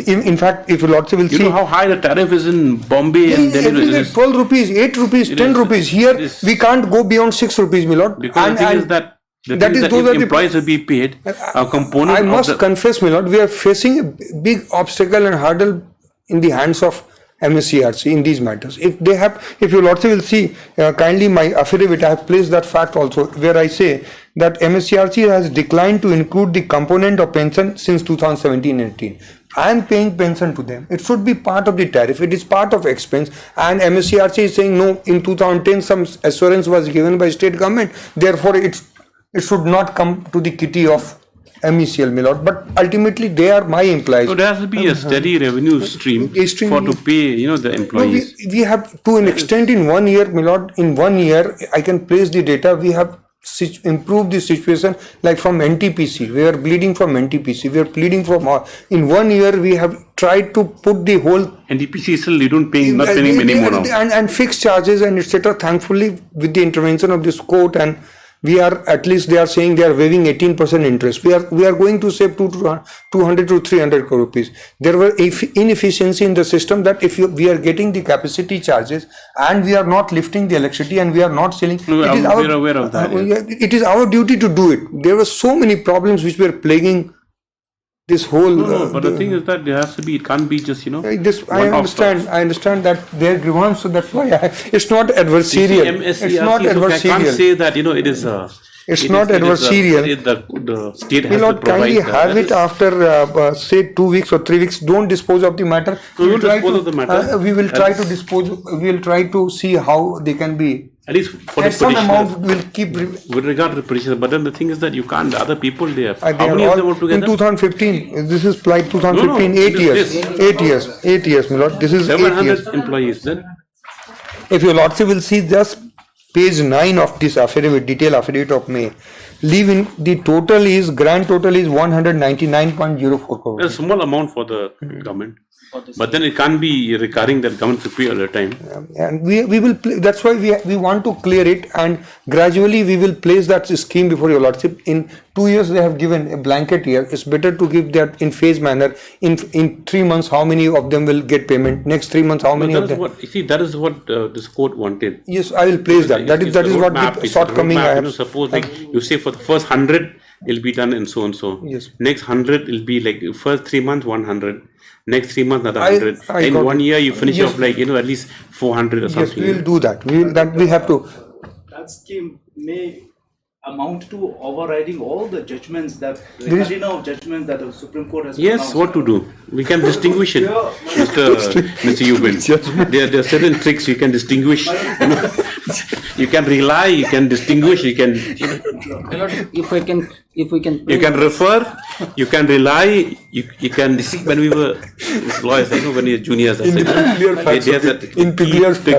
In fact, if Lordship will see, you know how high the tariff is in Bombay and Delhi. 12 rupees, 8 rupees, 10 rupees. Here we can't go beyond 6 rupees, my lord. Because the thing is that. If employees will be paid, a component. I must confess, my lord, we are facing a big obstacle and hurdle in the hands of MSCRC in these matters. If they have, if your lordship will see, kindly my affidavit, I have placed that fact also, where I say that MSCRC has declined to include the component of pension since 2017-18. I am paying pension to them. It should be part of the tariff. It is part of expense. And MSCRC is saying no. In 2010, some assurance was given by state government. Therefore, it should not come to the kitty of MECL, my lord. But ultimately, they are my employees. So there has to be a steady revenue stream for to pay, the employees. No, we have to an extent in 1 year, my lord. In 1 year, I can place the data. We have improved the situation, like from NTPC. We are bleeding from NTPC. We are pleading from. In 1 year, we have tried to put the whole NTPC still they don't pay, not paying anymore now. And fixed charges and etc. Thankfully, with the intervention of this court and we are, at least they are saying they are waiving 18% interest. We are going to save 200 to 300 crore rupees. There were inefficiency in the system that if we are getting the capacity charges and we are not lifting the electricity and we are not selling, we are aware of that. It is our duty to do it. There were so many problems which were plaguing this whole. But the thing is that there has to be. It can't be just I understand that their grievance. So that's why it's not adversarial. It's not adversarial. I can't say that it is. It's not adversarial. The state has We'll to provide. kindly have it after say 2 weeks or 3 weeks. Don't dispose of the matter. We will dispose of the matter. We will try to dispose. We will try to see how they can be. At least for the some amount will keep. With regard to the petitioner, but then the thing is that you can't. The other people there. How many of them were together? In 2015. This is plight 2015. 8 years. 8 years. 8 years, my lord. This is 8 years. 700 employees then. If your lordship will see just page 9 of this affidavit, detailed affidavit of May, the grand total is 199.04 crore. A small amount for the government, but then it can't be recurring that government should pay all the time. And we will. That's why we want to clear it, and gradually we will place that scheme before your lordship. In 2 years they have given a blanket year. It's better to give that in phase manner. In 3 months, how many of them will get payment? Next 3 months, how many of them? That is what this court wanted. Yes, I will place that. That is what the shortcoming I have. Suppose you say for the first 100 it will be done and so and so. Yes. Next 100 will be like first 3 months 100. Next 3 months another 100. In 1 year you finish off like at least 400 or something. Yes, we will do that. We have to. That scheme may amount to overriding all the judgments that the judgments that the Supreme Court has pronounced. What to do? We can distinguish it, Mr. Yubin. There are certain tricks you can distinguish. You can rely, you can distinguish, you can. If we can. You can refer, you can rely, you can see. When we were lawyers, when we were juniors, the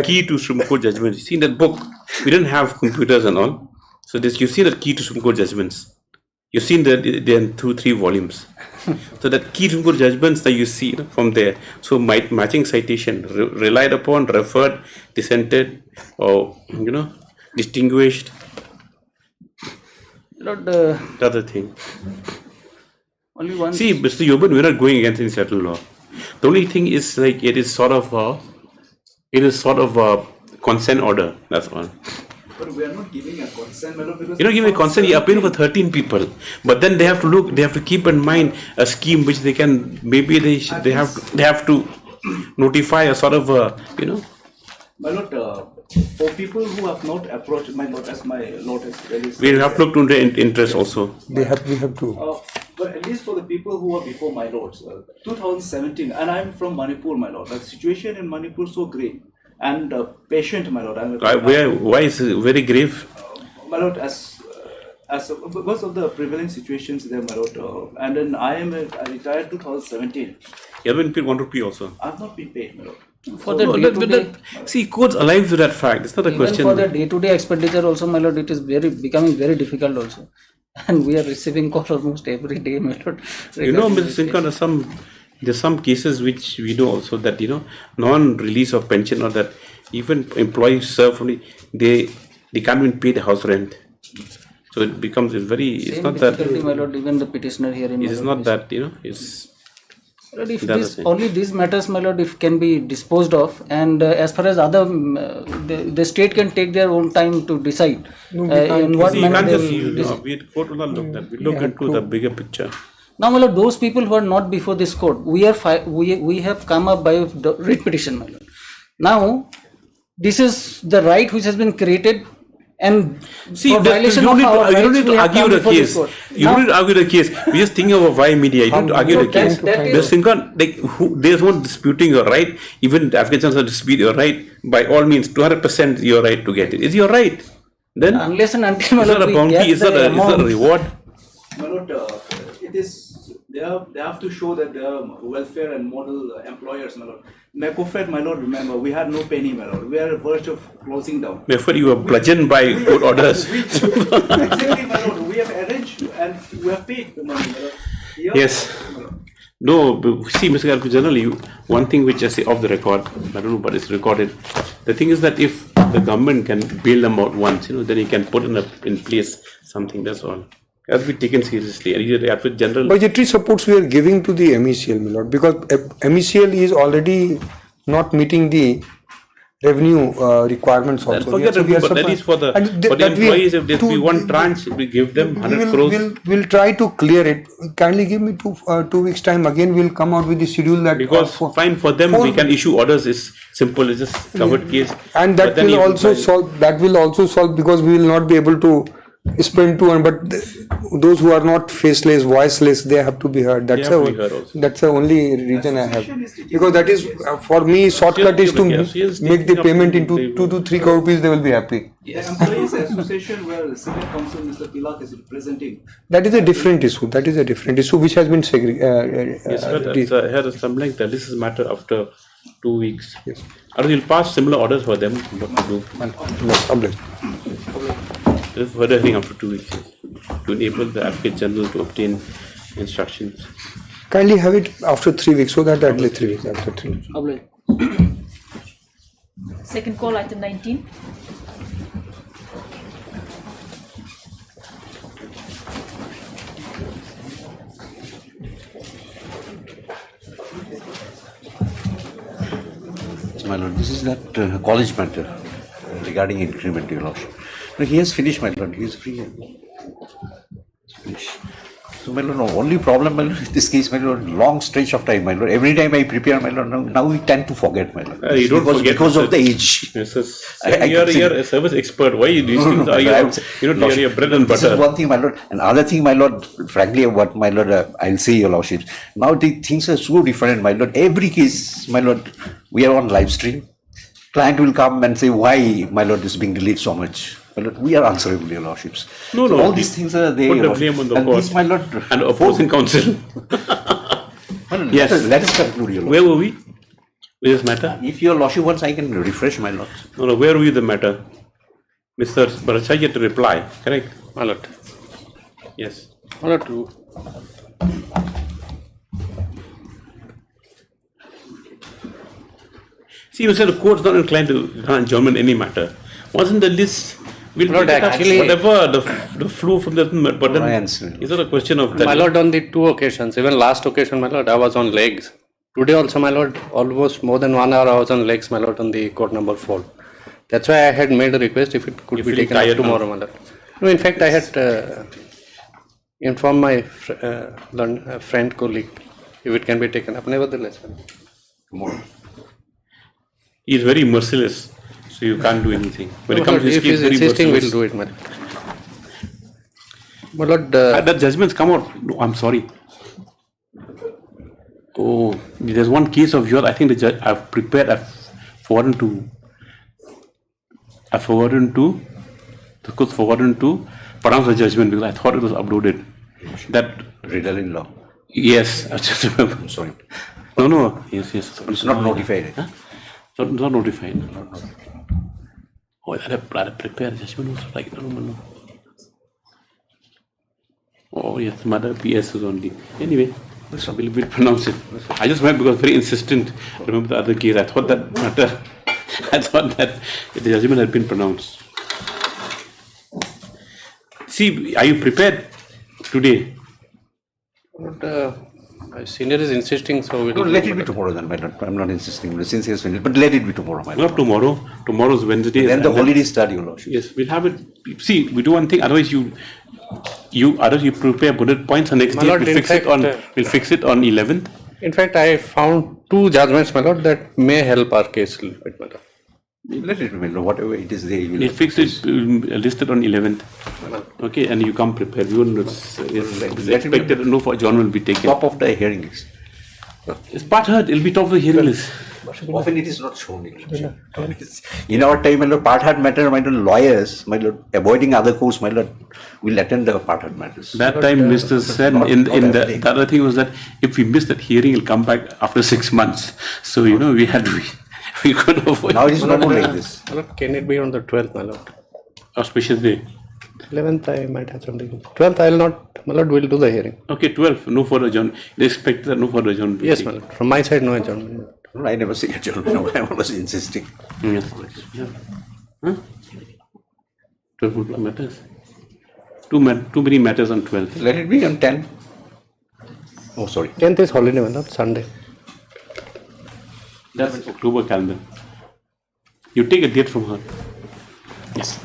key to Supreme Court judgments. You see in that book, we didn't have computers and all. So you've seen the key to Supreme Court judgments. You've seen that they're in 2-3 volumes. So that key to Supreme Court judgments that you see from there. So matching citation, relied upon, referred, dissented, or distinguished. The other thing. Only one. See, Mr. Yobin, we're not going against any settled law. The only thing is like it is sort of a consent order. That's all. But we are not giving a consent, because you're not giving a consent. You're appealing for 13 people, but then they have to look. They have to keep in mind a scheme which they can. Maybe they have to notify a sort of My lord, for people who have not approached my lord, as my lord has said, we have to look to the interest also. We have to. But at least for the people who are before my lords, 2017, and I'm from Manipur, my lord. The situation in Manipur is so grave and patient, my lord. Why is it very grave? My lord, because of the prevailing situations there, my lord, and then I retired 2017. You haven't been 1 rupee also. I have not been paid, my lord. For the day-to-day, see, court's alive to that fact. It's not a question. For the day-to-day expenditure also, my lord, it is becoming very difficult also, and we are receiving calls almost every day, my lord. Mr. Sinka, there's some cases which we know also that non-release of pension or that even employees serve only they can't even pay the house rent. So it becomes it's not that. My lord, even the petitioner here in. It is not that it's. Only these matters, my lord, if can be disposed of, and as far as other, the state can take their own time to decide in what manner they will. We court will not look that. We look into the bigger picture. Now, my lord, those people who are not before this court, we have come up by the writ petition, my lord. Now, this is the right which has been created. And see, violation of our rights, you don't need to argue the case. You don't need to argue the case. We just think of a why media. You don't argue the case. There's no disputing your right. Even the Afghans are disputing your right. By all means, 200% your right to get it. It's your right. Then unless and until it's not a bounty. It's not a reward. My lord, it is. They have to show that they are welfare and model employers, my lord. Macofed, my lord, remember, we had no penny, my lord. We are on the verge of closing down. Therefore, you were bludgeoned by court orders. Exactly, my lord. We have arranged and we have paid the money, my lord. Yes. No, see, Mr. Garku, generally, one thing which I say off the record, I don't know, but it's recorded. The thing is that if the government can bail them out once, then you can put in place something, that's all. It has to be taken seriously. And you have to general. Budgetary supports we are giving to the MECL, my lord, because MECL is already not meeting the revenue requirements also. Forget revenue, but at least for the employees, if we one tranche, we give them 100 crores. We'll try to clear it. Kindly give me 2 weeks time. Again, we'll come out with the schedule that. Because fine for them, we can issue orders. It's simple. It's just covered case. And that will also solve. That will also solve because we will not be able to spend 200. But those who are not faceless, voiceless, they have to be heard. That's the only reason I have. Because that is for me shortcut is to make the payment into 2 to 3 crore rupees. They will be happy. The Employees Association where the Senior Counsel Mr. Tilak is representing. That is a different issue. That is a different issue which has been segregated. Yes, but here is something like that. This is a matter after 2 weeks. Yes. Or we'll pass similar orders for them what to do. No problem. This is further hearing after 2 weeks to enable the Advocate General to obtain instructions. Kindly have it after 3 weeks so that at least 3 weeks after 3 weeks. Second call, item 19. My lord, this is that college matter regarding increment, your lordship. No, he has finished, my lord. He is free. Finished. So, my lord, the only problem, my lord, in this case, my lord, long stretch of time, my lord. Every time I prepare, my lord, now we tend to forget, my lord. You don't forget because of the age. Yes, you're a service expert. Why you these things are your bread and butter? This is one thing, my lord. Another thing, my lord, frankly, what, my lord, I'll say, your lordship. Now the things are so different, my lord. Every case, my lord, we are on live stream. Client will come and say, why, my lord, is being delayed so much? My lord, we are answerable, your lordships. No, so all these things are there. Put the blame on the and court. This, my lord, and opposing counsel. Yes. Let us conclude, your lord. Where were we with this matter? If your lordship wants, I can refresh, my lord. No, where were we with the matter? Mr. Barachai had to reply, correct? My lord. Yes. My lord. See, you said the court's not inclined to grant adjournment any matter. Wasn't the list? We'll Lord, actually, whatever the flow from the but then is it a question of that? My lord, on the 2 occasions, even last occasion, my lord, I was on legs. Today also, my lord, almost more than 1 hour I was on legs, my lord, on the court number 4. That's why I had made a request if it could be taken up tomorrow, my lord. No, in fact, I had informed my friend colleague if it can be taken up. Nevertheless, tomorrow. He is very merciless, so you can't do anything. When it comes to if he is insisting, we'll do it, my lord. My lord, the judgments come out. No, I'm sorry. Oh, there's one case of yours. I think the judge I've prepared. I've forwarded to the court forwarded to pronounce the judgment because I thought it was uploaded. That reader-in-law. Yes, I just remember. I'm sorry. No. Yes. It's not notified. Huh? Not notified. Oh, I had prepared judgment was like no. Oh yes, mother PS was only. Anyway, we'll pronounce it. I just went because very insistent. Remember the other case? I thought that matter. I thought that the judgment had been pronounced. See, are you prepared today? My senior is insisting, so we'll let it be tomorrow then, my lord. I'm not insisting. Since he has finished, but let it be tomorrow, my lord. Not tomorrow. Tomorrow's Wednesday. Then the holiday start, your lordship. Yes, we'll have it. See, we do one thing. Otherwise, you prepare bullet points, and next day we'll fix it on 11th. In fact, I found 2 judgments, my lord, that may help our case a little bit, my lord. Let it be, my lord. Whatever it is there, you will. We'll fix it listed on 11th. Okay, and you come prepared. We won't expected. No adjournment will be taken. Top of the hearing list. It's part heard. It'll be top of the hearing list. Often it is not shown. In our time, my lord, part heard matter, my lord, lawyers, my lord, avoiding other courts, my lord, will attend the part heard matters. That time, Mr. Sen, the other thing was that if we miss that hearing, it'll come back after 6 months. So we had to. We could avoid. Now it is not like this. Can it be on the 12th, my lord? Auspicious day. 11th, I might have something. 12th, I will not, my lord, will do the hearing. Okay, 12th, no further adjournment. They expect that no further adjournment. Yes, my lord. From my side, no adjournment. No, I never say adjournment. I was insisting. Yes. Yeah. Huh? 12 matters. Too many matters on 12th. Let it be on 10. Oh, sorry. 10th is holiday, not Sunday. That's October calendar. You take a date from her. Yes.